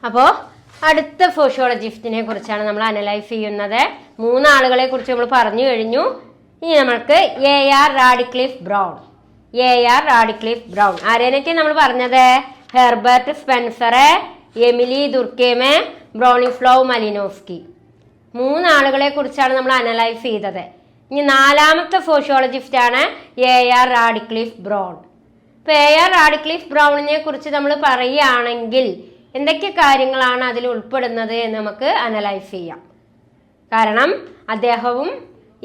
അപ്പോൾ അടുത്ത സോഷ്യോളജിസ്റ്റിനെ കുറിച്ചാണ് നമ്മൾ അനലൈസ് ചെയ്യുന്നത്. 3 ആളുകളെ കുറിച്ച് നമ്മൾ പറഞ്ഞു കഴിഞ്ഞു. ഇനി നമ്മൾക്ക് A.R. Radcliffe brown. A.R. Radcliffe brown ആരേനൊക്കെ നമ്മൾ പറഞ്ഞത്? Herbert Spencer, Emile Durkheim, Bronislaw Malinowski. 3 ആളുകളെ കുറിച്ചാണ് നമ്മൾ അനലൈസ് ചെയ്തത്. ഇനി 4ാമത്തെ സോഷ്യോളജിസ്റ്റ് ആണ് A.R. Radcliffe brown. ഇപ്പൊ A.R. റാഡിക്ലിഫ് ബ്രൗണിനെ കുറിച്ച് നമ്മൾ പറയുകയാണെങ്കിൽ എന്തൊക്കെ കാര്യങ്ങളാണ് അതിൽ ഉൾപ്പെടുന്നത് എന്ന് നമുക്ക് അനലൈസ് ചെയ്യാം. കാരണം അദ്ദേഹവും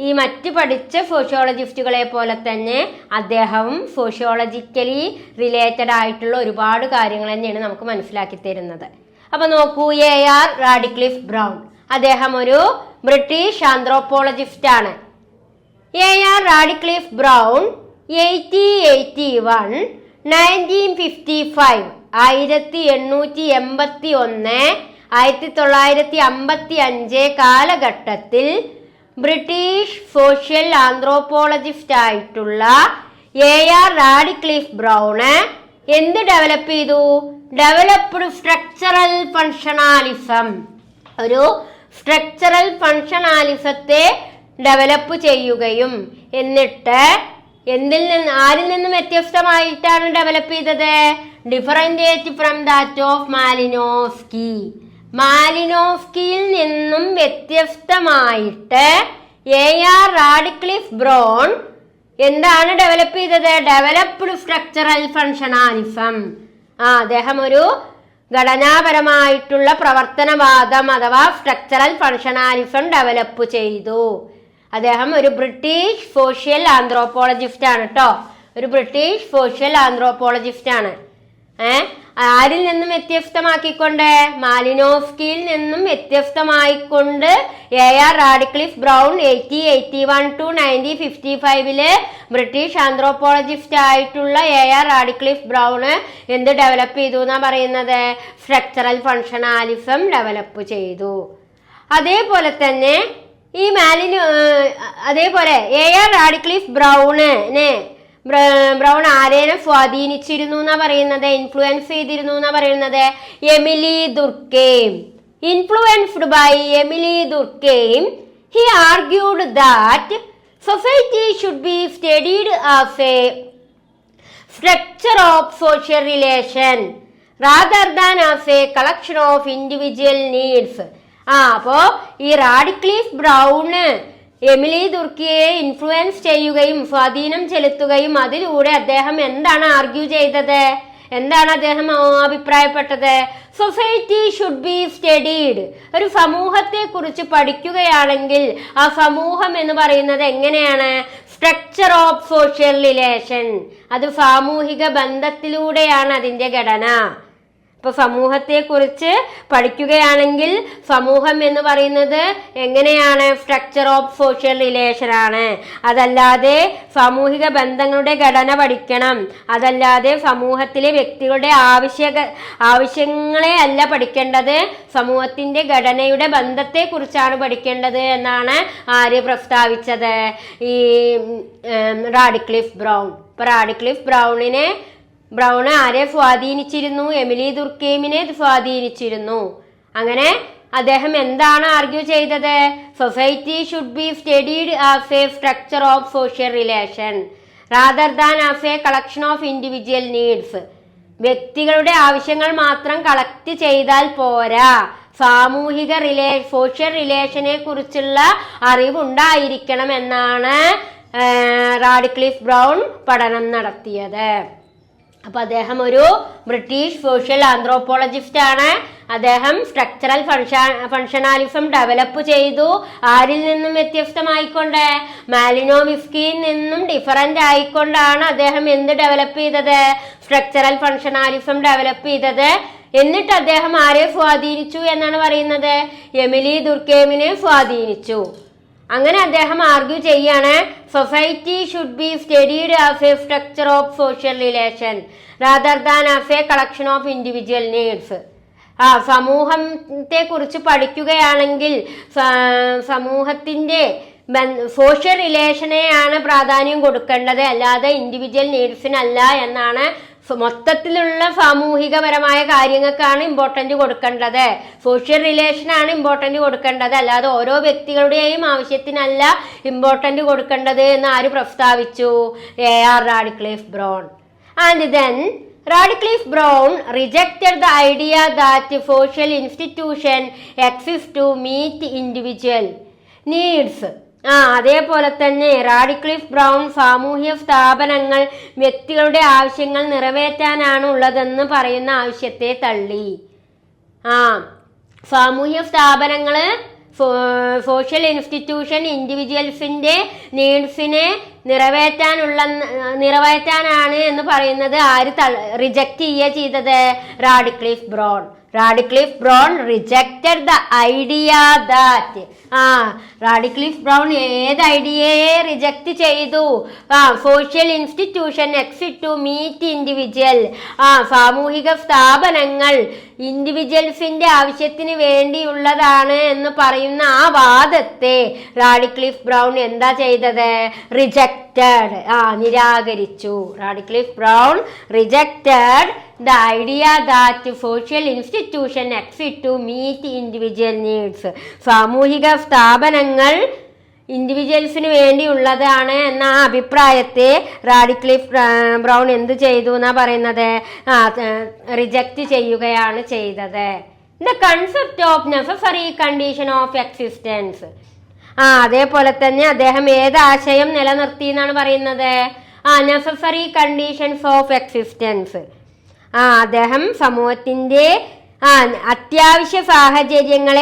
ഈ മറ്റ് പഠിച്ച സോഷ്യോളജിസ്റ്റുകളെ പോലെ തന്നെ അദ്ദേഹവും സോഷ്യോളജിക്കലി റിലേറ്റഡ് ആയിട്ടുള്ള ഒരുപാട് കാര്യങ്ങൾ തന്നെയാണ് നമുക്ക് മനസ്സിലാക്കി തരുന്നത്. അപ്പൊ നോക്കൂ, A.R. റാഡിക്ലിഫ് ബ്രൗൺ അദ്ദേഹം ഒരു ബ്രിട്ടീഷ് ആന്ത്രോപോളജിസ്റ്റ് ആണ്. A.R. റാഡിക്ലിഫ് ബ്രൗൺ 1881 1955 1881 1955 കാലഘട്ടത്തിൽ ബ്രിട്ടീഷ് സോഷ്യൽ ആന്ത്രോപോളജിസ്റ്റ് ആയിട്ടുള്ള A.R. റാഡിക്ലിഫ് ബ്രൗണ് എന്ത് ഡെവലപ്പ് ചെയ്തു? Developed structural functionalism. ഒരു സ്ട്രക്ചറൽ ഫങ്ഷണാലിസത്തെ ഡെവലപ്പ് ചെയ്യുകയും എന്നിട്ട് ആരിൽ നിന്നും വ്യത്യസ്തമായിട്ടാണ് ഡെവലപ്പ് ചെയ്തത്? Differentiate from that of Malinowski. മാലിനോവ്സ്കിയിൽ നിന്നും വ്യത്യസ്തമായിട്ട് A.R. റാഡിക്ലിഫ് ബ്രൗൺ എന്താണ് ഡെവലപ്പ് ചെയ്തത്? Developed structural functionalism. അദ്ദേഹം ഒരു ഘടനാപരമായിട്ടുള്ള പ്രവർത്തനവാദം അഥവാ സ്ട്രക്ചറൽ ഫങ്ഷണാലിസം ഡെവലപ്പ് ചെയ്തു. അദ്ദേഹം ഒരു ബ്രിട്ടീഷ് സോഷ്യൽ ആന്ത്രോപോളജിസ്റ്റ് ആണ് കേട്ടോ. ഒരു ബ്രിട്ടീഷ് സോഷ്യൽ ആന്ത്രോപോളജിസ്റ്റ് ആണ്. ആരിൽ നിന്നും വ്യത്യസ്തമാക്കിക്കൊണ്ട്? മാലിനോവ്സ്കിയിൽ നിന്നും വ്യത്യസ്തമായിക്കൊണ്ട് A.R. Radcliffe Brown 1881 to 1955 British anthropologist ആയിട്ടുള്ള A.R. റാഡിക്ലിഫ് ബ്രൗണ് എന്ത് ഡെവലപ്പ് ചെയ്തു എന്നാ പറയുന്നത്? സ്ട്രക്ചറൽ ഫങ്ഷണാലിസം ഡെവലപ്പ് ചെയ്തു. അതേപോലെ തന്നെ അതേപോലെ A.R. റാഡിക്ലിഫ് ബ്രൗൺ ആരേനെ സ്വാധീനിച്ചിരുന്നു എന്നാ പറയുന്നത്? ഇൻഫ്ലുവൻസ് ചെയ്തിരുന്നു എന്നാ പറയുന്നത്? Emile Durkheim. Influenced by Emile Durkheim, he argued that society should be studied as a structure of social relation rather than as a collection of individual needs. അപ്പോ ഈ റാഡിക്ലിഫ് brown Emily ദുർക്കിയെ influence ചെയ്യുകയും സ്വാധീനം ചെലുത്തുകയും അതിലൂടെ അദ്ദേഹം എന്താണ് ആർഗ്യൂ ചെയ്തത്? എന്താണ് അദ്ദേഹം അഭിപ്രായപ്പെട്ടത്? Society should be studied. ഒരു സമൂഹത്തെ കുറിച്ച് പഠിക്കുകയാണെങ്കിൽ ആ സമൂഹം എന്ന് പറയുന്നത് എങ്ങനെയാണ്? Structure of social relation. അത് സാമൂഹിക ബന്ധത്തിലൂടെയാണ് അതിന്റെ ഘടന. ഇപ്പൊ സമൂഹത്തെ കുറിച്ച് പഠിക്കുകയാണെങ്കിൽ സമൂഹം എന്ന് പറയുന്നത് എങ്ങനെയാണ്? സ്ട്രക്ചർ ഓഫ് സോഷ്യൽ റിലേഷൻ ആണ്. അതല്ലാതെ സാമൂഹിക ബന്ധങ്ങളുടെ ഘടന പഠിക്കണം. അതല്ലാതെ സമൂഹത്തിലെ വ്യക്തികളുടെ ആവശ്യങ്ങളെ അല്ല പഠിക്കേണ്ടത്, സമൂഹത്തിന്റെ ഘടനയുടെ ബന്ധത്തെ കുറിച്ചാണ് പഠിക്കേണ്ടത് എന്നാണ് ആര് പ്രസ്താവിച്ചത്? ഈ റാഡിക്ലിഫ് ബ്രൗൺ. ഇപ്പൊ റാഡിക്ലിഫ് ബ്രൗണ് ആരെ സ്വാധീനിച്ചിരുന്നു? എമിലി ദുർക്കേമിനെ സ്വാധീനിച്ചിരുന്നു. അങ്ങനെ അദ്ദേഹം എന്താണ് ആർഗ്യൂ ചെയ്തത്? Society should be studied as A structure of social relation rather than as A collection of individual needs. വ്യക്തികളുടെ ആവശ്യങ്ങൾ മാത്രം കളക്ട് ചെയ്താൽ പോരാ, സാമൂഹിക സോഷ്യൽ റിലേഷനെ കുറിച്ചുള്ള അറിവുണ്ടായിരിക്കണം എന്നാണ് റാഡിക്ലിഫ് ബ്രൗൺ പഠനം നടത്തിയത്. അപ്പൊ അദ്ദേഹം ഒരു ബ്രിട്ടീഷ് സോഷ്യൽ ആന്ത്രോപോളജിസ്റ്റ് ആണ്. അദ്ദേഹം സ്ട്രക്ചറൽ ഫങ്ഷണാലിസം ഡെവലപ്പ് ചെയ്തു. ആരിൽ നിന്നും വ്യത്യസ്തമായിക്കൊണ്ട്? മാലിനോവ്സ്കിയിൽ നിന്നും ഡിഫറന്റ് ആയിക്കൊണ്ടാണ് അദ്ദേഹം എന്ത് ഡെവലപ്പ് ചെയ്തത്? സ്ട്രക്ചറൽ ഫങ്ഷണാലിസം ഡെവലപ്പ് ചെയ്തത്. എന്നിട്ട് അദ്ദേഹം ആരെ സ്വാധീനിച്ചു എന്നാണ് പറയുന്നത്? എമിലി ദുർക്കേമിനെ സ്വാധീനിച്ചു. അങ്ങനെ അദ്ദേഹം ആർഗ്യൂ ചെയ്യാണ്, society should be studied as A structure of social relation rather than as A collection of individual needs. സമൂഹത്തെ കുറിച്ച് പഠിക്കുകയാണെങ്കിൽ സമൂഹത്തിന്റെ സോഷ്യൽ റിലേഷനെയാണ് പ്രാധാന്യം കൊടുക്കേണ്ടത്, അല്ലാതെ ഇൻഡിവിജ്വൽ നീഡ്സിനല്ല എന്നാണ് മൊത്തത്തിലുള്ള സാമൂഹികപരമായ കാര്യങ്ങൾക്കാണ് ഇമ്പോർട്ടൻ്റ് കൊടുക്കേണ്ടത്, സോഷ്യൽ റിലേഷനാണ് ഇമ്പോർട്ടൻ്റ് കൊടുക്കേണ്ടത്, അല്ലാതെ ഓരോ വ്യക്തികളുടെയും ആവശ്യത്തിനല്ല ഇമ്പോർട്ടൻ്റ് കൊടുക്കേണ്ടത് എന്ന് ആര് പ്രസ്താവിച്ചു? A.R. Radcliffe Brown. And then Radcliffe Brown rejected the idea that social institution exist to meet individual needs. അതേപോലെ തന്നെ റാഡിക്ലിഫ് ബ്രൗൺ സാമൂഹ്യ സ്ഥാപനങ്ങൾ വ്യക്തികളുടെ ആവശ്യങ്ങൾ നിറവേറ്റാനാണ് ഉള്ളതെന്ന് പറയുന്ന ആവശ്യത്തെ തള്ളി. സാമൂഹ്യ സ്ഥാപനങ്ങള് സോഷ്യൽ ഇൻസ്റ്റിറ്റ്യൂഷൻ ഇൻഡിവിജ്വൽസിന്റെ നീഡ്സിനെ നിറവേറ്റാനാണ് എന്ന് പറയുന്നത് ആര് റിജക്റ്റ് ചെയ്യുക ചെയ്തത്? Radcliffe Brown. Radcliffe Brown rejected the idea that. Radcliffe Brown ഏത് ഐഡിയയെ റിജക്റ്റ് ചെയ്തു? Social institution exist to meet individual. സാമൂഹിക സ്ഥാപനങ്ങൾ ഇൻഡിവിജ്വൽസിന്റെ ആവശ്യത്തിന് വേണ്ടിയുള്ളതാണ് എന്ന് പറയുന്ന ആ വാദത്തെ റാഡിക്ലിഫ് ബ്രൗൺ എന്താ ചെയ്തത്? റിജക്റ്റഡ്, നിരാകരിച്ചു. Radcliffe Brown rejected the idea that social institution exist to meet individual needs. സാമൂഹിക സ്ഥാപനങ്ങൾ ഇൻഡിവിജ്വൽസിന് വേണ്ടിയുള്ളതാണ് എന്ന ആ അഭിപ്രായത്തെ റാഡിക്ലിഫ് ബ്രൗൺ എന്ത് ചെയ്തു എന്നാ പറയുന്നത്? റിജക്റ്റ് ചെയ്യുകയാണ് ചെയ്തത്. The concept of necessary condition of existence. അതേപോലെ തന്നെ അദ്ദേഹം ഏത് ആശയം നിലനിർത്തി എന്നാണ് പറയുന്നത്? Necessary conditions of existence. അദ്ദേഹം സമൂഹത്തിന്റെ അത്യാവശ്യ സാഹചര്യങ്ങൾ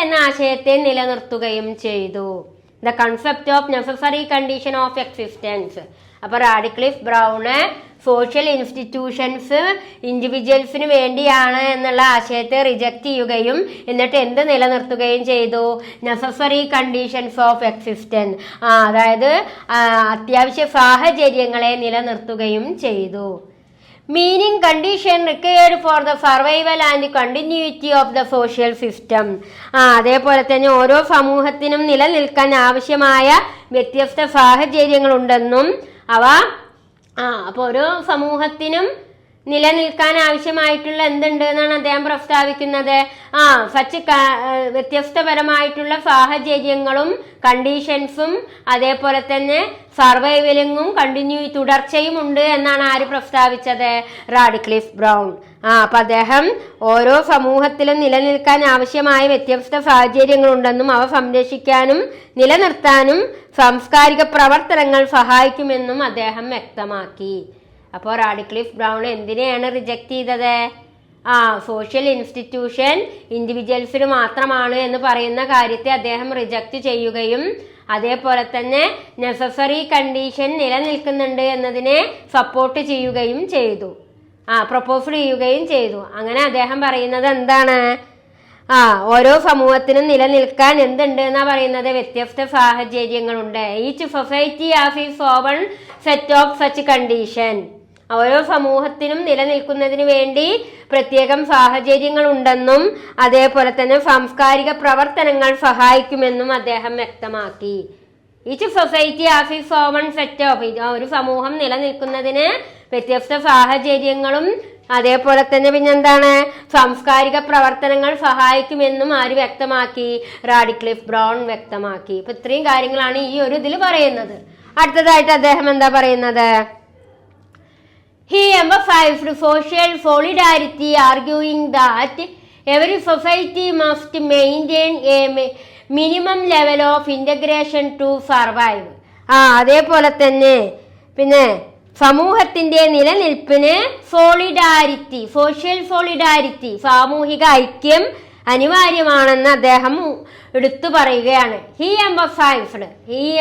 എന്ന ആശയത്തെ നിലനിർത്തുകയും ചെയ്തു. The concept of necessary condition of existence. അപ്പൊ റാഡിക്ലിഫ് ബ്രൗണ് സോഷ്യൽ ഇൻസ്റ്റിറ്റ്യൂഷൻസ് ഇൻഡിവിജ്വൽസിന് വേണ്ടിയാണ് എന്നുള്ള ആശയത്തെ റിജക്റ്റ് ചെയ്യുകയും എന്നിട്ട് എന്ത് നിലനിർത്തുകയും ചെയ്തു? നെസസറി കണ്ടീഷൻസ് ഓഫ് എക്സിസ്റ്റൻസ്, അതായത് അത്യാവശ്യ സാഹചര്യങ്ങളെ നിലനിർത്തുകയും ചെയ്തു. Meaning condition required for the survival and continuity of the social system. അതേപോലെ തന്നെ ഓരോ സമൂഹത്തിനും നിലനിൽക്കാൻ ആവശ്യമായ വ്യത്യസ്ത സാഹചര്യങ്ങളുണ്ടെന്നും അപ്പോൾ ഓരോ സമൂഹത്തിനും നിലനിൽക്കാൻ ആവശ്യമായിട്ടുള്ള എന്തുണ്ട് എന്നാണ് അദ്ദേഹം പ്രസ്താവിക്കുന്നത്? വ്യത്യസ്തപരമായിട്ടുള്ള സാഹചര്യങ്ങളും കണ്ടീഷൻസും അതേപോലെ തന്നെ സർവൈവലിങ്ങും തുടർച്ചയും ഉണ്ട് എന്നാണ് ആര് പ്രസ്താവിച്ചത്? റാഡിക്ലിഫ് ബ്രൗൺ. അപ്പൊ അദ്ദേഹം ഓരോ സമൂഹത്തിലും നിലനിൽക്കാൻ ആവശ്യമായ വ്യത്യസ്ത സാഹചര്യങ്ങളുണ്ടെന്നും അവ സംരക്ഷിക്കാനും നിലനിർത്താനും സാംസ്കാരിക പ്രവർത്തനങ്ങൾ സഹായിക്കുമെന്നും അദ്ദേഹം വ്യക്തമാക്കി. അപ്പോൾ റാഡിക്ലിഫ് ബ്രൗൺ എന്തിനെയാണ് റിജക്റ്റ് ചെയ്തത്? സോഷ്യൽ ഇൻസ്റ്റിറ്റ്യൂഷൻ ഇൻഡിവിജ്വൽസിന് മാത്രമാണ് എന്ന് പറയുന്ന കാര്യത്തെ അദ്ദേഹം റിജക്റ്റ് ചെയ്യുകയും അതേപോലെ തന്നെ നെസസറി കണ്ടീഷൻ നിലനിൽക്കുന്നുണ്ട് എന്നതിനെ സപ്പോർട്ട് ചെയ്യുകയും ചെയ്തു, പ്രപ്പോസ് ചെയ്യുകയും ചെയ്തു. അങ്ങനെ അദ്ദേഹം പറയുന്നത് എന്താണ്? ഓരോ സമൂഹത്തിനും നിലനിൽക്കാൻ എന്തുണ്ട് എന്നാ പറയുന്നത്? വ്യത്യസ്ത സാഹചര്യങ്ങളുണ്ട്. Each society has it's on set of such condition. ഓരോ സമൂഹത്തിനും നിലനിൽക്കുന്നതിന് വേണ്ടി പ്രത്യേകം സാഹചര്യങ്ങൾ ഉണ്ടെന്നും അതേപോലെ തന്നെ സാംസ്കാരിക പ്രവർത്തനങ്ങൾ സഹായിക്കുമെന്നും അദ്ദേഹം വ്യക്തമാക്കി. Each society has it's on set of. ഒരു സമൂഹം നിലനിൽക്കുന്നതിന് വ്യത്യസ്ത സാഹചര്യങ്ങളും അതേപോലെ തന്നെ പിന്നെന്താണ്? സാംസ്കാരിക പ്രവർത്തനങ്ങൾ സഹായിക്കുമെന്നും ആര് വ്യക്തമാക്കി? റാഡിക്ലിഫ് ബ്രൗൺ വ്യക്തമാക്കി. ഇപ്പൊ ഇത്രയും കാര്യങ്ങളാണ് ഈ ഒരു ഇതിൽ പറയുന്നത്. അടുത്തതായിട്ട് അദ്ദേഹം എന്താ പറയുന്നത്? He emphasized social solidarity, arguing that every society must maintain a minimum level of integration to survive. അതേപോലെ തന്നെ പിന്നെ സമൂഹത്തിന്റെ നിലനിൽപ്പിന് സോഷ്യൽ സോളിഡാരിറ്റി, സാമൂഹിക ഐക്യം അനിവാര്യമാണെന്ന് അദ്ദേഹം എടുത്തു പറയുകയാണ്. ഹി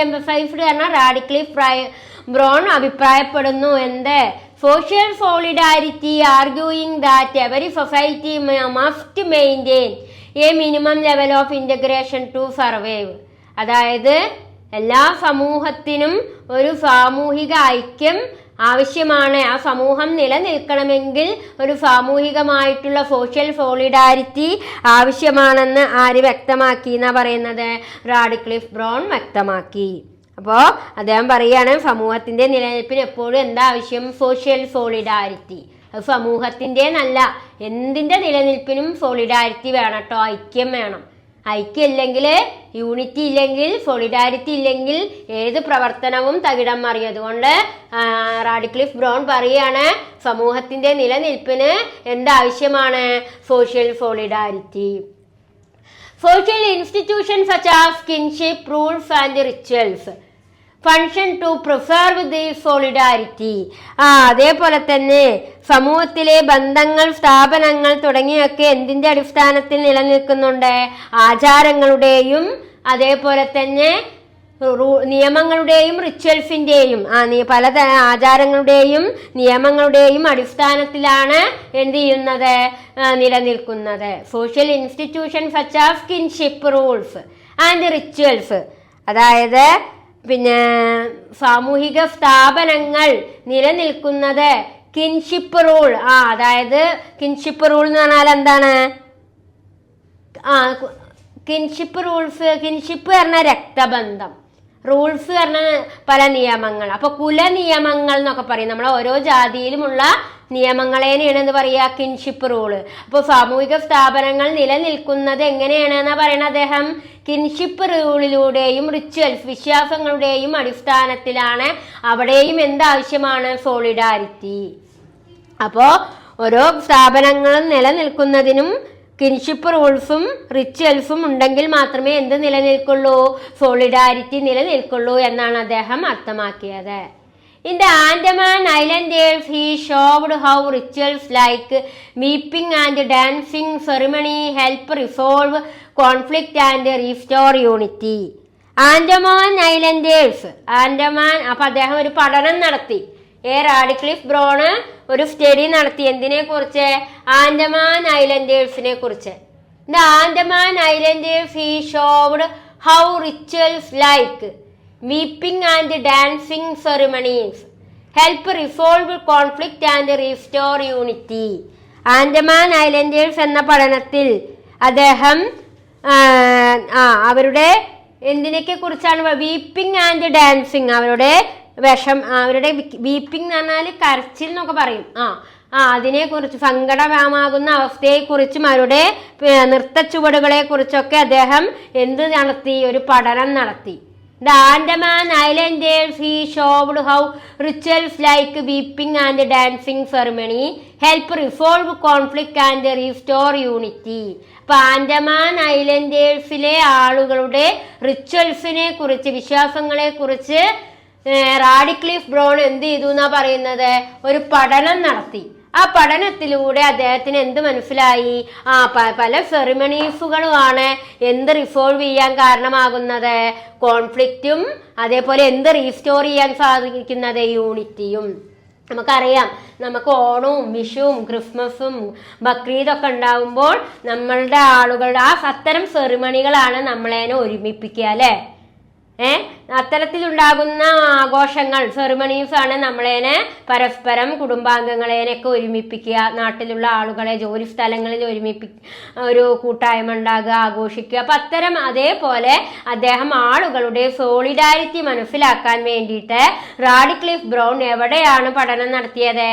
എംഫസൈസ്ഡ് പറഞ്ഞാൽ റാഡിക്ലിഫ് ബ്രൗൺ അഭിപ്രായപ്പെടുന്നു എന്ത്? Social solidarity, arguing that every society must maintain a minimum level of integration to survive. അതായത് എല്ലാ സമൂഹത്തിനും ഒരു സാമൂഹിക ഐക്യം ആവശ്യമാണ്. ആ സമൂഹം നിലനിൽക്കണമെങ്കിൽ ഒരു സാമൂഹികമായിട്ടുള്ള സോഷ്യൽ സോളിഡാരിറ്റി ആവശ്യമാണെന്ന് ആര് വ്യക്തമാക്കി എന്നാ പറയുന്നത്? റാഡിക്ലിഫ് ബ്രൗൺ വ്യക്തമാക്കി. അപ്പോൾ അദ്ദേഹം പറയുകയാണ് സമൂഹത്തിന്റെ നിലനിൽപ്പിന് എപ്പോഴും എന്താ ആവശ്യം? Social solidarity. അത് സമൂഹത്തിന്റെ നല്ല എന്തിന്റെ നിലനിൽപ്പിനും സോളിഡാരിറ്റി വേണം കേട്ടോ, ഐക്യം വേണം. ഐക്യം ഇല്ലെങ്കിൽ, യൂണിറ്റി ഇല്ലെങ്കിൽ, സോളിഡാരിറ്റി ഇല്ലെങ്കിൽ ഏത് പ്രവർത്തനവും തകിടം മറിയും. അതുകൊണ്ട് റാഡിക്ലിഫ് ബ്രൗൺ പറയാണ് സമൂഹത്തിന്റെ നിലനിൽപ്പിന് എന്താവശ്യമാണ്? Social solidarity. Social institutions such as kinship, rules and rituals function to preserve the solidarity. അതേപോലെ തന്നെ സമൂഹത്തിലെ ബന്ധങ്ങൾ, സ്ഥാപനങ്ങൾ തുടങ്ങിയൊക്കെ എന്തിന്റെ അടിസ്ഥാനത്തിൽ നിലനിൽക്കുന്നുണ്ട്? ആചാരങ്ങളുടെയും അതേപോലെ തന്നെ നിയമങ്ങളുടെയും റിച്വൽസിന്റെയും പല ആചാരങ്ങളുടെയും നിയമങ്ങളുടെയും അടിസ്ഥാനത്തിലാണ് എന്ത് ചെയ്യുന്നത്? നിലനിൽക്കുന്നത്. Social institution such as kinship, rules and rituals. അതായത് സാമൂഹിക സ്ഥാപനങ്ങൾ നിലനിൽക്കുന്നത് കിൻഷിപ്പ് റൂൾ. അതായത് കിൻഷിപ്പ് റൂൾ എന്ന് പറഞ്ഞാൽ എന്താണ്? കിൻഷിപ്പ് റൂൾസ്, കിൻഷിപ്പ് പറഞ്ഞ രക്തബന്ധം, റൂൾസ് പറഞ്ഞ പല നിയമങ്ങൾ. അപ്പൊ കുല നിയമങ്ങൾ എന്നൊക്കെ പറയും. നമ്മളെ ഓരോ ജാതിയിലുമുള്ള നിയമങ്ങളേനെയാണ് എന്ന് പറയാ കിൻഷിപ്പ് റൂള്. അപ്പോൾ സാമൂഹിക സ്ഥാപനങ്ങൾ നിലനിൽക്കുന്നത് എങ്ങനെയാണെന്നാ പറയുന്നത് അദ്ദേഹം? കിൻഷിപ്പ് റൂളിലൂടെയും റിച്വൽസ്, വിശ്വാസങ്ങളുടെയും അടിസ്ഥാനത്തിലാണ്. അവിടെയും എന്താവശ്യമാണ്? സോളിഡാരിറ്റി. അപ്പോ ഓരോ സ്ഥാപനങ്ങളും നിലനിൽക്കുന്നതിനും കിൻഷിപ്പ് റൂൾസും റിച്വൽസും ഉണ്ടെങ്കിൽ മാത്രമേ എന്ത് നിലനിൽക്കുള്ളൂ? സോളിഡാരിറ്റി നിലനിൽക്കുള്ളൂ എന്നാണ് അദ്ദേഹം അർത്ഥമാക്കിയത്. In the Andaman Islanders, he showed how rituals like weeping and dancing ceremony help resolve conflict and restore unity. Andaman Islanders, അപ്പൊ അദ്ദേഹം ഒരു പഠനം നടത്തി. റാഡിക്ലിഫ് ബ്രൗൺ ഒരു സ്റ്റഡി നടത്തി. എന്തിനെ കുറിച്ച്? ആൻഡമാൻ ഐലൻഡേഴ്സിനെ കുറിച്ച്. The Andaman Islanders, he showed how rituals like weeping and dancing ceremonies help resolve conflict and restore unity. Andaman Islanders എന്ന പഠനത്തിൽ അദ്ദേഹം അവരുടെ എന്തിനൊക്കെ കുറിച്ചാണ്? Weeping and dancing. അവരുടെ വീപ്പിംഗ് എന്ന് പറഞ്ഞാൽ കരച്ചിൽ എന്നൊക്കെ പറയും. അതിനെ കുറിച്ച്, സങ്കടമാകുന്ന അവസ്ഥയെ കുറിച്ചും അവരുടെ നൃത്തച്ചുവടുകളെ കുറിച്ചൊക്കെ അദ്ദേഹം എന്ത് നടത്തി? ഒരു പഠനം നടത്തി. The Andaman Islanders, he showed how rituals like weeping and dancing ceremony help resolve conflict and restore unity. അപ്പൊ ആൻഡമാൻ ഐലൻഡേഴ്സിലെ ആളുകളുടെ റിച്വൽസിനെ കുറിച്ച്, വിശ്വാസങ്ങളെ കുറിച്ച് റാഡിക്ലിഫ് ബ്രൗൺ എന്ത് ചെയ്തു എന്നാ പറയുന്നത്? ഒരു പഠനം നടത്തി. ആ പഠനത്തിലൂടെ അദ്ദേഹത്തിന് എന്ത് മനസ്സിലായി? പല സെറിമണീസുകളുമാണ് എന്ത് റിസോൾവ് ചെയ്യാൻ കാരണമാകുന്നത്? കോൺഫ്ലിക്റ്റും അതേപോലെ എന്ത് റീസ്റ്റോർ ചെയ്യാൻ സാധിക്കുന്നത്? യൂണിറ്റിയും. നമുക്കറിയാം, നമുക്ക് ഓണവും വിഷുവും ക്രിസ്മസും ബക്രീദൊക്കെ ഉണ്ടാകുമ്പോൾ നമ്മളുടെ ആളുകളുടെ അത്തരം സെറിമണികളാണ് നമ്മളതിനെ ഒരുമിപ്പിക്കുക അല്ലേ? അത്തരത്തിലുണ്ടാകുന്ന ആഘോഷങ്ങൾ, സെറിമണീസ് ആണ് നമ്മളേനെ പരസ്പരം കുടുംബാംഗങ്ങളേനൊക്കെ ഒരുമിപ്പിക്കുക, നാട്ടിലുള്ള ആളുകളെ ജോലി സ്ഥലങ്ങളിൽ ഒരു കൂട്ടായ്മ ഉണ്ടാകുക, ആഘോഷിക്കുക. അപ്പൊ അത്തരം അതേപോലെ അദ്ദേഹം ആളുകളുടെ സോളിഡാരിറ്റി മനസ്സിലാക്കാൻ വേണ്ടിയിട്ട് റാഡിക്ലിഫ് ബ്രൗൺ എവിടെയാണ് പഠനം നടത്തിയത്?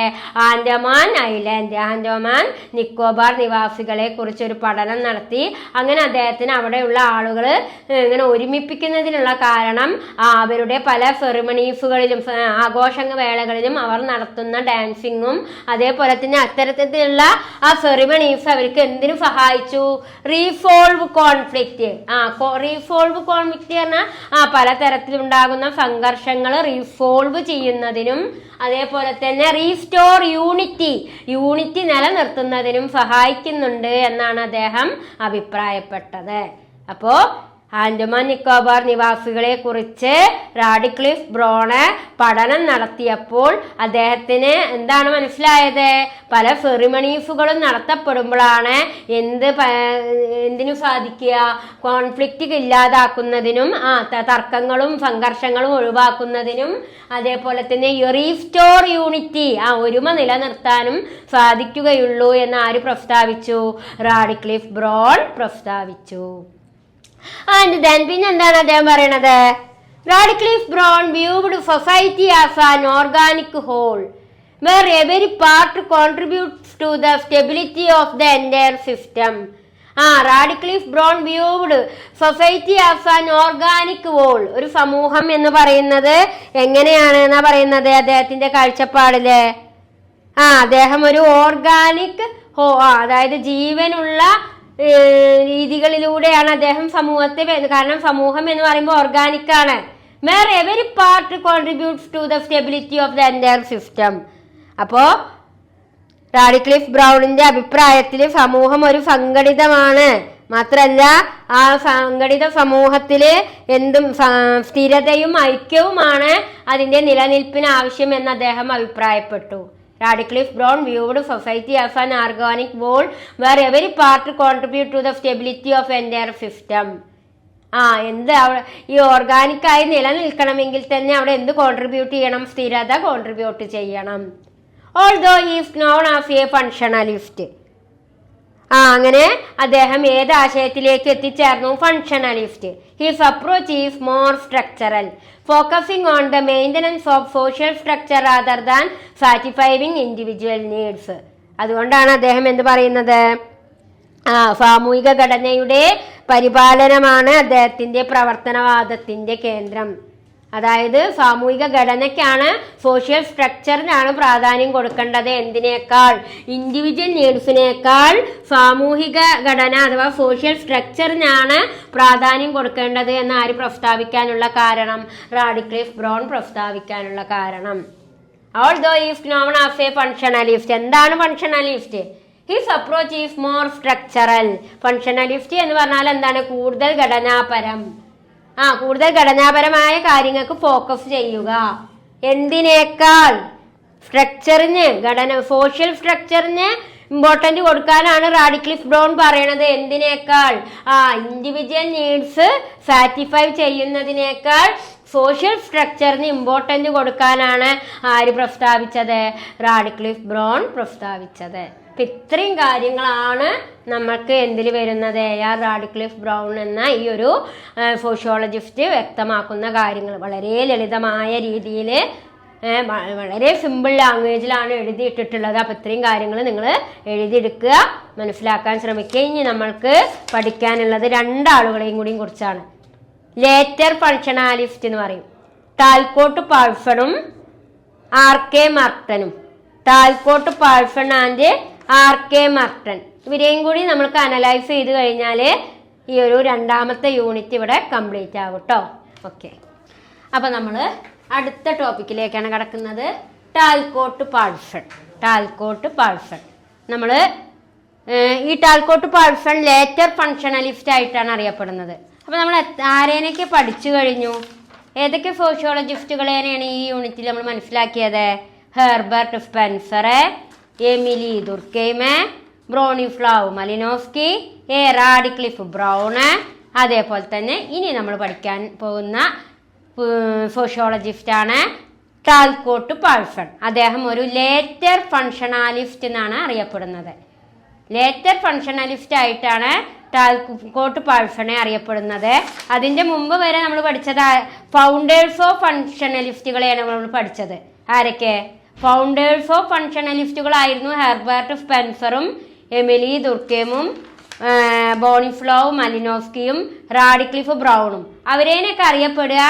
ആൻഡമാൻ ഐലൻഡ്, ആൻഡമാൻ നിക്കോബാർ നിവാസികളെ കുറിച്ചൊരു പഠനം നടത്തി. അങ്ങനെ അദ്ദേഹത്തിന് അവിടെയുള്ള ആളുകൾ ഇങ്ങനെ ഒരുമിപ്പിക്കുന്നതിനുള്ള കാരണം അവരുടെ പല സെറിമണീസുകളിലും ആഘോഷവേളകളിലും അവർ നടത്തുന്ന ഡാൻസിങ്ങും അതേപോലെ തന്നെ അത്തരത്തിലുള്ള ആ സെറിമണീസ് അവർക്ക് എന്തിനു സഹായിച്ചു? Resolve conflict. റീസോൾവ് കോൺഫ്ലിക്റ്റ് പറഞ്ഞാൽ പലതരത്തിലുണ്ടാകുന്ന സംഘർഷങ്ങൾ റീസോൾവ് ചെയ്യുന്നതിനും അതേപോലെ തന്നെ റീസ്റ്റോർ യൂണിറ്റി നിലനിർത്തുന്നതിനും സഹായിക്കുന്നുണ്ട് എന്നാണ് അദ്ദേഹം അഭിപ്രായപ്പെട്ടത്. അപ്പോ ആൻഡമാൻ നിക്കോബാർ നിവാസികളെ കുറിച്ച് റാഡിക്ലിഫ് ബ്രൗണ് പഠനം നടത്തിയപ്പോൾ അദ്ദേഹത്തിന് എന്താണ് മനസ്സിലായത്? പല സെറിമണീസുകളും നടത്തപ്പെടുമ്പോഴാണ് എന്തിനു സാധിക്കുക? കോൺഫ്ലിക്റ്റ് ഇല്ലാതാക്കുന്നതിനും തർക്കങ്ങളും സംഘർഷങ്ങളും ഒഴിവാക്കുന്നതിനും അതേപോലെ തന്നെ റീസ്റ്റോർ യൂണിറ്റി, ഒരുമ നിലനിർത്താനും സാധിക്കുകയുള്ളൂ എന്ന് ആര് പ്രസ്താവിച്ചു? റാഡിക്ലിഫ് ബ്രൗൺ പ്രസ്താവിച്ചു. പിന്നെ എന്താണ് അദ്ദേഹം പറയണത്? Radcliffe Brown viewed society as an organic whole, where every part contributes to the stability of the entire system. Radcliffe Brown viewed society as an organic whole. ഒരു സമൂഹം എന്ന് പറയുന്നത് എങ്ങനെയാണ് എന്നാ പറയുന്നത് അദ്ദേഹത്തിന്റെ കാഴ്ചപ്പാടില്? അദ്ദേഹം ഒരു ഓർഗാനിക് അതായത് ജീവനുള്ള രീതികളിലൂടെയാണ് അദ്ദേഹം സമൂഹത്തെ, കാരണം സമൂഹം എന്ന് പറയുമ്പോൾ ഓർഗാനിക് ആണ്. Where every part contributes to the stability of the entire system. അപ്പോ റാഡിക്ലിഫ് ബ്രൗണിന്റെ അഭിപ്രായത്തിൽ സമൂഹം ഒരു സംഘടിതമാണ്, മാത്രല്ല ആ സംഘടിത സമൂഹത്തില് എന്തും സ്ഥിരതയും ഐക്യവുമാണ് അതിന്റെ നിലനിൽപ്പിന് ആവശ്യം എന്ന് അദ്ദേഹം അഭിപ്രായപ്പെട്ടു. Radcliffe Brown viewed society as an organic whole where every part contribute to the stability of entire system. ഈ ഓർഗാനിക്കായി നിലനിൽക്കണമെങ്കിൽ തന്നെ അവിടെ എന്ത് കോൺട്രിബ്യൂട്ട് ചെയ്യണം? സ്ഥിരത കോൺട്രിബ്യൂട്ട് ചെയ്യണം. Although he is known as a functionalist. അങ്ങനെ അദ്ദേഹം ഏത് ആശയത്തിലേക്ക് എത്തിച്ചേർന്നു? Functionalist. His approach is more structural, focusing on the maintenance of social structure rather than satisfying individual needs. അതുകൊണ്ടാണ് അദ്ദേഹം എന്ത് പറയുന്നത്? സാമൂഹിക ഘടനയുടെ പരിപാലനമാണ് അദ്ദേഹത്തിന്റെ പ്രവർത്തനവാദത്തിന്റെ കേന്ദ്രം. അതായത് സാമൂഹിക ഘടനയ്ക്കാണ്, സോഷ്യൽ സ്ട്രക്ചറിനാണ് പ്രാധാന്യം കൊടുക്കേണ്ടത്. എന്തിനേക്കാൾ? ഇൻഡിവിജ്വൽ നീഡ്സിനേക്കാൾ സാമൂഹിക ഘടന അഥവാ സോഷ്യൽ സ്ട്രക്ചറിനാണ് പ്രാധാന്യം കൊടുക്കേണ്ടത് എന്ന് ആര് പ്രസ്താവിക്കാനുള്ള കാരണം? റാഡിക്ലിഫ് ബ്രൗൺ പ്രസ്താവിക്കാനുള്ള കാരണം. Although he is known as a functionalist. എന്താണ് functionalist? His approach is more structural. Functionalist എന്ന് പറഞ്ഞാൽ എന്താണ്? കൂടുതൽ ഘടനാപരം. കൂടുതൽ ഘടനാപരമായ കാര്യങ്ങൾക്ക് ഫോക്കസ് ചെയ്യുക. എന്തിനേക്കാൾ? സ്ട്രക്ചറിന്, സോഷ്യൽ സ്ട്രക്ചറിന് ഇമ്പോർട്ടന്റ് കൊടുക്കാനാണ് റാഡിക്ലിഫ് ബ്രൗൺ പറയണത്. എന്തിനേക്കാൾ? ഇൻഡിവിജ്വൽ നീഡ്സ് സാറ്റിസ്ഫൈ ചെയ്യുന്നതിനേക്കാൾ സോഷ്യൽ സ്ട്രക്ചറിന് ഇമ്പോർട്ടന്റ് കൊടുക്കാനാണ് ആര് പ്രസ്താവിച്ചത്? റാഡിക്ലിഫ് ബ്രൗൺ പ്രസ്താവിച്ചത്. ഇത്രയും കാര്യങ്ങളാണ് നമ്മൾക്ക് എന്തിൽ വരുന്നത്? റാഡിക്ലിഫ് ബ്രൗൺ എന്ന ഈ ഒരു സോഷ്യോളജിസ്റ്റ് വ്യക്തമാക്കുന്ന കാര്യങ്ങൾ വളരെ ലളിതമായ രീതിയിൽ, വളരെ സിമ്പിൾ ലാംഗ്വേജിലാണ് എഴുതിയിട്ടിട്ടുള്ളത്. അപ്പം ഇത്രയും കാര്യങ്ങൾ നിങ്ങൾ എഴുതിയെടുക്കുക, മനസ്സിലാക്കാൻ ശ്രമിക്കുക. ഇനി നമ്മൾക്ക് പഠിക്കാനുള്ളത് രണ്ടാളുകളെയും കൂടിയും കുറിച്ചാണ്. ലേറ്റർ ഫങ്ഷണാലിസ്റ്റ് എന്ന് പറയും. ടാൽക്കോട്ട് പാഴ്സണും R.K. മർട്ടനും. Talcott Parsons and R.K. Merton. ഇവരെയും കൂടി നമ്മൾക്ക് അനലൈസ് ചെയ്ത് കഴിഞ്ഞാൽ ഈ ഒരു രണ്ടാമത്തെ യൂണിറ്റ് ഇവിടെ കംപ്ലീറ്റ് ആകും കേട്ടോ. ഓക്കെ, അപ്പം നമ്മൾ അടുത്ത ടോപ്പിക്കിലേക്കാണ് കിടക്കുന്നത്. Talcott Parson. ടാൽക്കോട്ട് പാഴ്സൺ നമ്മൾ ഈ ടാൽക്കോട്ട് പാഴ്സൺ ലേറ്റർ ഫങ്ഷണലിസ്റ്റ് ആയിട്ടാണ് അറിയപ്പെടുന്നത്. അപ്പം നമ്മൾ ആരേനൊക്കെ പഠിച്ചു കഴിഞ്ഞു? ഏതൊക്കെ സോഷ്യോളജിസ്റ്റുകളെയാണ് ഈ യൂണിറ്റിൽ നമ്മൾ മനസ്സിലാക്കിയത്? Herbert Spencer, Emile Durkheim, Bronislaw Malinowski, Radcliffe Brown. അതേപോലെ തന്നെ ഇനി നമ്മൾ പഠിക്കാൻ പോകുന്ന സോഷ്യോളജിസ്റ്റാണ് ടാൽക്കോട്ട് പാഴ്സൺ. അദ്ദേഹം ഒരു ലേറ്റർ ഫങ്ഷണാലിസ്റ്റ് എന്നാണ് അറിയപ്പെടുന്നത്. ലേറ്റർ ഫങ്ഷണലിസ്റ്റ് ആയിട്ടാണ് ടാൽക്കോട്ട് പാഴ്സണെ അറിയപ്പെടുന്നത്. അതിൻ്റെ മുമ്പ് വരെ നമ്മൾ പഠിച്ചത് ഫൗണ്ടേഴ്സ് ഓഫ് ഫങ്ഷണലിസ്റ്റുകളെയാണ് നമ്മൾ പഠിച്ചത്. ആരൊക്കെ? ഫൗണ്ടേഴ്സ് ഓഫ് ഫങ്ഷണലിസ്റ്റുകളായിരുന്നു ഹെർബർട്ട് സ്പെൻസറും എമിലി ദുർക്കെയ്മും ബോണിസ്ലാവ് മലിനോസ്കിയും റാഡിക്ലിഫ് ബ്രൗണും. അവരേനൊക്കെ അറിയപ്പെടുക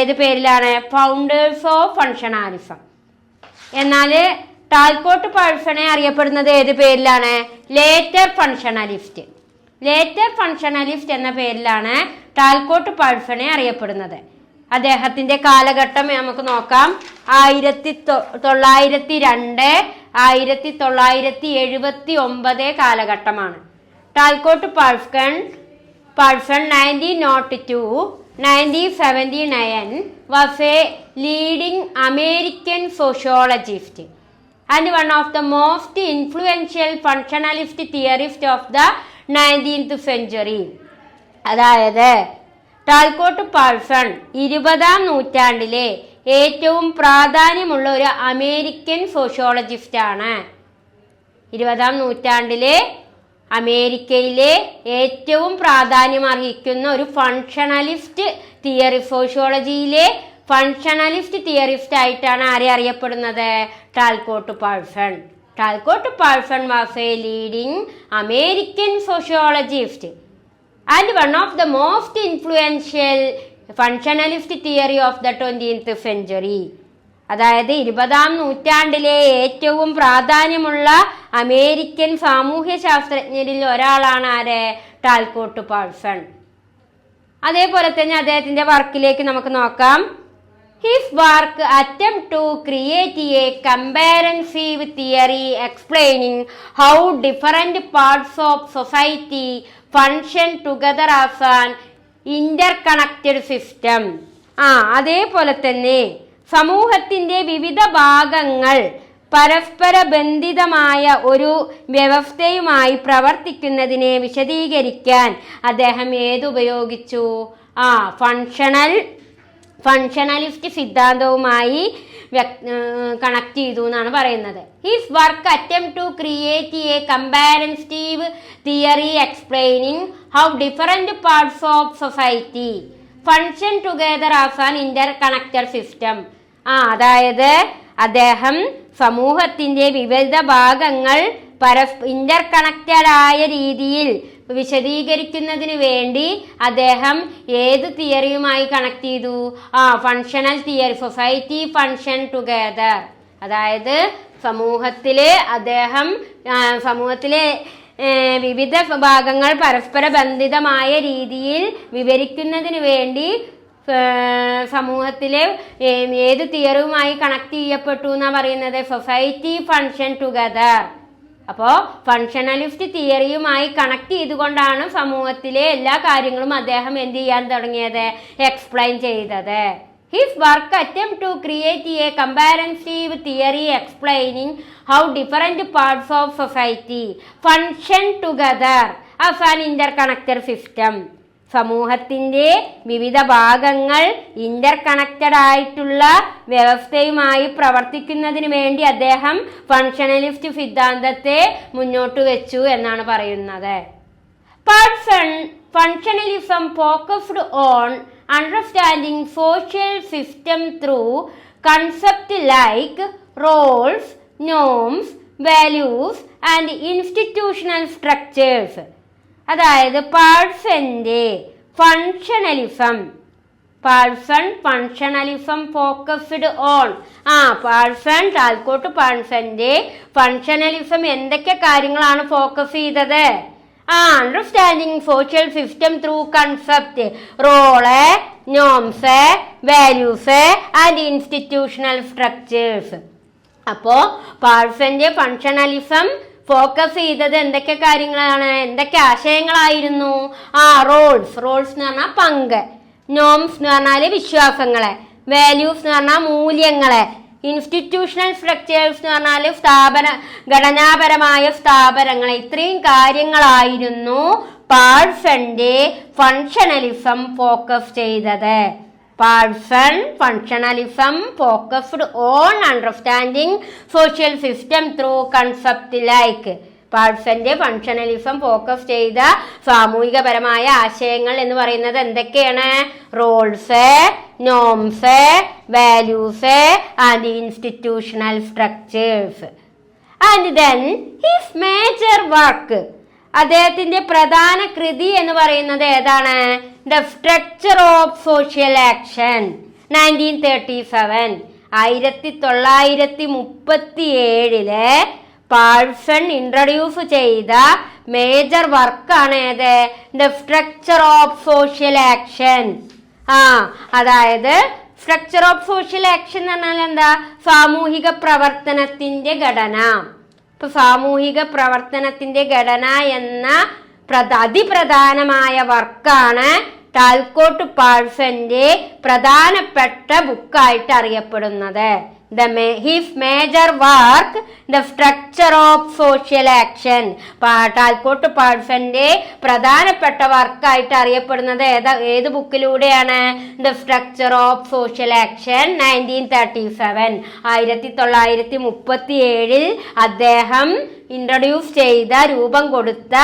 ഏത് പേരിലാണ്? Founders of functionalism. എന്നാൽ ടാൽക്കോട്ട് പാഴ്സണെ അറിയപ്പെടുന്നത് ഏത് പേരിലാണ്? Later functionalist. ലേറ്റർ ഫങ്ഷണലിസ്റ്റ് എന്ന പേരിലാണ് ടാൽക്കോട്ട് പാഴ്സണെ അറിയപ്പെടുന്നത്. അദ്ദേഹത്തിന്റെ കാലഘട്ടം നമുക്ക് നോക്കാം. 1902 1979 കാലഘട്ടമാണ്. Talcott Parson 1902 1979 was a leading American sociologist and one of the most influential functionalist theorists of the 19th century. അതായത് ടാൽക്കോട്ട് പാഴ്സൺ 20ാം നൂറ്റാണ്ടിലെ ഏറ്റവും പ്രാധാന്യമുള്ള ഒരു അമേരിക്കൻ സോഷ്യോളജിസ്റ്റ് ആണ്. 20ാം നൂറ്റാണ്ടിലെ അമേരിക്കയിലെ ഏറ്റവും പ്രാധാന്യം അർഹിക്കുന്ന ഒരു ഫങ്ഷണലിസ്റ്റ് തിയറി, സോഷ്യോളജിയിലെ ഫങ്ഷണലിസ്റ്റ് തിയറിസ്റ്റ് ആയിട്ടാണ് ആരെ അറിയപ്പെടുന്നത്? Talcott Parsons. Talcott Parsons was a leading American sociologist and one of the most influential functionalist theory of the 20th century. അതായത് 20ാം നൂറ്റാണ്ടിലെ ഏറ്റവും പ്രാധാന്യമുള്ള അമേരിക്കൻ സാമൂഹ്യ ശാസ്ത്രജ്ഞരിൽ ഒരാളാണ് ആര്? ടാൽകോട്ട് പാഴ്സൺ. അതേപോലെ തന്നെ അദ്ദേഹത്തിന്റെ വർക്കിലേക്ക് നമുക്ക് നോക്കാം. His work attempt to create a comparative theory explaining how different parts of society function together as an interconnected system. അതേപോലെ തന്നെ സമൂഹത്തിന്റെ വിവിധ ഭാഗങ്ങൾ പരസ്പര ബന്ധിതമായ ഒരു വ്യവസ്ഥയുമായി പ്രവർത്തിക്കുന്നതിനെ വിശദീകരിക്കാൻ അദ്ദേഹം ഏതുപയോഗിച്ചു? ഫങ്ഷണലിസ്റ്റ് സിദ്ധാന്തവുമായി കണക്ട് ചെയ്തു എന്നാണ് പറയുന്നത്. His work attempt to create a comparative theory explaining how different parts of society function together as an interconnected system. അതായത് അദ്ദേഹം സമൂഹത്തിന്റെ വിവിധ ഭാഗങ്ങൾ ഇന്റർ കണക്റ്റഡ് ആയ രീതിയിൽ വിശദീകരിക്കുന്നതിന് വേണ്ടി അദ്ദേഹം ഏത് തിയറിയുമായി കണക്ട് ചെയ്തു? Functional theory, society function together. അതായത് സമൂഹത്തിലെ വിവിധ ഭാഗങ്ങൾ പരസ്പര ബന്ധിതമായ രീതിയിൽ വിവരിക്കുന്നതിന് വേണ്ടി സമൂഹത്തിലെ ഏത് തിയറിയുമായി കണക്ട് ചെയ്യപ്പെട്ടു എന്നാ പറയുന്നത്? Society function together. അപ്പോൾ ഫങ്ഷണലിസ്റ്റ് തിയറിയുമായി കണക്ട് ചെയ്തുകൊണ്ടാണ് സമൂഹത്തിലെ എല്ലാ കാര്യങ്ങളും അദ്ദേഹം എന്ത് ചെയ്യാൻ തുടങ്ങിയത്? എക്സ്പ്ലെയിൻ ചെയ്തത്. His work attempt to create a comparative theory explaining how different parts of society function together as an interconnected system. സമൂഹത്തിന്റെ വിവിധ ഭാഗങ്ങൾ ഇന്റർ കണക്റ്റഡ് ആയിട്ടുള്ള വ്യവസ്ഥയുമായി പ്രവർത്തിക്കുന്നതിന് വേണ്ടി അദ്ദേഹം ഫങ്ഷണലിസ്റ്റ് സിദ്ധാന്തത്തെ മുന്നോട്ട് വെച്ചു എന്നാണ് പറയുന്നത്. Functionalism focused on understanding social system through concept like roles, norms, values and institutional structures. അതായത് പാഴ്സന്റെ ഫങ്ഷണലിസം ഫോക്കസ്ഡ് ഓൺ ടാൽകോട്ട് പാഴ്സന്റെ ഫങ്ഷണലിസം എന്തൊക്കെ കാര്യങ്ങളാണ് ഫോക്കസ് ചെയ്തത്? Understanding social system through concept, role, norms, values and institutional structures. അപ്പോ പാഴ്സന്റെ functionalism focus ചെയ്തത് എന്തൊക്കെ കാര്യങ്ങളാണ്? എന്തൊക്കെ ആശയങ്ങളായിരുന്നു? റോൾസ് എന്ന് പറഞ്ഞാൽ പങ്ക്, നോംസ് എന്ന് പറഞ്ഞാൽ വിശ്വാസങ്ങളെ, വാല്യൂസ് എന്ന് പറഞ്ഞാൽ മൂല്യങ്ങളെ, ഇൻസ്റ്റിറ്റ്യൂഷണൽ സ്ട്രക്ചേഴ്സ് എന്ന് പറഞ്ഞാൽ ഘടനാപരമായ സ്ഥാപനങ്ങളെ. ഇത്രയും കാര്യങ്ങളായിരുന്നു പാഴ്സന്റെ ഫങ്ഷണലിസം ഫോക്കസ് ചെയ്തത്. Functionalism focused on understanding social system through concept like. പാഴ്സന്റെ ഫങ്ഷണലിസം ഫോക്കസ് ചെയ്ത സാമൂഹികപരമായ ആശയങ്ങൾ എന്ന് പറയുന്നത് എന്തൊക്കെയാണ്? Roles, norms, values and institutional structures. And then his major work, അദ്ദേഹത്തിന്റെ പ്രധാന കൃതി എന്ന് പറയുന്നത് ഏതാണ്? The structure of social action, 1937. 1937 Parsons introduce ചെയ്ത മേജർ വർക്കാണ് ഏത്? The structure of social action. അതായത് സ്ട്രക്ചർ ഓഫ് സോഷ്യൽ ആക്ഷൻ എന്ന് പറഞ്ഞാൽ എന്താ? സാമൂഹിക പ്രവർത്തനത്തിന്റെ ഘടന. ഇപ്പൊ സാമൂഹിക പ്രവർത്തനത്തിന്റെ ഘടന എന്ന അതിപ്രധാനമായ വർക്കാണ് ടാൽകോട്ട് പാഴ്സന്റെ പ്രധാനപ്പെട്ട ബുക്കായിട്ട് അറിയപ്പെടുന്നത്. His major work, The Structure of Social Action. ടാൽകോട്ട് പാഴ്സന്റെ പ്രധാനപ്പെട്ട വർക്കായിട്ട് അറിയപ്പെടുന്നത് ഏത് ബുക്കിലൂടെയാണ്? The structure of social action, 1937. 1937 അദ്ദേഹം ഇൻട്രൊഡ്യൂസ് ചെയ്ത രൂപം കൊടുത്ത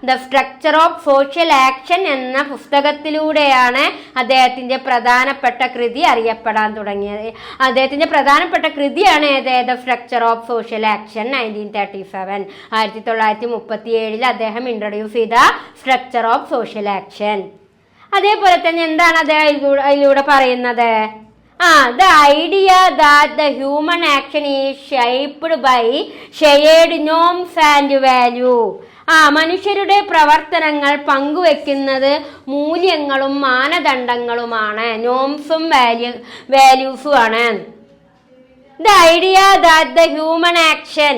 the structure of social action എന്ന പുസ്തകത്തിലൂടെയാണ് അദ്ദേഹത്തിന്റെ പ്രധാനപ്പെട്ട കൃതി അറിയപ്പെടാൻ തുടങ്ങിയത്. അദ്ദേഹത്തിന്റെ പ്രധാനപ്പെട്ട കൃതിയാണ് ഏത്? The structure of social action 1937. 1937 അദ്ദേഹം ഇൻട്രൊഡ്യൂസ് ചെയ്ത സ്ട്രക്ചർ ഓഫ് സോഷ്യൽ ആക്ഷൻ. അതേപോലെ തന്നെ എന്താണ് അദ്ദേഹം അതിലൂടെ പറയുന്നത്? the idea that the human action is shaped by shared norms and value. മനുഷ്യരുടെ പ്രവർത്തനങ്ങൾ പങ്കുവെക്കുന്നത് മൂല്യങ്ങളും മാനദണ്ഡങ്ങളുമാണ്, നോംസും വാല്യൂസും ആണ്. The idea that the human action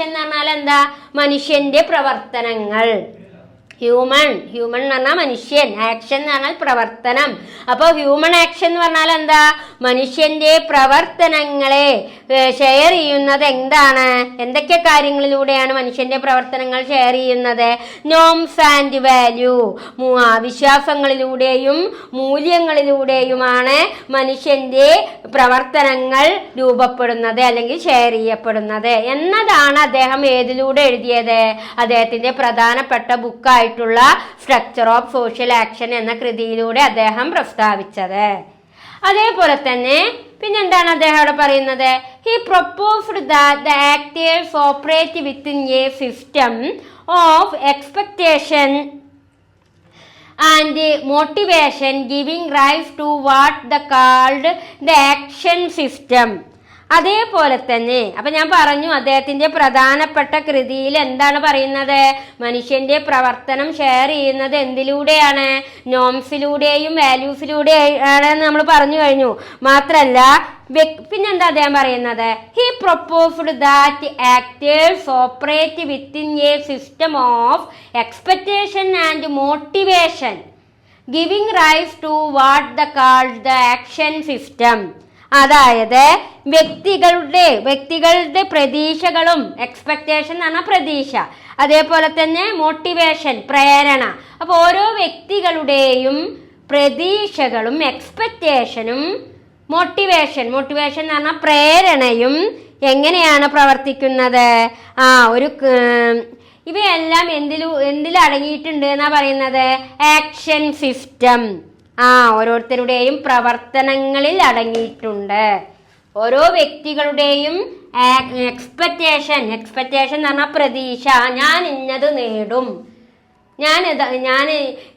എന്ന് പറഞ്ഞാൽ എന്താ? മനുഷ്യന്റെ പ്രവർത്തനങ്ങൾ. ഹ്യൂമൻ എന്ന് പറഞ്ഞാൽ മനുഷ്യൻ, ആക്ഷൻ എന്ന് പറഞ്ഞാൽ പ്രവർത്തനം. അപ്പോൾ ഹ്യൂമൻ ആക്ഷൻ എന്ന് പറഞ്ഞാൽ എന്താ? മനുഷ്യന്റെ പ്രവർത്തനങ്ങളെ ഷെയർ ചെയ്യുന്നത് എന്താണ്? എന്തൊക്കെ കാര്യങ്ങളിലൂടെയാണ് മനുഷ്യന്റെ പ്രവർത്തനങ്ങൾ ഷെയർ ചെയ്യുന്നത്? നോംസ് ആൻഡ് വാല്യൂ, വിശ്വാസങ്ങളിലൂടെയും മൂല്യങ്ങളിലൂടെയുമാണ് മനുഷ്യന്റെ പ്രവർത്തനങ്ങൾ രൂപപ്പെടുന്നത് അല്ലെങ്കിൽ ഷെയർ ചെയ്യപ്പെടുന്നത് എന്നതാണ് അദ്ദേഹം ഏതിലൂടെ എഴുതിയത്? അദ്ദേഹത്തിന്റെ പ്രധാനപ്പെട്ട ബുക്കായി സ്ട്രക്ചർ ഓഫ് സോഷ്യൽ ആക്ഷൻ എന്ന കൃതിയിലൂടെ അദ്ദേഹം പ്രസ്താവിച്ചത്. അതേപോലെ തന്നെ പിന്നെന്താണ് അദ്ദേഹം അവിടെ പറയുന്നത്? He proposed that the actors operate within a system of expectation and motivation giving rise to what the called the action system. അതേപോലെ തന്നെ അപ്പൊ ഞാൻ പറഞ്ഞു അദ്ദേഹത്തിന്റെ പ്രധാനപ്പെട്ട കൃതിയിൽ എന്താണ് പറയുന്നത്? മനുഷ്യന്റെ പ്രവർത്തനം ഷെയർ ചെയ്യുന്നത് എന്തിലൂടെയാണ്? നോംസിലൂടെയും വാല്യൂസിലൂടെയാണ് നമ്മൾ പറഞ്ഞു കഴിഞ്ഞു. മാത്രല്ല പിന്നെന്താ അദ്ദേഹം പറയുന്നത്? He proposed that actors operate within a system of expectation and motivation giving rise to what the called the action system. അതായത് വ്യക്തികളുടെ പ്രതീക്ഷകളും, എക്സ്പെക്ടേഷൻ എന്ന് പറഞ്ഞാൽ പ്രതീക്ഷ, അതേപോലെ തന്നെ മോട്ടിവേഷൻ പ്രേരണ. അപ്പോൾ ഓരോ വ്യക്തികളുടെയും പ്രതീക്ഷകളും എക്സ്പെക്ടേഷനും മോട്ടിവേഷൻ എന്ന് പറഞ്ഞാൽ പ്രേരണയും എങ്ങനെയാണ് പ്രവർത്തിക്കുന്നത്? ഇവയെല്ലാം എന്തിലടങ്ങിയിട്ടുണ്ട് എന്നാ പറയുന്നത്? Action system. ഓരോരുത്തരുടെയും പ്രവർത്തനങ്ങളിൽ അടങ്ങിയിട്ടുണ്ട്. ഓരോ വ്യക്തികളുടെയും എക്സ്പെക്ടേഷൻ എന്ന് പറഞ്ഞാൽ പ്രതീക്ഷ, ഞാൻ ഇന്നത് നേടും, ഞാൻ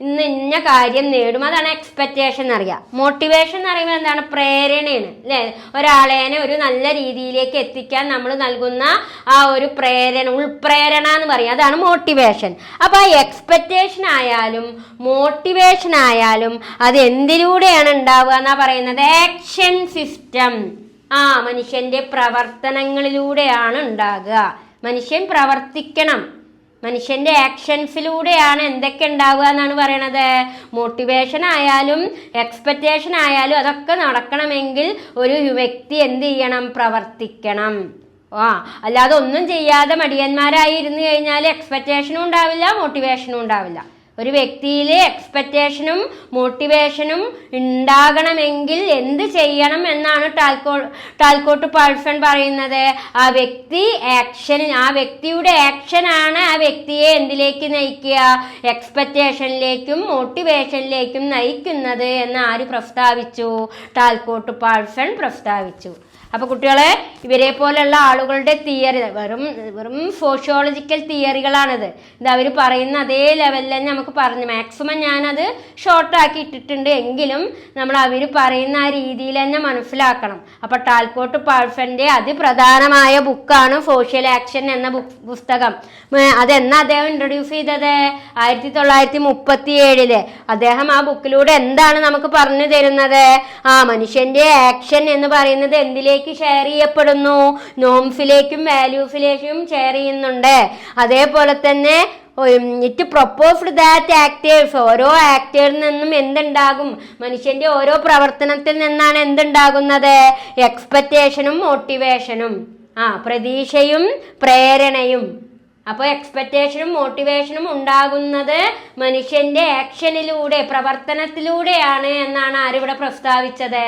ഇന്ന് ഇന്ന കാര്യം നേടും, അതാണ് എക്സ്പെക്ടേഷൻ എന്നറിയാം. മോട്ടിവേഷൻ എന്ന് പറയുമ്പോൾ എന്താണ്? പ്രേരണയാണ് അല്ലെ? ഒരാളേനെ ഒരു നല്ല രീതിയിലേക്ക് എത്തിക്കാൻ നമ്മൾ നൽകുന്ന ആ ഒരു ഉൾപ്രേരണ എന്ന് പറയും, അതാണ് മോട്ടിവേഷൻ. അപ്പൊ ആ എക്സ്പെക്ടേഷൻ ആയാലും മോട്ടിവേഷൻ ആയാലും അത് എന്തിലൂടെയാണ് ഉണ്ടാവുക എന്നാ പറയുന്നത്? Action system. മനുഷ്യന്റെ പ്രവർത്തനങ്ങളിലൂടെയാണ് ഉണ്ടാകുക. മനുഷ്യൻ പ്രവർത്തിക്കണം, മനുഷ്യന്റെ ആക്ഷൻസിലൂടെയാണ് എന്തൊക്കെ ഉണ്ടാവുക എന്നാണ് പറയണത്. മോട്ടിവേഷൻ ആയാലും എക്സ്പെക്ടേഷൻ ആയാലും അതൊക്കെ നടക്കണമെങ്കിൽ ഒരു വ്യക്തി എന്ത് ചെയ്യണം? പ്രവർത്തിക്കണം. അല്ലാതെ ഒന്നും ചെയ്യാതെ മടിയന്മാരായി ഇരുന്ന് കഴിഞ്ഞാൽ എക്സ്പെക്ടേഷനും ഉണ്ടാവില്ല, മോട്ടിവേഷനും ഉണ്ടാവില്ല. ഒരു വ്യക്തിയിൽ എക്സ്പെക്ടേഷനും മോട്ടിവേഷനും ഉണ്ടാകണമെങ്കിൽ എന്ത് ചെയ്യണം എന്നാണ് ടാൽക്കോട്ട് പാഴ്സൺ പറയുന്നത്. ആ വ്യക്തിയുടെ ആക്ഷനാണ് ആ വ്യക്തിയെ എന്തിലേക്ക് നയിക്കുക? എക്സ്പെക്ടേഷനിലേക്കും മോട്ടിവേഷനിലേക്കും നയിക്കുന്നത് എന്ന് ആര് പ്രസ്താവിച്ചു? ടാൽക്കോട്ട് പാഴ്സൺ പ്രസ്താവിച്ചു. അപ്പൊ കുട്ടികളെ, ഇവരെ പോലെയുള്ള ആളുകളുടെ തിയറി വെറും സോഷ്യോളജിക്കൽ തിയറികളാണിത്. ഇത് അവർ പറയുന്ന അതേ ലെവലിൽ തന്നെ നമുക്ക് പറഞ്ഞു. മാക്സിമം ഞാനത് ഷോർട്ടാക്കി ഇട്ടിട്ടുണ്ട്, എങ്കിലും നമ്മൾ അവർ പറയുന്ന ആ രീതിയിൽ തന്നെ മനസ്സിലാക്കണം. അപ്പൊ ടാൽക്കോട്ട് പാഴ്സന്റെ അതിപ്രധാനമായ ബുക്കാണ് സോഷ്യൽ ആക്ഷൻ എന്ന പുസ്തകം. അതെന്നാ അദ്ദേഹം ഇൻട്രൊഡ്യൂസ് ചെയ്തത്? 1937. അദ്ദേഹം ആ ബുക്കിലൂടെ എന്താണ് നമുക്ക് പറഞ്ഞു തരുന്നത്? മനുഷ്യന്റെ ആക്ഷൻ എന്ന് പറയുന്നത് എന്തിലേക്ക് ഷെയർ ചെയ്യപ്പെടുന്നു? നോംസിലേക്കും വാല്യൂസിലേക്കും ഷെയർ ചെയ്യുന്നുണ്ട്. അതേപോലെ തന്നെ ഇറ്റ് പ്രൊപ്പോസ്ഡ് ദാറ്റ് ആക്ടേഴ്സ്, ഓരോ ആക്ടേഴ്സിൽ നിന്നും എന്തുണ്ടാകും? മനുഷ്യന്റെ ഓരോ പ്രവർത്തനത്തിൽ നിന്നാണ് എന്തുണ്ടാകുന്നത്? എക്സ്പെക്ടേഷനും മോട്ടിവേഷനും, പ്രതീക്ഷയും പ്രേരണയും അപ്പോൾ എക്സ്പെക്റ്റേഷനും മോട്ടിവേഷനും ഉണ്ടാകുന്നത് മനുഷ്യന്റെ ആക്ഷനിലൂടെ, പ്രവർത്തനത്തിലൂടെയാണ് എന്നാണ് ആരിവിടെ പ്രസ്താവിച്ചത്?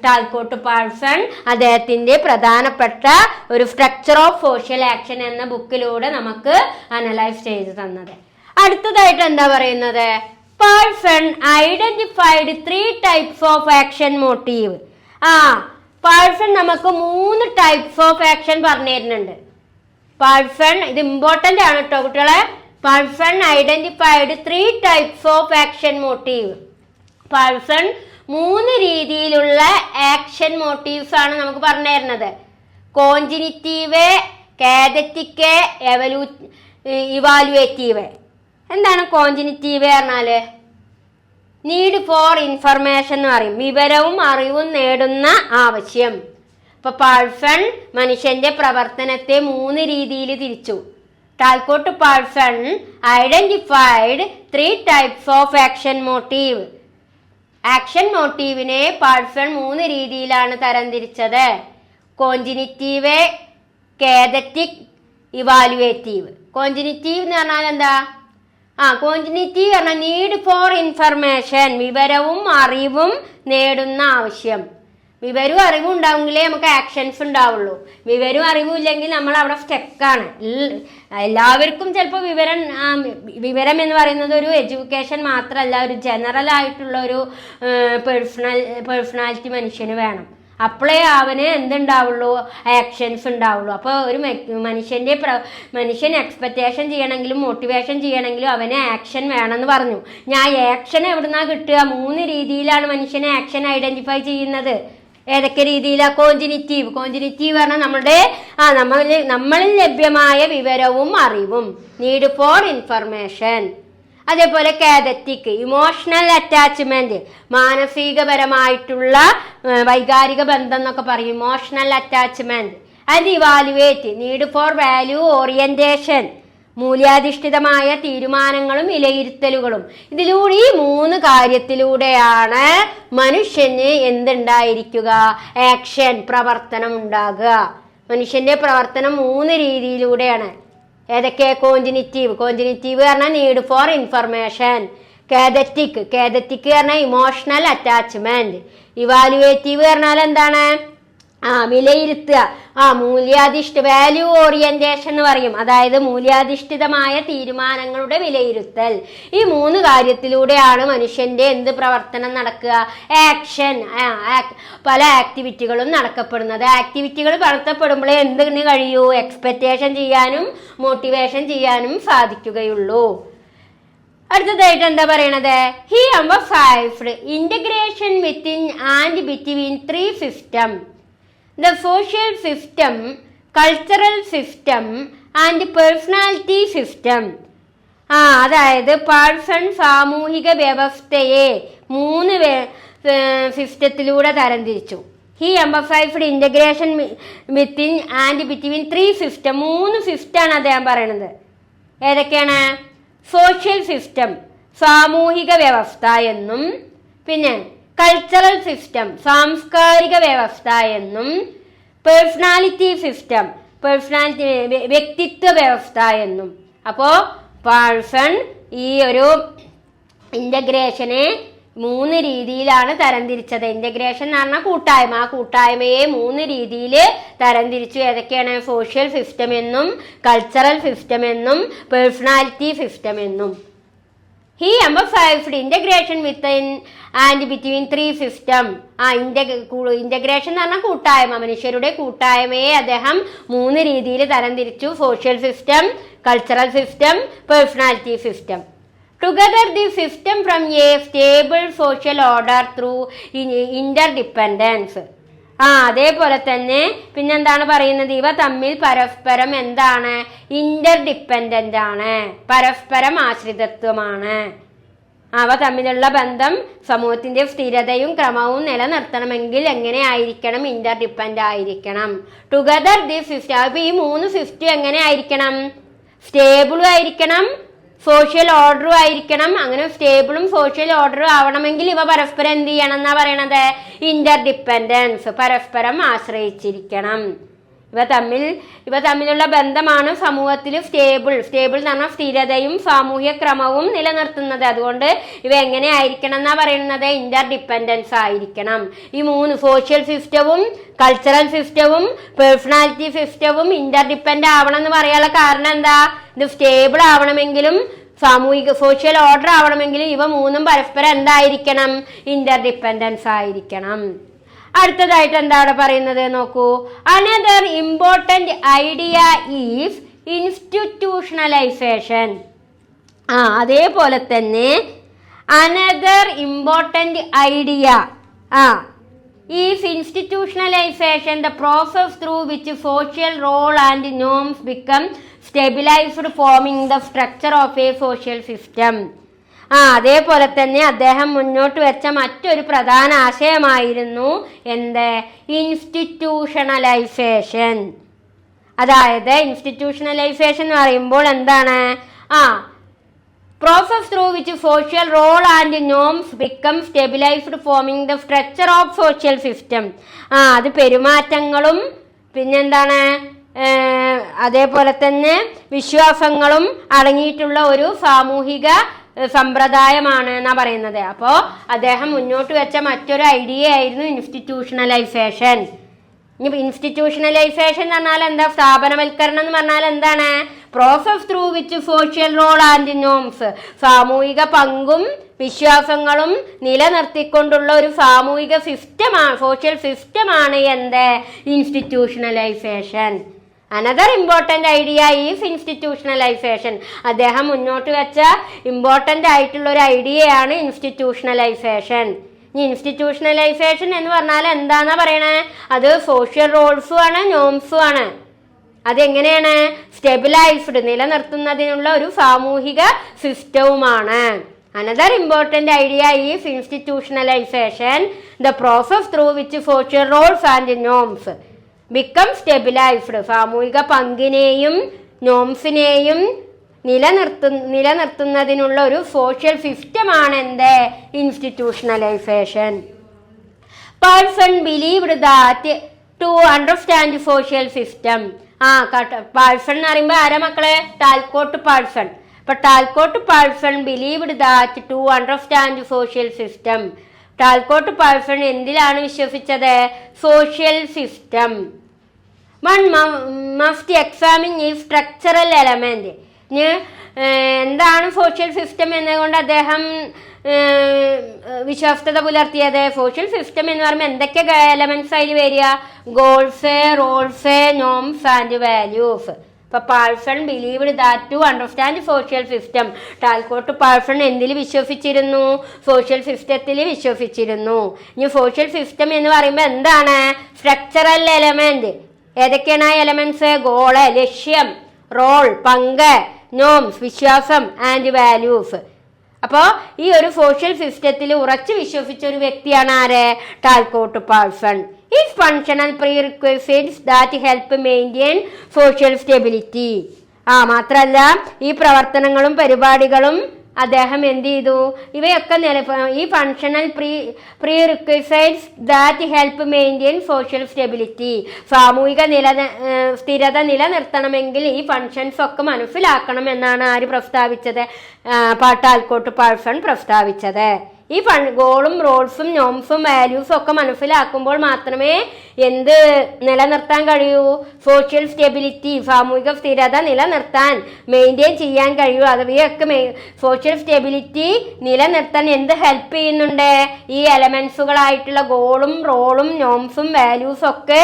ടാൽക്കോട്ട് പാഴ്സൺ അദ്ദേഹത്തിന്റെ പ്രധാനപ്പെട്ട ഒരു സ്ട്രക്ചർ ഓഫ് സോഷ്യൽ ആക്ഷൻ എന്ന ബുക്കിലൂടെ നമുക്ക് അനലൈസ് ചെയ്തു തന്നത്. അടുത്തതായിട്ട് എന്താ പറയുന്നത്? Parson identified 3 types of action motive. Parson നമുക്ക് 3 types ഓഫ് ആക്ഷൻ പറഞ്ഞു തരുന്നുണ്ട്. പാഴ്സൺ, ഇത് ഇമ്പോർട്ടന്റ് ആണ് കേട്ടോ കുട്ടികളെ. Parson identified 3 types of action motive. Parson 3 രീതിയിലുള്ള ആക്ഷൻ മോട്ടീവ്സ് ആണ് നമുക്ക് പറഞ്ഞു തരുന്നത്. കോൺജിനിറ്റീവ്, കാതറ്റിക്, ഇവാലുവേറ്റീവ്. എന്താണ് കോൺജിനിറ്റീവ് പറഞ്ഞാല്? നീഡ് ഫോർ ഇൻഫർമേഷൻ എന്ന് പറയും. വിവരവും അറിവും നേടുന്ന ആവശ്യം. ഇപ്പൊ പാഴ്സൺ മനുഷ്യന്റെ പ്രവർത്തനത്തെ 3 രീതിയിൽ തിരിച്ചു. Talcott Parsons identified 3 types of action motive. Action മോട്ടീവിനെ പാഴ്സൺ 3 രീതിയിലാണ് തരംതിരിച്ചത്. കോൺജിനിറ്റീവ്, കാതറ്റിക്, ഇവാലുവേറ്റീവ്. കോൺജിനിറ്റീവ് എന്ന് പറഞ്ഞാൽ എന്താ? കോൺജിനിറ്റീവ് പറഞ്ഞാൽ നീഡ് ഫോർ ഇൻഫർമേഷൻ, വിവരവും അറിവും നേടുന്ന ആവശ്യം. വിവരവും അറിവും ഉണ്ടാവുമെങ്കിലേ നമുക്ക് ആക്ഷൻസ് ഉണ്ടാവുള്ളൂ. വിവരവും അറിവും ഇല്ലെങ്കിൽ നമ്മൾ അവിടെ സ്റ്റക്കാണ്. എല്ലാവർക്കും ചിലപ്പോൾ വിവരം എന്ന് പറയുന്നത് ഒരു എഡ്യൂക്കേഷൻ മാത്രമല്ല, ഒരു ജനറൽ ആയിട്ടുള്ള ഒരു പേഴ്സണാലിറ്റി മനുഷ്യന് വേണം. അപ്പോഴേ അവന് എന്തുണ്ടാവുള്ളൂ? ആക്ഷൻസ് ഉണ്ടാവുള്ളൂ. അപ്പോൾ ഒരു മനുഷ്യൻ എക്സ്പെക്റ്റേഷൻ ചെയ്യണമെങ്കിലും മോട്ടിവേഷൻ ചെയ്യണമെങ്കിലും അവന് ആക്ഷൻ വേണമെന്ന് പറഞ്ഞു. ഞാൻ ആക്ഷൻ എവിടുന്നാ കിട്ടുക? 3 രീതിയിലാണ് മനുഷ്യനെ ആക്ഷൻ ഐഡന്റിഫൈ ചെയ്യുന്നത്. ഏതൊക്കെ രീതിയിലാണ്? കോൺജിനിറ്റീവ് പറഞ്ഞാൽ നമ്മളിൽ ലഭ്യമായ വിവരവും അറിവും, നീഡ് ഫോർ ഇൻഫർമേഷൻ. അതേപോലെ കാതറ്റിക്, ഇമോഷണൽ അറ്റാച്ച്മെന്റ്, മാനസികപരമായിട്ടുള്ള വൈകാരിക ബന്ധം എന്നൊക്കെ പറയും, emotional attachment. And evaluate, need for value orientation, മൂല്യാധിഷ്ഠിതമായ തീരുമാനങ്ങളും വിലയിരുത്തലുകളും. ഇതിലൂടെ ഈ 3 കാര്യത്തിലൂടെയാണ് മനുഷ്യന് എന്തുണ്ടായിരിക്കുക? ആക്ഷൻ, പ്രവർത്തനം ഉണ്ടാകുക. മനുഷ്യന്റെ പ്രവർത്തനം 3 രീതിയിലൂടെയാണ്. ഏതൊക്കെ? കോൺജിനിറ്റീവ് പറഞ്ഞാൽ നീഡ് ഫോർ ഇൻഫർമേഷൻ. കാതറ്റിക് പറഞ്ഞാൽ ഇമോഷണൽ അറ്റാച്ച്മെന്റ്. ഇവാലുവേറ്റീവ് പറഞ്ഞാൽ എന്താണ്? വിലയിരുത്തുക. വാല്യൂ ഓറിയന്റേഷൻ എന്ന് പറയും. അതായത് മൂല്യാധിഷ്ഠിതമായ തീരുമാനങ്ങളുടെ വിലയിരുത്തൽ. ഈ 3 കാര്യത്തിലൂടെയാണ് മനുഷ്യന്റെ എന്ത് പ്രവർത്തനം നടക്കുക? ആക്ഷൻ, പല ആക്ടിവിറ്റികളും നടക്കപ്പെടുന്നത്. ആക്ടിവിറ്റികൾ നടത്തപ്പെടുമ്പോഴേ എന്തിന് കഴിയൂ? എക്സ്പെക്റ്റേഷൻ ചെയ്യാനും മോട്ടിവേഷൻ ചെയ്യാനും സാധിക്കുകയുള്ളൂ. അടുത്തതായിട്ട് എന്താ പറയണത്? He emphasized integration within and between 3 systems. The social system, cultural system and personality system. അതായത് പാഴ്സൺ സാമൂഹിക വ്യവസ്ഥയെ 3 സിസ്റ്റത്തിലൂടെ തരംതിരിച്ചു. He emphasized integration within and between 3 systems. 3 സിസ്റ്റമാണ് അദ്ദേഹം പറയണത്. ഏതൊക്കെയാണ്? സോഷ്യൽ സിസ്റ്റം, സാമൂഹിക വ്യവസ്ഥ എന്നും, പിന്നെ കൾച്ചറൽ സിസ്റ്റം, സാംസ്കാരിക വ്യവസ്ഥ എന്നും, പേഴ്സണാലിറ്റി സിസ്റ്റം, വ്യക്തിത്വ വ്യവസ്ഥ എന്നും. അപ്പോൾ പാഴ്സൺ ഈ ഒരു ഇന്റഗ്രേഷനെ 3 രീതിയിലാണ് തരംതിരിച്ചത്. ഇന്റഗ്രേഷൻ എന്ന് പറഞ്ഞാൽ കൂട്ടായ്മ. ആ കൂട്ടായ്മയെ 3 രീതിയിൽ തരംതിരിച്ചു. ഏതൊക്കെയാണ്? സോഷ്യൽ സിസ്റ്റം എന്നും, കൾച്ചറൽ സിസ്റ്റം എന്നും, പേഴ്സണാലിറ്റി സിസ്റ്റം എന്നും. He emphasized integration within and between 3 systems. ഇന്റഗ്രേഷൻ എന്ന് പറഞ്ഞാൽ കൂട്ടായ്മ. മനുഷ്യരുടെ കൂട്ടായ്മയെ അദ്ദേഹം 3 രീതിയിൽ തരംതിരിച്ചു. Social system, cultural system, personality system. Together the system from a stable social order through interdependence. അതേപോലെ തന്നെ പിന്നെന്താണ് പറയുന്നത്? ഇവ തമ്മിൽ പരസ്പരം എന്താണ്? ഇന്റർഡിപ്പെൻഡന്റ് ആണ്, പരസ്പരം ആശ്രിതത്വമാണ്. അവ തമ്മിലുള്ള ബന്ധം സമൂഹത്തിന്റെ സ്ഥിരതയും ക്രമവും നിലനിർത്തണമെങ്കിൽ എങ്ങനെ ആയിരിക്കണം? ഇന്റർഡിപ്പെൻഡ് ആയിരിക്കണം. Together the system. അപ്പൊ ഈ 3 സിസ്റ്റം എങ്ങനെ ആയിരിക്കണം? സ്റ്റേബിളും ആയിരിക്കണം, സോഷ്യൽ ഓർഡറും ആയിരിക്കണം. അങ്ങനെ സ്റ്റേബിളും സോഷ്യൽ ഓർഡറും ആവണമെങ്കിൽ ഇവ പരസ്പരം എന്ത് ചെയ്യണം എന്നാ പറയണത്? ഇന്റർഡിപ്പെൻഡൻസ്, പരസ്പരം ആശ്രയിച്ചിരിക്കണം. ഇവ തമ്മിലുള്ള ബന്ധമാണ് സമൂഹത്തിൽ സ്റ്റേബിൾ എന്ന് പറഞ്ഞാൽ സ്ഥിരതയും സാമൂഹ്യ ക്രമവും നിലനിർത്തുന്നത്. അതുകൊണ്ട് ഇവ എങ്ങനെ ആയിരിക്കണം എന്നാ പറയുന്നത്? ഇന്റർ ഡിപ്പെൻഡൻസ് ആയിരിക്കണം. ഈ 3 സോഷ്യൽ സിസ്റ്റവും കൾച്ചറൽ സിസ്റ്റവും പേഴ്സണാലിറ്റി സിസ്റ്റവും ഇന്റർ ഡിപ്പെൻഡ് ആവണം എന്ന് പറയാനുള്ള കാരണം എന്താ? ഇത് സ്റ്റേബിൾ ആവണമെങ്കിലും സോഷ്യൽ ഓർഡർ ആവണമെങ്കിലും ഇവ 3ഉം പരസ്പരം എന്തായിരിക്കണം? ഇന്റർ ഡിപ്പെൻഡൻസ് ആയിരിക്കണം. അടുത്തതായിട്ട് എന്താ അവിടെ പറയുന്നത് നോക്കൂ. Another important idea is institutionalisation. അതേപോലെ തന്നെ another important idea is institutionalisation, the process through which social role and norms become stabilised, forming the structure of a social system. അതേപോലെ തന്നെ അദ്ദേഹം മുന്നോട്ട് വെച്ച മറ്റൊരു പ്രധാന ആശയമായിരുന്നു എന്ത്? ഇൻസ്റ്റിറ്റ്യൂഷണലൈസേഷൻ. അതായത് ഇൻസ്റ്റിറ്റ്യൂഷണലൈസേഷൻ എന്ന് പറയുമ്പോൾ എന്താണ്? Process through which social role and norms become stabilised, forming the structure of social system. അത് പെരുമാറ്റങ്ങളും പിന്നെന്താണ് അതേപോലെ തന്നെ വിശ്വാസങ്ങളും അടങ്ങിയിട്ടുള്ള ഒരു സാമൂഹിക സമ്പ്രദായമാണ് എന്നാ പറയുന്നത്. അപ്പോൾ അദ്ദേഹം മുന്നോട്ട് വെച്ച മറ്റൊരു ഐഡിയ ആയിരുന്നു ഇൻസ്റ്റിറ്റ്യൂഷണലൈസേഷൻ. ഇനി ഇൻസ്റ്റിറ്റ്യൂഷണലൈസേഷൻ എന്ന് പറഞ്ഞാൽ എന്താ? സ്ഥാപനവൽക്കരണം എന്ന് പറഞ്ഞാൽ എന്താണ്? Process through which social role and norms, സാമൂഹിക പങ്കും വിശ്വാസങ്ങളും നിലനിർത്തിക്കൊണ്ടുള്ള ഒരു സാമൂഹിക സിസ്റ്റമാണ്, സോഷ്യൽ സിസ്റ്റമാണ് എന്ത്? Institutionalisation. Another important idea is institutionalisation. അദ്ദേഹം മുന്നോട്ട് വെച്ച ഇമ്പോർട്ടൻ്റ് ആയിട്ടുള്ള ഒരു ഐഡിയയാണ് ഇൻസ്റ്റിറ്റ്യൂഷണലൈസേഷൻ. ഈ ഇൻസ്റ്റിറ്റ്യൂഷണലൈസേഷൻ എന്ന് പറഞ്ഞാൽ എന്താന്നാ പറയണേ? അത് സോഷ്യൽ റോൾസും ആണ് നോംസും ആണ്. അതെങ്ങനെയാണ്? സ്റ്റെബിലൈസ്ഡ്, നിലനിർത്തുന്നതിനുള്ള ഒരു സാമൂഹിക സിസ്റ്റവുമാണ്. Another important idea is institutionalisation, the process through which social roles and norms become stabilized, സാമൂഹിക പങ്കിനെയും നോംസിനെയും നിലനിർത്തുന്നതിനുള്ള ഒരു സോഷ്യൽ സിസ്റ്റമാണ് എന്ത്? Institutionalization. Parsons believed that to understand social system. Parsons എന്ന് പറയുമ്പോൾ ആരാ മക്കളെ? Talcott Parsons. അപ്പൊ Talcott Parsons believed that to understand social system. Talcott Parsons എന്തിലാണ് വിശ്വസിച്ചത്? Social system. One must examine ഈ സ്ട്രക്ചറൽ എലമെന്റ്. എന്താണ് സോഷ്യൽ സിസ്റ്റം എന്നതുകൊണ്ട് അദ്ദേഹം വിശ്വാസ്യത പുലർത്തിയത്? സോഷ്യൽ സിസ്റ്റം എന്ന് പറയുമ്പോൾ എന്തൊക്കെ എലമെന്റ്സ് അതിൽ വരിക? Goals, roles, norms and values. ഇപ്പൊ Parsons believed that to understand social system. Talcott Parsons എന്തിൽ വിശ്വസിച്ചിരുന്നു? സോഷ്യൽ സിസ്റ്റത്തിൽ വിശ്വസിച്ചിരുന്നു. ഇനി സോഷ്യൽ സിസ്റ്റം എന്ന് പറയുമ്പോൾ എന്താണ്? Structural element. ഏതൊക്കെയാണ് ആ എലമെന്റ്സ്? ഗോള്, ലക്ഷ്യം, റോൾ, പങ്ക്, നോംസ്, വിശ്വാസം ആൻഡ് വാല്യൂസ്. അപ്പോൾ ഈ ഒരു സോഷ്യൽ സിസ്റ്റത്തിൽ ഉറച്ചു വിശ്വസിച്ച ഒരു വ്യക്തിയാണ് ആര്? Talcott person. Is functional prerequisites that help maintain social stability. മാത്രല്ല ഈ പ്രവർത്തനങ്ങളും പരിപാടികളും അദ്ദേഹം എന്ത് ചെയ്തു? ഇവയൊക്കെ ഈ functional prerequisites that help maintain social stability, സാമൂഹിക സ്ഥിരത നിലനിർത്തണമെങ്കിൽ ഈ ഫങ്ഷൻസ് ഒക്കെ മനസ്സിലാക്കണം എന്നാണ് ആര് പ്രസ്താവിച്ചത്? ടാൽക്കോട്ട് പേഴ്സൺ പ്രസ്താവിച്ചത്. ഈ ഗോളും റോൾസും നോംസും വാല്യൂസും ഒക്കെ മനസ്സിലാക്കുമ്പോൾ മാത്രമേ എന്ത് നിലനിർത്താൻ കഴിയൂ? സോഷ്യൽ സ്റ്റെബിലിറ്റി, സാമൂഹിക സ്ഥിരത നിലനിർത്താൻ, മെയിൻറ്റെയിൻ ചെയ്യാൻ കഴിയൂ. അവയൊക്കെ സോഷ്യൽ സ്റ്റെബിലിറ്റി നിലനിർത്താൻ എന്ത് ഹെൽപ്പ് ചെയ്യുന്നുണ്ട്? ഈ എലമെന്റ്സുകളായിട്ടുള്ള ഗോളും റോളും നോംസും വാല്യൂസും ഒക്കെ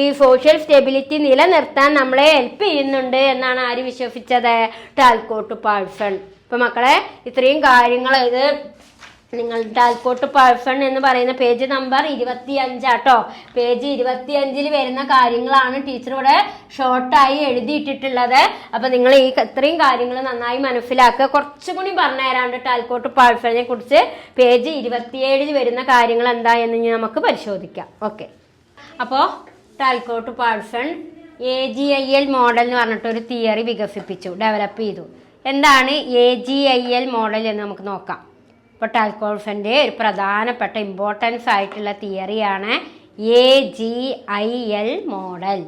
ഈ സോഷ്യൽ സ്റ്റെബിലിറ്റി നിലനിർത്താൻ നമ്മളെ ഹെൽപ്പ് ചെയ്യുന്നുണ്ട് എന്നാണ് ആര് വിശ്വസിച്ചത്? Talcott person. ഇപ്പൊ മക്കളെ ഇത്രയും കാര്യങ്ങൾ ഇത് നിങ്ങൾ ടാൽക്കോട്ട് പേഴ്സൺ എന്ന് പറയുന്ന പേജ് നമ്പർ 25 ആട്ടോ. പേജ് 25 വരുന്ന കാര്യങ്ങളാണ് ടീച്ചർ ഇവിടെ ഷോർട്ടായി എഴുതിയിട്ടിട്ടുള്ളത്. അപ്പൊ നിങ്ങൾ ഈ ഇത്രയും കാര്യങ്ങൾ നന്നായി മനസ്സിലാക്കുക. കുറച്ചുകൂടി പറഞ്ഞു തരാണ്ട് ടാൽക്കോട്ട് പേഴ്സണിനെ കുറിച്ച് പേജ് 27 വരുന്ന കാര്യങ്ങൾ എന്താ എന്ന് നമുക്ക് പരിശോധിക്കാം. ഓക്കെ, അപ്പോൾ ടാൽക്കോട്ട് പേഴ്സൺ AGIL മോഡൽ എന്ന് പറഞ്ഞിട്ടൊരു തിയറി വികസിപ്പിച്ചു, ഡെവലപ്പ് ചെയ്തു. എന്താണ് AGIL മോഡൽ എന്ന് നമുക്ക് നോക്കാം. ഇപ്പോൾ ടാൽക്കോട്ട്സിൻ്റെ ഒരു പ്രധാനപ്പെട്ട ഇമ്പോർട്ടൻസ് ആയിട്ടുള്ള തിയറിയാണ് AGIL മോഡൽ.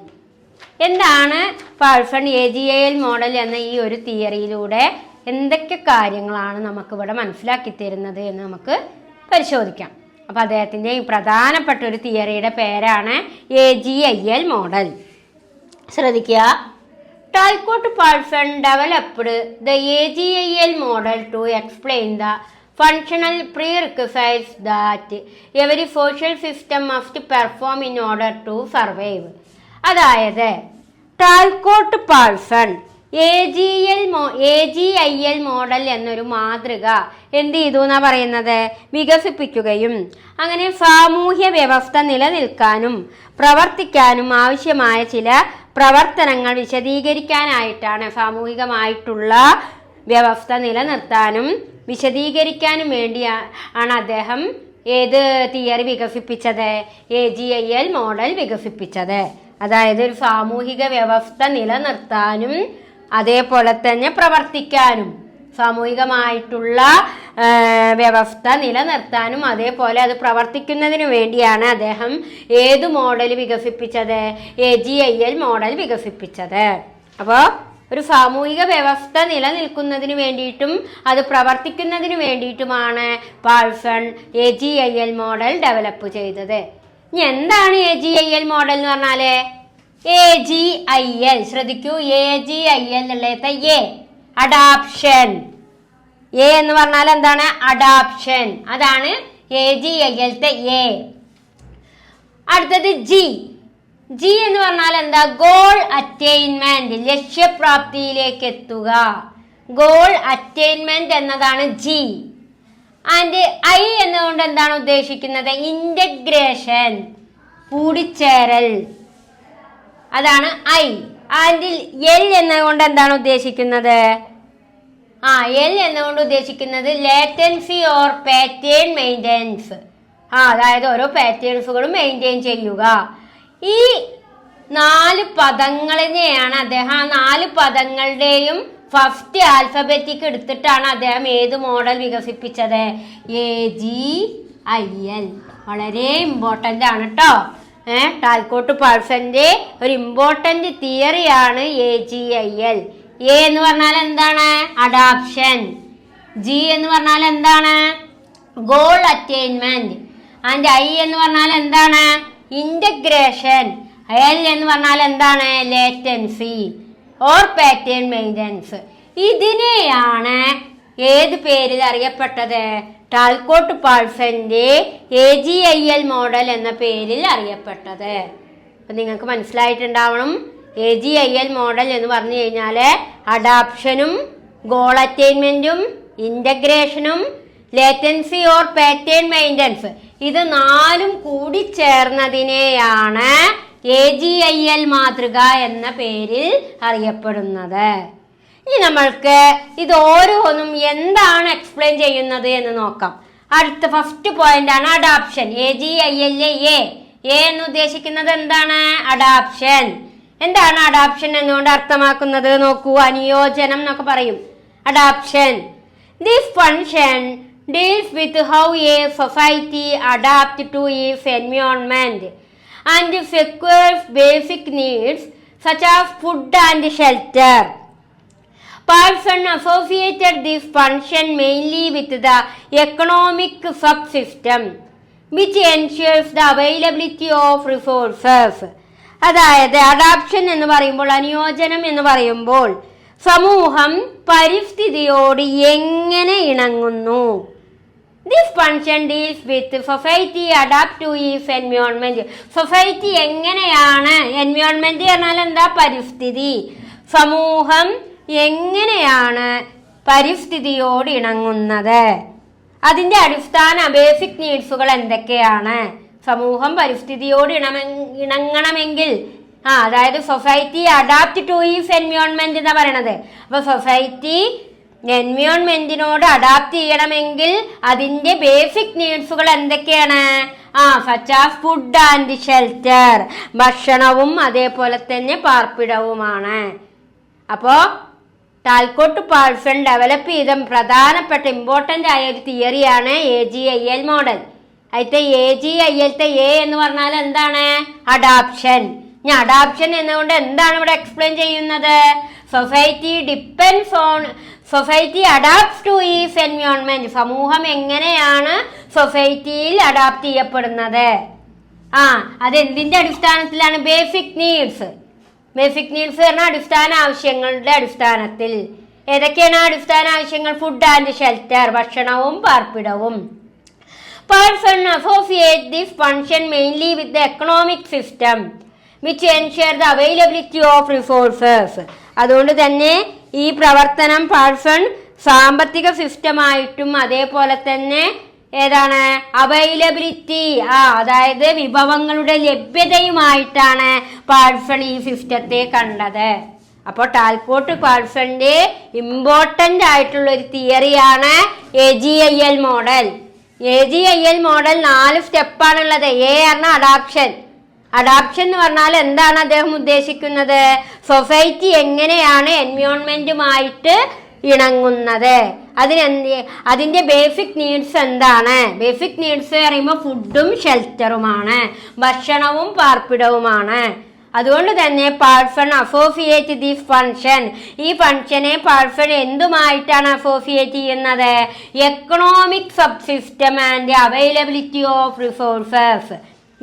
എന്താണ് പാൾസൺ AGIL മോഡൽ എന്ന ഈ ഒരു തിയറിയിലൂടെ എന്തൊക്കെ കാര്യങ്ങളാണ് നമുക്കിവിടെ മനസ്സിലാക്കി തരുന്നത് എന്ന് നമുക്ക് പരിശോധിക്കാം. അപ്പം അദ്ദേഹത്തിൻ്റെ ഈ പ്രധാനപ്പെട്ട ഒരു തിയറിയുടെ പേരാണ് AGIL മോഡൽ. ശ്രദ്ധിക്കുക. Talcott Parsons developed the AGIL model to explain the functional prerequisites that every social system must perform in order to survive. അതായത് ടാൽക്കോട്ട് പാൾസൺ AGIL മോഡൽ എന്നൊരു മാതൃക എന്ത് ചെയ്തു എന്നാ പറയുന്നത്, വികസിപ്പിക്കുകയും അങ്ങനെ സാമൂഹ്യ വ്യവസ്ഥ നിലനിൽക്കാനും പ്രവർത്തിക്കാനും ആവശ്യമായ ചില പ്രവർത്തനങ്ങൾ വിശദീകരിക്കാനായിട്ടാണ്, സാമൂഹികമായിട്ടുള്ള വ്യവസ്ഥ നിലനിർത്താനും വിശദീകരിക്കാനും വേണ്ടിയാണ് അദ്ദേഹം ഏത് തിയറി വികസിപ്പിച്ചത്, AGIL മോഡൽ വികസിപ്പിച്ചത്. അതായത് ഒരു സാമൂഹിക വ്യവസ്ഥ നിലനിർത്താനും അതേപോലെ തന്നെ പ്രവർത്തിക്കാനും, സാമൂഹികമായിട്ടുള്ള വ്യവസ്ഥ നിലനിർത്താനും അതേപോലെ അത് പ്രവർത്തിക്കുന്നതിന് വേണ്ടിയാണ് അദ്ദേഹം ഏത് മോഡൽ വികസിപ്പിച്ചത്, AGIL മോഡൽ വികസിപ്പിച്ചത്. അപ്പോൾ ഒരു സാമൂഹിക വ്യവസ്ഥ നിലനിൽക്കുന്നതിന് വേണ്ടിയിട്ടും അത് പ്രവർത്തിക്കുന്നതിന് വേണ്ടിയിട്ടുമാണ് പാൾസൺ AGIL മോഡൽ ഡെവലപ്പ് ചെയ്തത്. ഇനി എന്താണ് AGIL മോഡൽ എന്ന് പറഞ്ഞാല്, AGIL ശ്രദ്ധിക്കൂ, AGIL എന്നുള്ളത് അഡാപ്ഷൻ. എന്ന് പറഞ്ഞാൽ എന്താണ്, അഡാപ്ഷൻ. അതാണ് AGILത്തെ A. അടുത്തത് G എന്ന് പറഞ്ഞാൽ എന്താ, ഗോൾ അറ്റൈൻമെന്റ്, ലക്ഷ്യപ്രാപ്തിയിലേക്ക് എത്തുക. ഗോൾ അറ്റൈൻമെന്റ് എന്നതാണ് G. ആൻഡ് I എന്നുകൊണ്ട് എന്താണ് ഉദ്ദേശിക്കുന്നത്, ഇന്റഗ്രേഷൻ, കൂടിച്ചേരൽ, അതാണ് I. ആൻഡ് L എന്നുകൊണ്ട് എന്താണ് ഉദ്ദേശിക്കുന്നത്, L എന്നുകൊണ്ട് ഉദ്ദേശിക്കുന്നത് ലേറ്റൻസി ഓർ പാറ്റേൺ മെയിൻ്റെനൻസ്. അതായത് ഓരോ പാറ്റേൺസുകളും മെയിൻറ്റെയിൻ ചെയ്യുക. ഈ 4 പദങ്ങളിനെയാണ് അദ്ദേഹം, 4 പദങ്ങളുടെയും ഫസ്റ്റ് ആൽഫബറ്റിക് എടുത്തിട്ടാണ് അദ്ദേഹം ഏത് മോഡൽ വികസിപ്പിച്ചത്, AGIL. വളരെ ഇമ്പോർട്ടൻ്റ് ആണ് കേട്ടോ. ടാൽക്കോട്ട് പാൾസന്റെ ഒരു ഇമ്പോർട്ടൻ്റ് തിയറിയാണ് AGIL. A എന്ന് പറഞ്ഞാൽ എന്താണ്, അഡാപ്ഷൻ. G എന്ന് പറഞ്ഞാൽ എന്താണ്, ഗോൾ അറ്റൈൻമെന്റ്. ആൻഡ് I എന്ന് പറഞ്ഞാൽ എന്താണ്, ഇന്റഗ്രേഷൻ. L എന്ന് പറഞ്ഞാൽ എന്താണ്, ലേറ്റൻസി ഓർ പാറ്റേൺ മെയിൻ്റെനൻസ്. ഇതിനെയാണ് ഏത് പേരിൽ അറിയപ്പെട്ടത്, ടാൽക്കോട്ട് പാൾസന്റെ AGIL മോഡൽ എന്ന പേരിൽ അറിയപ്പെട്ടത്. അപ്പം നിങ്ങൾക്ക് മനസ്സിലായിട്ടുണ്ടാവണം, AGIL മോഡൽ എന്ന് പറഞ്ഞു കഴിഞ്ഞാൽ അഡാപ്ഷനും ഗോൾ അറ്റൈൻമെന്റും ഇന്റഗ്രേഷനും ലേറ്റൻസി ഓർ പാറ്റേൺ മെയിൻ്റെനൻസ്, ഇത് 4 കൂടി ചേർന്നതിനെയാണ് AGIL മാതൃക എന്ന പേരിൽ അറിയപ്പെടുന്നത്. ഇനി നമ്മൾക്ക് ഇത് ഓരോന്നും എന്താണ് എക്സ്പ്ലെയിൻ ചെയ്യുന്നത് എന്ന് നോക്കാം. അടുത്ത ഫസ്റ്റ് പോയിന്റ് ആണ് അഡാപ്ഷൻ. AGIL A എന്ന് ഉദ്ദേശിക്കുന്നത് എന്താണ്, അഡാപ്ഷൻ. എന്താണ് അഡാപ്ഷൻ എന്നുകൊണ്ട് അർത്ഥമാക്കുന്നത് നോക്കൂ, അനുയോജനം എന്നൊക്കെ പറയും. Adaption, this function deals with how a society adapts to its environment and secures basic needs such as food and shelter. Paulson associated this function mainly with the economic subsystem which ensures the availability of resources. അതായത് adaption എന്ന് പറയുമ്പോൾ, അനുയോജനം എന്ന് പറയുമ്പോൾ സമൂഹം പരിസ്ഥിതിയോട് എങ്ങനെ ഇണങ്ങുന്നു. This function deals with society adapt to its environment. Society എങ്ങനെയാണ്, environment പറഞ്ഞാൽ എന്താ, പരിസ്ഥിതി. സമൂഹം എങ്ങനെയാണ് പരിസ്ഥിതിയോട് ഇണങ്ങുന്നത്, അതിൻ്റെ അടിസ്ഥാന ബേസിക് നീഡ്സുകൾ എന്തൊക്കെയാണ്. സമൂഹം പരിസ്ഥിതിയോട് ഇണങ്ങണമെങ്കിൽ അതായത് society adapt two is environment എന്നാ പറയണത്. അപ്പൊ സൊസൈറ്റി എൻവയോൺമെന്റിനോട് അഡാപ്റ്റ് ചെയ്യണമെങ്കിൽ അതിന്റെ ബേസിക് നീഡ്സുകൾ എന്തൊക്കെയാണ്, such as food and shelter, ഭക്ഷണവും അതേപോലെ തന്നെ പാർപ്പിടവുമാണ്. അപ്പോ ടാൽക്കോട്ട് പാൾസൺ ഡെവലപ്പ് ചെയ്ത പ്രധാനപ്പെട്ട ഇമ്പോർട്ടൻ്റ് ആയ ഒരു തിയറിയാണ് AGIL മോഡൽ. അതിന്റെ AGILത്തെ A എന്ന് പറഞ്ഞാൽ എന്താണ്, അഡാപ്ഷൻ. ഇനി അഡാപ്ഷൻ എന്നുകൊണ്ട് എന്താണ് ഇവിടെ എക്സ്പ്ലെയിൻ ചെയ്യുന്നത്? Society adapt two is environment. സമൂഹം എങ്ങനെയാണ് സൊസൈറ്റിയിൽ അഡാപ്റ്റ് ചെയ്യപ്പെടുന്നത്? അതെന്തിന്റെ അടിസ്ഥാനത്തിലാണ്? ബേസിക് നീഡ്സ് പറഞ്ഞാൽ അടിസ്ഥാന ആവശ്യങ്ങളുടെ അടിസ്ഥാനത്തിൽ. ഏതൊക്കെയാണ് അടിസ്ഥാന ആവശ്യങ്ങൾ? ഫുഡ് ആൻഡ് ഷെൽട്ടർ, ഭക്ഷണവും പാർപ്പിടവും. Person associate this function mainly with the economic system which ensure the availability of resources. അതുകൊണ്ട് തന്നെ ഈ പ്രവർത്തനം പേഴ്സൺ സാമ്പത്തിക സിസ്റ്റമായിട്ടും അതേപോലെ തന്നെ ഏതാണ് അവൈലബിലിറ്റി, അതായത് വിഭവങ്ങളുടെ ലഭ്യതയുമായിട്ടാണ് പേഴ്സൺ ഈ സിസ്റ്റത്തെ കണ്ടത്. അപ്പോൾ ടാൽകോട്ട് പേഴ്സന്റെ ഇമ്പോർട്ടൻ്റ് ആയിട്ടുള്ള ഒരു തിയറിയാണ് AGIL മോഡൽ. AGIL model 4 സ്റ്റെപ്പാണുള്ളത്. പറഞ്ഞാൽ അഡാപ്ഷൻ എന്ന് പറഞ്ഞാൽ എന്താണ് അദ്ദേഹം ഉദ്ദേശിക്കുന്നത്? സൊസൈറ്റി എങ്ങനെയാണ് എൻവയോൺമെന്റുമായിട്ട് ഇണങ്ങുന്നത്, അതിന്റെ ബേസിക് നീഡ്സ് എന്താണ്? ബേസിക് നീഡ്സ് പറയുമ്പോൾ ഫുഡും ഷെൽട്ടറുമാണ്, ഭക്ഷണവും പാർപ്പിടവുമാണ്. അതുകൊണ്ട് തന്നെ പേഴ്സൺ അസോസിയേറ്റ് ദിസ് ഫംഗ്ഷൻ, ഈ ഫംഗ്ഷനെ പേഴ്സൺ എന്തുമായിട്ടാണ് അസോസിയേറ്റ് ചെയ്യുന്നത്? Economic subsystem and availability of resources,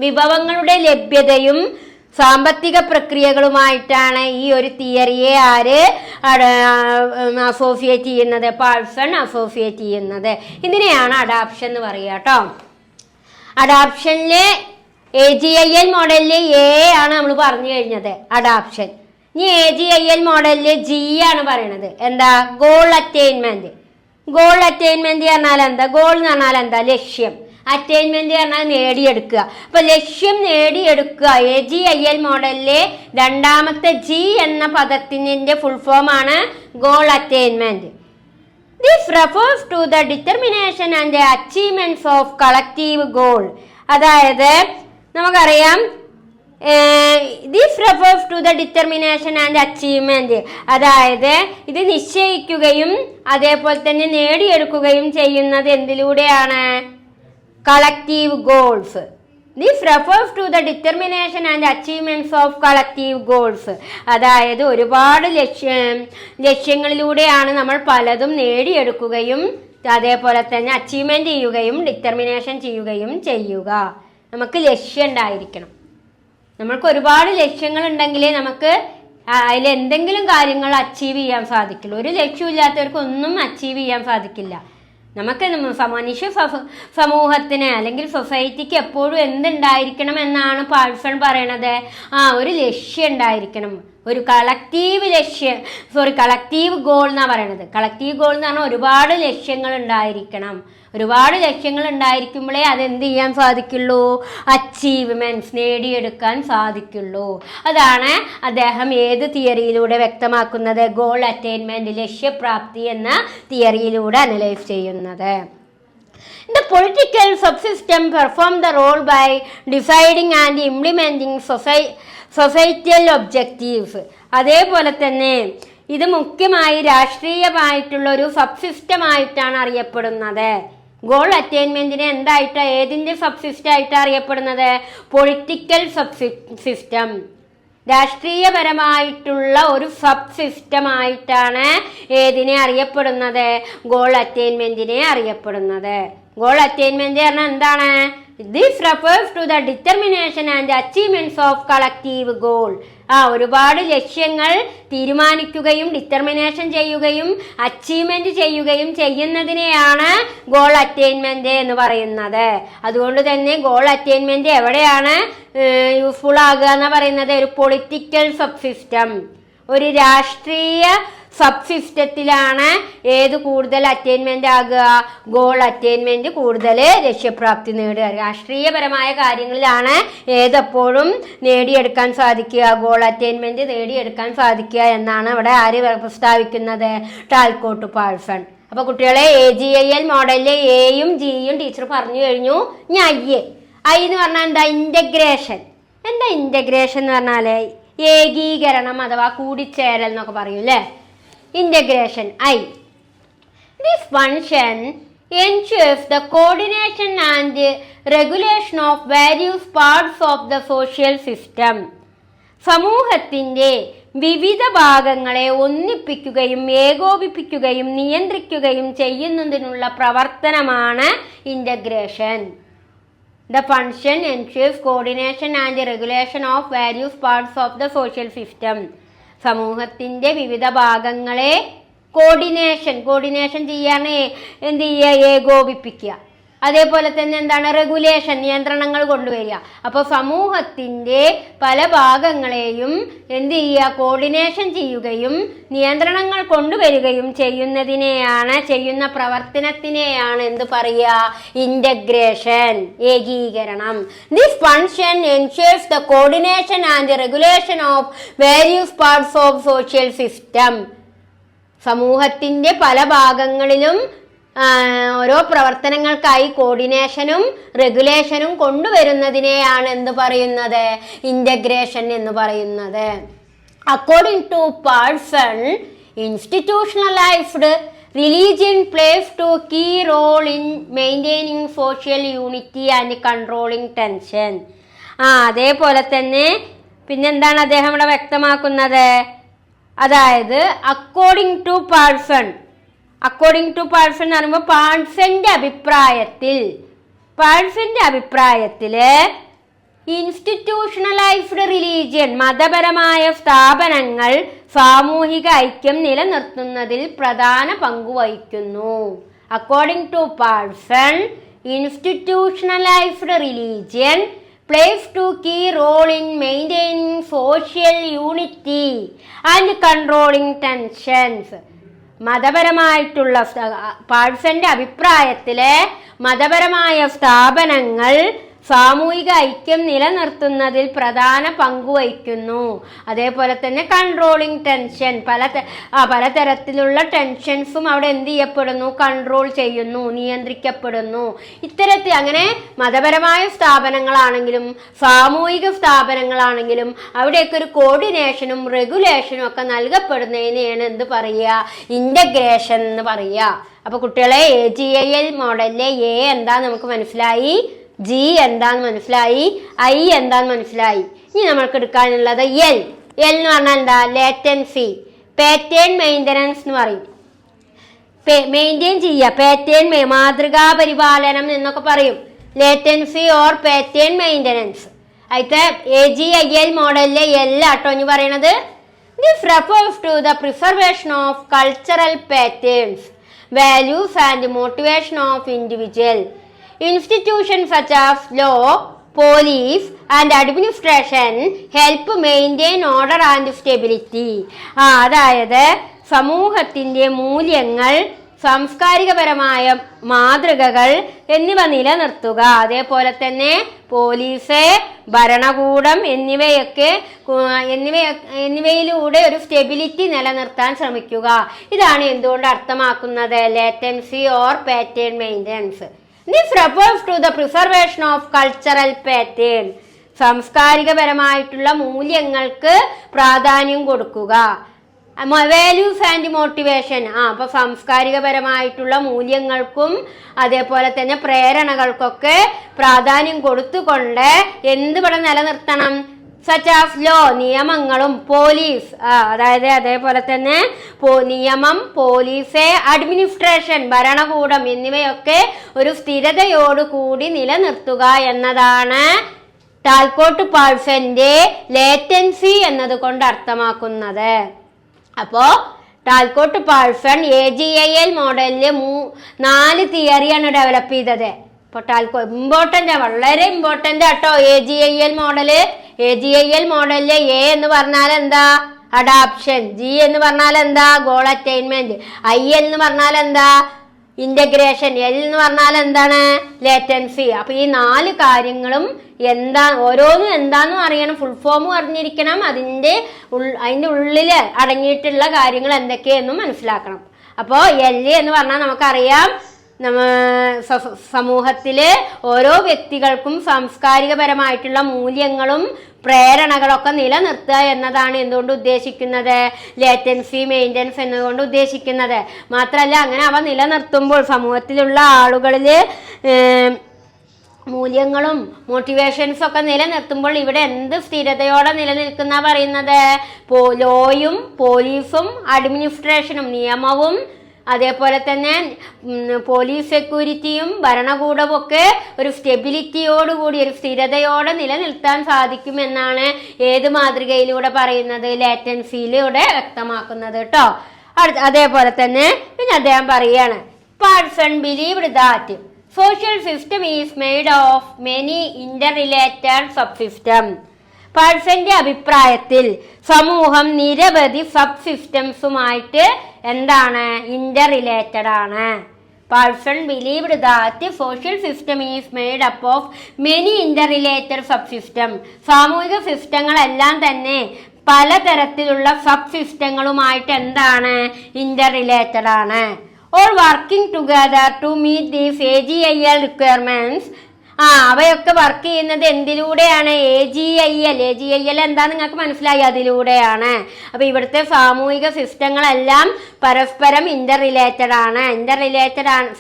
വിഭവങ്ങളുടെ ലഭ്യതയും സാമ്പത്തിക പ്രക്രിയകളുമായിട്ടാണ് ഈ ഒരു തിയറിയെ അസോസിയേറ്റ് ചെയ്യുന്നത്, പേഴ്സൺ അസോസിയേറ്റ് ചെയ്യുന്നത്. ഇതിനെയാണ് അഡാപ്ഷൻ എന്ന് പറയുക കേട്ടോ. അഡാപ്ഷനിലെ AGIL മോഡലില് ആണ് നമ്മൾ പറഞ്ഞു കഴിഞ്ഞത് അഡാപ്ഷൻ. ഇനി AGIL മോഡലില് G ആണ് പറയണത്. എന്താ? Goal attainment. പറഞ്ഞാൽ എന്താ? ഗോൾ എന്ന് പറഞ്ഞാൽ എന്താ? ലക്ഷ്യം. അറ്റൈൻമെന്റ് പറഞ്ഞാൽ നേടിയെടുക്കുക. അപ്പൊ ലക്ഷ്യം നേടിയെടുക്കുക. AGIL മോഡലിലെ രണ്ടാമത്തെ G എന്ന പദത്തിന്റെ ഫുൾ ഫോം ആണ് goal attainment. This refers to the determination and the achievements of collective goal. അതായത് നമുക്കറിയാം this refers to the determination and achievement, അതായത് ഇത് നിശ്ചയിക്കുകയും അതേപോലെ തന്നെ നേടിയെടുക്കുകയും ചെയ്യുന്നത് എന്തിലൂടെയാണ്? Collective goals. This refers to the determination and achievements of collective goals, അതായത് ഒരുപാട് ലക്ഷ്യങ്ങളിലൂടെയാണ് നമ്മൾ പലതും നേടിയെടുക്കുകയും അതേപോലെ തന്നെ അച്ചീവ്മെന്റ് ചെയ്യുകയും ഡിറ്റർമിനേഷൻ ചെയ്യുകയും ചെയ്യുക. നമുക്ക് ലക്ഷ്യം ഉണ്ടായിരിക്കണം. നമ്മൾക്ക് ഒരുപാട് ലക്ഷ്യങ്ങൾ ഉണ്ടെങ്കിലേ നമുക്ക് അതിലെന്തെങ്കിലും കാര്യങ്ങൾ അച്ചീവ് ചെയ്യാൻ സാധിക്കുള്ളൂ. ഒരു ലക്ഷ്യമില്ലാത്തവർക്ക് ഒന്നും അച്ചീവ് ചെയ്യാൻ സാധിക്കില്ല. നമുക്ക് മനുഷ്യ സമൂഹത്തിന് അല്ലെങ്കിൽ സൊസൈറ്റിക്ക് എപ്പോഴും എന്തുണ്ടായിരിക്കണം എന്നാണ് പേഴ്സൺ പറയണത്? ഒരു ലക്ഷ്യം ഉണ്ടായിരിക്കണം, ഒരു കളക്റ്റീവ് ഗോൾ എന്നാ പറയണത്. കളക്റ്റീവ് ഗോൾ എന്ന് പറഞ്ഞാൽ ഒരുപാട് ലക്ഷ്യങ്ങൾ ഉണ്ടായിരിക്കണം. ഒരുപാട് ലക്ഷ്യങ്ങൾ ഉണ്ടായിരിക്കുമ്പോഴേ അതെന്ത് ചെയ്യാൻ സാധിക്കുള്ളൂ? അച്ചീവ്മെന്റ്സ് നേടിയെടുക്കാൻ സാധിക്കുള്ളൂ. അതാണ് അദ്ദേഹം ഏത് തിയറിയിലൂടെ വ്യക്തമാക്കുന്നത്? ഗോൾ അറ്റൈൻമെന്റ്, ലക്ഷ്യപ്രാപ്തി എന്ന തിയറിയിലൂടെ അനലൈസ് ചെയ്യുന്നത്. The political subsystem perform the role by deciding and implementing societal objectives. അതേപോലെ തന്നെ ഇത് മുഖ്യമായി രാഷ്ട്രീയമായിട്ടുള്ള ഒരു സബ്സിസ്റ്റമായിട്ടാണ് അറിയപ്പെടുന്നത്. ഗോൾ അറ്റൈൻമെന്റിനെ ഏതിന്റെ സബ്സിസ്റ്റം ആയിട്ട് അറിയപ്പെടുന്നത്? പൊളിറ്റിക്കൽ സബ്സിസ്റ്റം, രാഷ്ട്രീയപരമായിട്ടുള്ള ഒരു സബ്സിസ്റ്റമായിട്ടാണ് ഏതിനെ അറിയപ്പെടുന്നത്? ഗോൾ അറ്റൈൻമെന്റിനെ അറിയപ്പെടുന്നത്. ഗോൾ അറ്റൈൻമെന്റ് പറഞ്ഞാൽ എന്താണ്? This refers to the determination and achievements of collective goal. ഒരുപാട് ലക്ഷ്യങ്ങൾ തീരുമാനിക്കുകയും ഡിറ്റർമിനേഷൻ ചെയ്യുകയും അച്ചീവ്മെന്റ് ചെയ്യുകയും ചെയ്യുന്നതിനെയാണ് ഗോൾ അറ്റൈൻമെന്റ് എന്ന് പറയുന്നത്. അതുകൊണ്ട് തന്നെ ഗോൾ അറ്റൈൻമെന്റ് എവിടെയാണ് യൂസ്ഫുൾ ആകുക എന്ന് പറയുന്നത്? ഒരു പൊളിറ്റിക്കൽ സബ്സിസ്റ്റം, ഒരു രാഷ്ട്രീയ സബ്സിസ്റ്റത്തിലാണ് ഏത് കൂടുതൽ അറ്റൈൻമെന്റ് ആകുക? ഗോൾ അറ്റൈൻമെന്റ് കൂടുതൽ ലക്ഷ്യപ്രാപ്തി നേടുക. രാഷ്ട്രീയപരമായ കാര്യങ്ങളിലാണ് ഏതെപ്പോഴും നേടിയെടുക്കാൻ സാധിക്കുക? ഗോൾ അറ്റൈൻമെന്റ് നേടിയെടുക്കാൻ സാധിക്കുക എന്നാണ് ഇവിടെ ആര് പ്രസ്താവിക്കുന്നത്? ടാൽകോട്ട് പേഴ്സൺ. അപ്പൊ കുട്ടികളെ AGIL മോഡലിലെ എയും ജിയും ടീച്ചർ പറഞ്ഞു കഴിഞ്ഞു. ഇനി ഐ എന്ന് പറഞ്ഞാൽ എന്താ? ഇന്റഗ്രേഷൻ. എന്താ ഇന്റഗ്രേഷൻ എന്ന് പറഞ്ഞാല്? ഏകീകരണം അഥവാ കൂടിച്ചേരൽ എന്നൊക്കെ പറയും അല്ലേ? Integration I. This function ensures the coordination and regulation of various parts of the social system. സമൂഹത്തിന്റെ വിവിധ ഭാഗങ്ങളെ ഒന്നിപ്പിക്കുകയും ഏകോപിപ്പിക്കുകയും നിയന്ത്രിക്കുകയും ചെയ്യുന്നതിനുള്ള പ്രവർത്തനമാണ് integration. The function ensures coordination and regulation of various parts of the social system. സമൂഹത്തിന്റെ വിവിധ ഭാഗങ്ങളെ കോർഡിനേഷൻ ചെയ്യാൻ എന്ത് ചെയ്യുക? ഏകോപിപ്പിക്കുക. അതേപോലെ തന്നെ എന്താണ്? റെഗുലേഷൻ, നിയന്ത്രണങ്ങൾ കൊണ്ടുവരിക. അപ്പോൾ സമൂഹത്തിന്റെ പല ഭാഗങ്ങളെയും എന്ത് ചെയ്യുക? കോർഡിനേഷൻ ചെയ്യുകയും നിയന്ത്രണങ്ങൾ കൊണ്ടുവരികയും ചെയ്യുന്ന പ്രവർത്തനത്തിനെയാണ് എന്ത് പറയുക? ഇന്റഗ്രേഷൻ, ഏകീകരണം. This function എൻഷുർസ് the coordination and regulation of various parts of social system. സമൂഹത്തിന്റെ പല ഭാഗങ്ങളിലും ഓരോ പ്രവർത്തനങ്ങൾക്കായി കോർഡിനേഷനും റെഗുലേഷനും കൊണ്ടുവരുന്നതിനെയാണ് എന്ത് പറയുന്നത്? ഇന്റഗ്രേഷൻ എന്ന് പറയുന്നത്. According to Parson, institutionalized religion plays a key role in maintaining social unity and controlling tension. അതേപോലെ തന്നെ പിന്നെന്താണ് അദ്ദേഹം ഇവിടെ വ്യക്തമാക്കുന്നത്? അതായത് അക്കോർഡിംഗ് ടു പാഴ്സൺ എന്ന് പറയുമ്പോൾ പാഴ്സന്റെ അഭിപ്രായത്തില് ഇൻസ്റ്റിറ്റ്യൂഷണലൈസ്ഡ് റിലീജിയൻ, മതപരമായ സ്ഥാപനങ്ങൾ സാമൂഹിക ഐക്യം നിലനിർത്തുന്നതിൽ പ്രധാന പങ്ക് വഹിക്കുന്നു. According to Parson, institutionalised religion plays a key role in maintaining social unity and controlling tensions. മതപരമായിട്ടുള്ള പാഴ്സന്റെ അഭിപ്രായത്തിലെ മതപരമായ സ്ഥാപനങ്ങൾ സാമൂഹിക ഐക്യം നിലനിർത്തുന്നതിൽ പ്രധാന പങ്കുവഹിക്കുന്നു. അതേപോലെ തന്നെ കൺട്രോളിങ് ടെൻഷൻ, പലതരത്തിലുള്ള ടെൻഷൻസും അവിടെ എന്ത് ചെയ്യപ്പെടുന്നു? കൺട്രോൾ ചെയ്യുന്നു, നിയന്ത്രിക്കപ്പെടുന്നു. ഇത്തരത്തിൽ അങ്ങനെ മതപരമായ സ്ഥാപനങ്ങളാണെങ്കിലും സാമൂഹിക സ്ഥാപനങ്ങളാണെങ്കിലും അവിടെയൊക്കെ ഒരു കോർഡിനേഷനും റെഗുലേഷനും ഒക്കെ നൽകപ്പെടുന്നതിനെയാണ് എന്ത് പറയുക? ഇന്റഗ്രേഷൻ എന്ന് പറയുക. അപ്പൊ കുട്ടികളെ AGIL മോഡലിലെ A എന്താ നമുക്ക് മനസ്സിലായി, G എന്താന്ന് മനസ്സിലായി, I എന്താന്ന് മനസ്സിലായി. ഇനി നമ്മൾക്ക് എടുക്കാനുള്ളത് L എന്ന് പറഞ്ഞാൽ എന്താ? ലേറ്റൻസി, പാറ്റേൺ മെയിൻ്റനൻസ് എന്ന് പറയും. മെയിൻറ്റെയിൻ ചെയ്യുക, പാറ്റേൺ മാതൃകാ പരിപാലനം എന്നൊക്കെ പറയും. Latency or pattern maintenance. అయితే AGIL മോഡലിലെ L ആട്ടോ ഇനി പറയണത്. This refers to the preservation of cultural patterns, values and motivation of individual. Institutions such as law, police and administration help maintain order and stability. അതായത് സമൂഹത്തിന്റെ മൂല്യങ്ങൾ, സാംസ്കാരികപരമായ മാതൃകകൾ എന്നിവ നിലനിർത്തുക. അതേപോലെ തന്നെ പോലീസ്, ഭരണകൂടം എന്നിവയിലൂടെ ഒരു സ്റ്റെബിലിറ്റി നിലനിർത്താൻ ശ്രമിക്കുക. ഇതാണ് എന്തുകൊണ്ട് അർത്ഥമാക്കുന്നത്? Latency or pattern maintenance. This refers to the preservation of cultural pattern. സാംസ്കാരികപരമായിട്ടുള്ള മൂല്യങ്ങൾക്ക് പ്രാധാന്യം കൊടുക്കുക. വാല്യൂസ് ആൻഡ് മോട്ടിവേഷൻ, അപ്പൊ സാംസ്കാരികപരമായിട്ടുള്ള മൂല്യങ്ങൾക്കും അതേപോലെ തന്നെ പ്രേരണകൾക്കൊക്കെ പ്രാധാന്യം കൊടുത്തുകൊണ്ട് എന്ത് ഇവിടെ നിലനിർത്തണം? സച്ച് ആസ് ലോ, നിയമങ്ങളും, പോലീസ്, അതായത് അതേപോലെ തന്നെ നിയമം, പോലീസ്, അഡ്മിനിസ്ട്രേഷൻ, ഭരണകൂടം എന്നിവയൊക്കെ ഒരു സ്ഥിരതയോടുകൂടി നിലനിർത്തുക എന്നതാണ് ടാൽക്കോട്ട് പാഴ്സന്റെ ലേറ്റൻസി എന്നതുകൊണ്ട് അർത്ഥമാക്കുന്നത്. അപ്പോ ടാൽക്കോട്ട് പാഴ്സൺ AGIL മോഡലില് 4 തിയറിയാണ് ഡെവലപ്പ് ചെയ്തത്. ഇപ്പൊ വളരെ ഇമ്പോർട്ടന്റ് ആട്ടോ AGIL മോഡല്. AGIL മോഡലിലെ A എന്ന് പറഞ്ഞാൽ എന്താ? അഡാപ്ഷൻ. G എന്ന് പറഞ്ഞാൽ എന്താ? Goal attainment. I എന്ന് പറഞ്ഞാൽ എന്താ? ഇന്റഗ്രേഷൻ. L എന്ന് പറഞ്ഞാൽ എന്താണ്? ലേറ്റൻസി. അപ്പൊ ഈ 4 കാര്യങ്ങളും ഓരോന്നും എന്താന്ന് അറിയണം, ഫുൾ ഫോം അറിഞ്ഞിരിക്കണം, അതിന്റെ ഉള്ളില് അടങ്ങിയിട്ടുള്ള കാര്യങ്ങൾ എന്തൊക്കെയെന്നും മനസ്സിലാക്കണം. അപ്പോ L എന്ന് പറഞ്ഞാൽ നമുക്കറിയാം, സമൂഹത്തില് ഓരോ വ്യക്തികൾക്കും സാംസ്കാരികപരമായിട്ടുള്ള മൂല്യങ്ങളും പ്രേരണകളൊക്കെ നിലനിർത്തുക എന്നതാണ് എന്തുകൊണ്ട് ഉദ്ദേശിക്കുന്നത്? ലേറ്റൻസി മെയിൻ്റനൻസ് എന്നതുകൊണ്ട് ഉദ്ദേശിക്കുന്നത്. മാത്രമല്ല അങ്ങനെ അവ നിലനിർത്തുമ്പോൾ സമൂഹത്തിലുള്ള ആളുകളിൽ മൂല്യങ്ങളും മോട്ടിവേഷൻസും ഒക്കെ നിലനിർത്തുമ്പോൾ ഇവിടെ എന്ത് സ്ഥിരതയോടെ നിലനിൽക്കുന്ന പറയുന്നത്? ലോയും പോലീസും അഡ്മിനിസ്ട്രേഷനും നിയമവും അതേപോലെ തന്നെ പോലീസ് സെക്യൂരിറ്റിയും ഭരണകൂടവും ഒക്കെ ഒരു സ്റ്റെബിലിറ്റിയോടുകൂടി ഒരു സ്ഥിരതയോടെ നിലനിർത്താൻ സാധിക്കുമെന്നാണ് ഏത് മാതൃകയിലൂടെ പറയുന്നത്? ലേറ്റൻസിയിലൂടെ വ്യക്തമാക്കുന്നത് കേട്ടോ. അതേപോലെ തന്നെ പിന്നെ അദ്ദേഹം പറയാണ് Parson believed that social system is made of many interrelated subsystem. പാഴ്സന്റെ അഭിപ്രായത്തിൽ സമൂഹം നിരവധി സബ് സിസ്റ്റംസുമായിട്ട് എന്താണ്? ഇന്റർ റിലേറ്റഡ് ആണ്. Parson believed that social system is made up of many Inter related sub system. സാമൂഹിക സിസ്റ്റങ്ങളെല്ലാം തന്നെ പലതരത്തിലുള്ള സബ് സിസ്റ്റങ്ങളുമായിട്ട് എന്താണ്? ഇന്റർ റിലേറ്റഡ് ആണ്. All working together to meet these AGIL requirements. അവയൊക്കെ വർക്ക് ചെയ്യുന്നത് എന്തിലൂടെയാണ്? AGIL എന്താ നിങ്ങൾക്ക് മനസ്സിലായി? അതിലൂടെയാണ്. അപ്പൊ ഇവിടുത്തെ സാമൂഹിക സിസ്റ്റങ്ങളെല്ലാം പരസ്പരം ഇന്റർ റിലേറ്റഡ് ആണ്.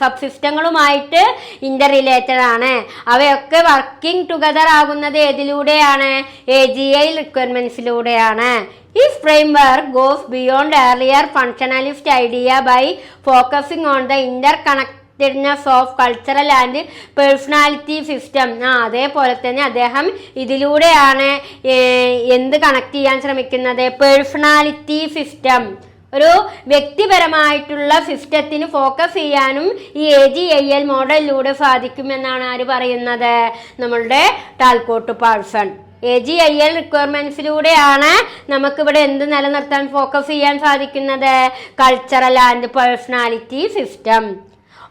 സബ് സിസ്റ്റങ്ങളുമായിട്ട് ഇന്റർ റിലേറ്റഡ് ആണ്. അവയൊക്കെ വർക്കിംഗ് ടുഗദർ ആകുന്നത് ഏതിലൂടെയാണ്? AGIL റിക്വയർമെന്റ്സിലൂടെയാണ്. This framework goes beyond earlier functionalist idea by focusing on the interconnectedness of cultural and personality system. അതേപോലെ തന്നെ അദ്ദേഹം ഇതിലൂടെയാണ് എന്ത് കണക്ട് ചെയ്യാൻ ശ്രമിക്കുന്നത്? Personality system. ഒരു വ്യക്തിപരമായിട്ടുള്ള സിസ്റ്റത്തിന് ഫോക്കസ് ചെയ്യാനും ഈ AGIL മോഡലിലൂടെ സാധിക്കുമെന്നാണ് ആര് പറയുന്നത്? നമ്മളുടെ ടാൽക്കോട്ട് പാഴ്സൺ. AGIL റിക്വയർമെന്റ്സിലൂടെയാണ് നമുക്കിവിടെ എന്ത് നിലനിർത്താൻ ഫോക്കസ് ചെയ്യാൻ സാധിക്കുന്നത്? Cultural and personality system.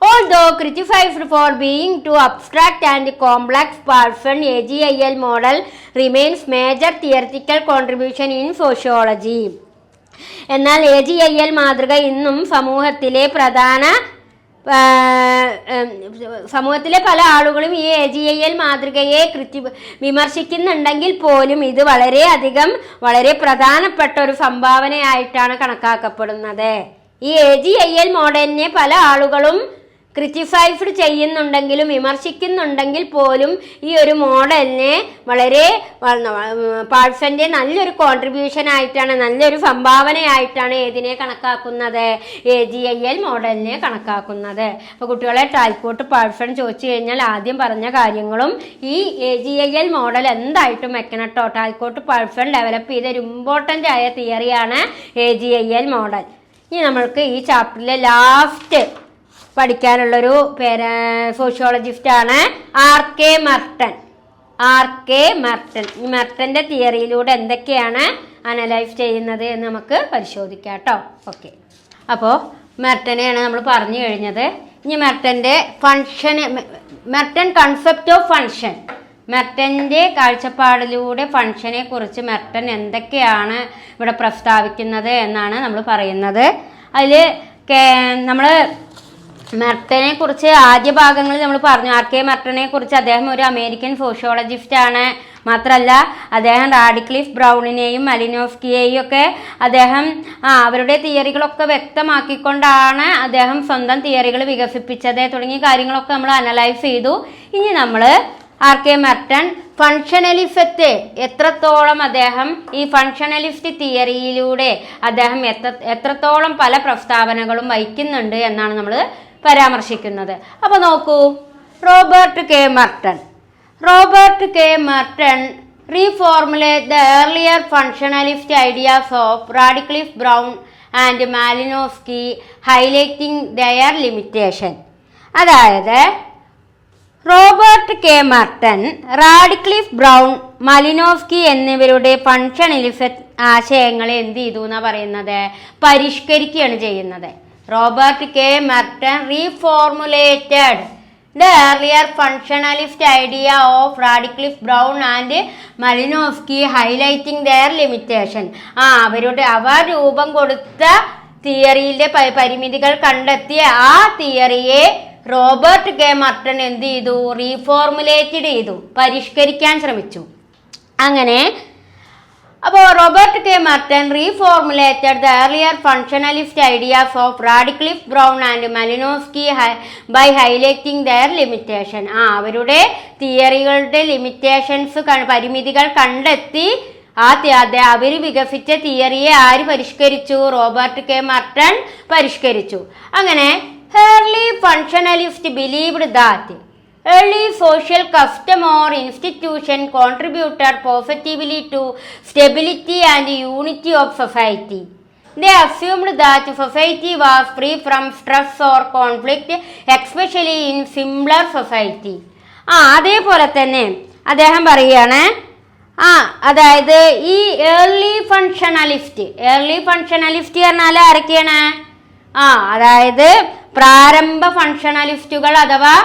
Although criticized for being too abstract and complex, Parsons AGIL model remains major theoretical contribution in sociology. എന്നാൽ AGIL മാതൃക ഇന്നും സമൂഹത്തിലെ പല ആളുകളും ഈ AGIL മാതൃകയെ വിമർശിക്കുന്നുണ്ടെങ്കിൽ പോലും ഇത് വളരെ പ്രധാനപ്പെട്ട ഒരു സംഭാവനയായിട്ടാണ് കണക്കാക്കപ്പെടുന്നത്. ഈ AGIL മോഡലിനെ പല ആളുകളും ക്രിറ്റിസൈസ്ഡ് ചെയ്യുന്നുണ്ടെങ്കിലും വിമർശിക്കുന്നുണ്ടെങ്കിൽ പോലും ഈ ഒരു മോഡലിനെ പാഴ്സന്റെ നല്ലൊരു കോൺട്രിബ്യൂഷൻ ആയിട്ടാണ്, നല്ലൊരു സംഭാവനയായിട്ടാണ് ഏതിനെ കണക്കാക്കുന്നത്? AGIL മോഡലിനെ കണക്കാക്കുന്നത്. അപ്പോൾ കുട്ടികളെ ടാൽക്കോട്ട് പാഴ്സൺ ചോദിച്ചു കഴിഞ്ഞാൽ ആദ്യം പറഞ്ഞ കാര്യങ്ങളും ഈ AGIL മോഡൽ എന്തായിട്ടും വെക്കണം കേട്ടോ. ടാൽക്കോട്ട് പാഴ്സൺ ഡെവലപ്പ് ചെയ്ത ഒരു ഇമ്പോർട്ടൻ്റ് ആയ തിയറിയാണ് AGIL മോഡൽ. ഇനി നമ്മൾക്ക് ഈ ചാപ്റ്ററിലെ ലാസ്റ്റ് പഠിക്കാനുള്ളൊരു സോഷ്യോളജിസ്റ്റാണ് R.K. മെർട്ടൺ. ഈ മെർട്ടൻ്റെ തിയറിയിലൂടെ എന്തൊക്കെയാണ് അനലൈസ് ചെയ്യുന്നത് എന്ന് നമുക്ക് പരിശോധിക്കാം കേട്ടോ. ഓക്കെ, അപ്പോൾ മെർട്ടനെയാണ് നമ്മൾ പറഞ്ഞു കഴിഞ്ഞത്. ഇനി മെർട്ടൺ കൺസെപ്റ്റ് ഓഫ് ഫങ്ഷൻ. മെർട്ടൻ്റെ കാഴ്ചപ്പാടിലൂടെ ഫങ്ഷനെ കുറിച്ച് മെർട്ടൺ എന്തൊക്കെയാണ് ഇവിടെ പ്രസ്താവിക്കുന്നത് എന്നാണ് നമ്മൾ പറയുന്നത്. അതിൽ നമ്മൾ മെർട്ടനെ കുറിച്ച് ആദ്യ ഭാഗങ്ങളിൽ നമ്മൾ പറഞ്ഞു. R.K. മെർട്ടനെ കുറിച്ച് അദ്ദേഹം ഒരു അമേരിക്കൻ സോഷ്യോളജിസ്റ്റ് ആണ്. മാത്രമല്ല അദ്ദേഹം റാഡിക്ലിഫ് ബ്രൗണിനെയും മലിനോസ്കിയെയും ഒക്കെ അദ്ദേഹം അവരുടെ തിയറികളൊക്കെ വ്യക്തമാക്കിക്കൊണ്ടാണ് അദ്ദേഹം സ്വന്തം തിയറികൾ വികസിപ്പിച്ചത്. തുടങ്ങിയ കാര്യങ്ങളൊക്കെ നമ്മൾ അനലൈസ് ചെയ്തു. ഇനി നമ്മൾ R.K. മെർട്ടൺ ഫങ്ഷണലിസത്തെ എത്രത്തോളം അദ്ദേഹം ഈ ഫങ്ഷണലിസ്റ്റ് തിയറിയിലൂടെ അദ്ദേഹം എത്രത്തോളം പല പ്രസ്താവനകളും വഹിക്കുന്നുണ്ട് എന്നാണ് നമ്മൾ പരാമർശിക്കുന്നത്. അപ്പോൾ നോക്കൂ, Robert K Merton reformulate the earlier functionalist ideas of Radcliffe Brown and Malinowski, highlighting their limitation. അതായത് റോബർട്ട് കെ മെർട്ടൺ, റാഡിക്ലിഫ് ബ്രൗൺ, മലിനോസ്കി എന്നിവരുടെ ഫങ്ഷണലിസ്റ്റ് ആശയങ്ങളെ എന്ത് ചെയ്തു എന്നാണ് പറയുന്നത്? പരിഷ്കരിക്കുകയാണ് ചെയ്യുന്നത്. Robert K Merton reformulated the earlier functionalist idea of Radcliffe Brown and Malinowski, highlighting their limitation. അവർ രൂപം കൊടുത്ത തിയറിയിലെ പരിമിതികൾ കണ്ടെത്തിയ ആ തിയറിയെ റോബർട്ട് കെ മെർട്ടൺ എന്ത് ചെയ്തു? റീഫോർമുലേറ്റഡ് ചെയ്തു, പരിഷ്കരിക്കാൻ ശ്രമിച്ചു. അങ്ങനെ അപ്പോൾ Robert K Merton reformulated the earlier functionalist ideas of Radcliffe Brown and Malinowski by highlighting their limitation. അവരുടെ തിയറികളുടെ ലിമിറ്റേഷൻസ് പരിമിതികൾ കണ്ടെത്തി അവർ വികസിച്ച തിയറിയെ ആര് പരിഷ്കരിച്ചു? റോബർട്ട് കെ മർട്ടൺ പരിഷ്കരിച്ചു. അങ്ങനെ early functionalist believed that early social custom or institution contributed positively to stability and unity of society. They assumed that society was free from stress or conflict, especially in simpler society. അതേപോലെ തന്നെ അദ്ദേഹം പറയുകയാണ്, അതായത് ഈ early functionalist പറഞ്ഞാൽ ആരൊക്കെയാണ്? അതായത് പ്രാരംഭ ഫങ്ഷണലിസ്റ്റുകൾ അഥവാ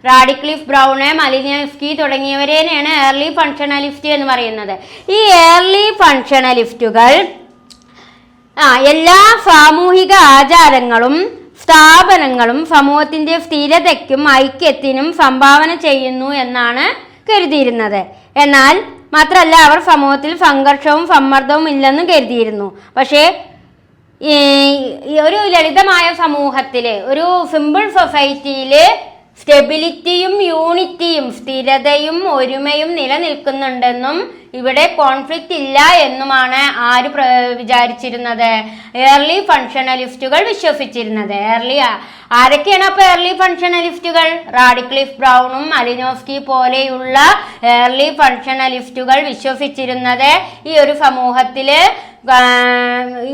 റാഡിക്ലിഫ് ബ്രൗണ്, മലിനോസ്കി തുടങ്ങിയവരെയാണ് ഏർലി ഫങ്ഷണലിസ്റ്റ് എന്ന് പറയുന്നത്. ഈ ഏർലി ഫങ്ഷണലിസ്റ്റുകൾ എല്ലാ സാമൂഹിക ആചാരങ്ങളും സ്ഥാപനങ്ങളും സമൂഹത്തിന്റെ സ്ഥിരതയ്ക്കും ഐക്യത്തിനും സംഭാവന ചെയ്യുന്നു എന്നാണ് കരുതിയിരുന്നത്. എന്നാൽ മാത്രമല്ല അവർ സമൂഹത്തിൽ സംഘർഷവും സമ്മർദ്ദവും ഇല്ലെന്ന് കരുതിയിരുന്നു. പക്ഷേ ഒരു ലളിതമായ സമൂഹത്തില്, ഒരു സിമ്പിൾ സൊസൈറ്റിയില് സ്റ്റെബിലിറ്റിയും യൂണിറ്റിയും സ്ഥിരതയും ഒരുമയും നിലനിൽക്കുന്നുണ്ടെന്നും ഇവിടെ കോൺഫ്ലിക്റ്റ് ഇല്ല എന്നുമാണ് ആര് വിചാരിച്ചിരുന്നത്? ഏർലി ഫങ്ഷണലിസ്റ്റുകൾ വിശ്വസിച്ചിരുന്നത്. ആരൊക്കെയാണ് അപ്പൊ ഏർലി ഫങ്ഷണലിസ്റ്റുകൾ? റാഡിക്ലിഫ് ബ്രൗണും മലിനോസ്കി പോലെയുള്ള ഏർലി ഫങ്ഷണലിസ്റ്റുകൾ വിശ്വസിച്ചിരുന്നത് ഈ ഒരു സമൂഹത്തില്,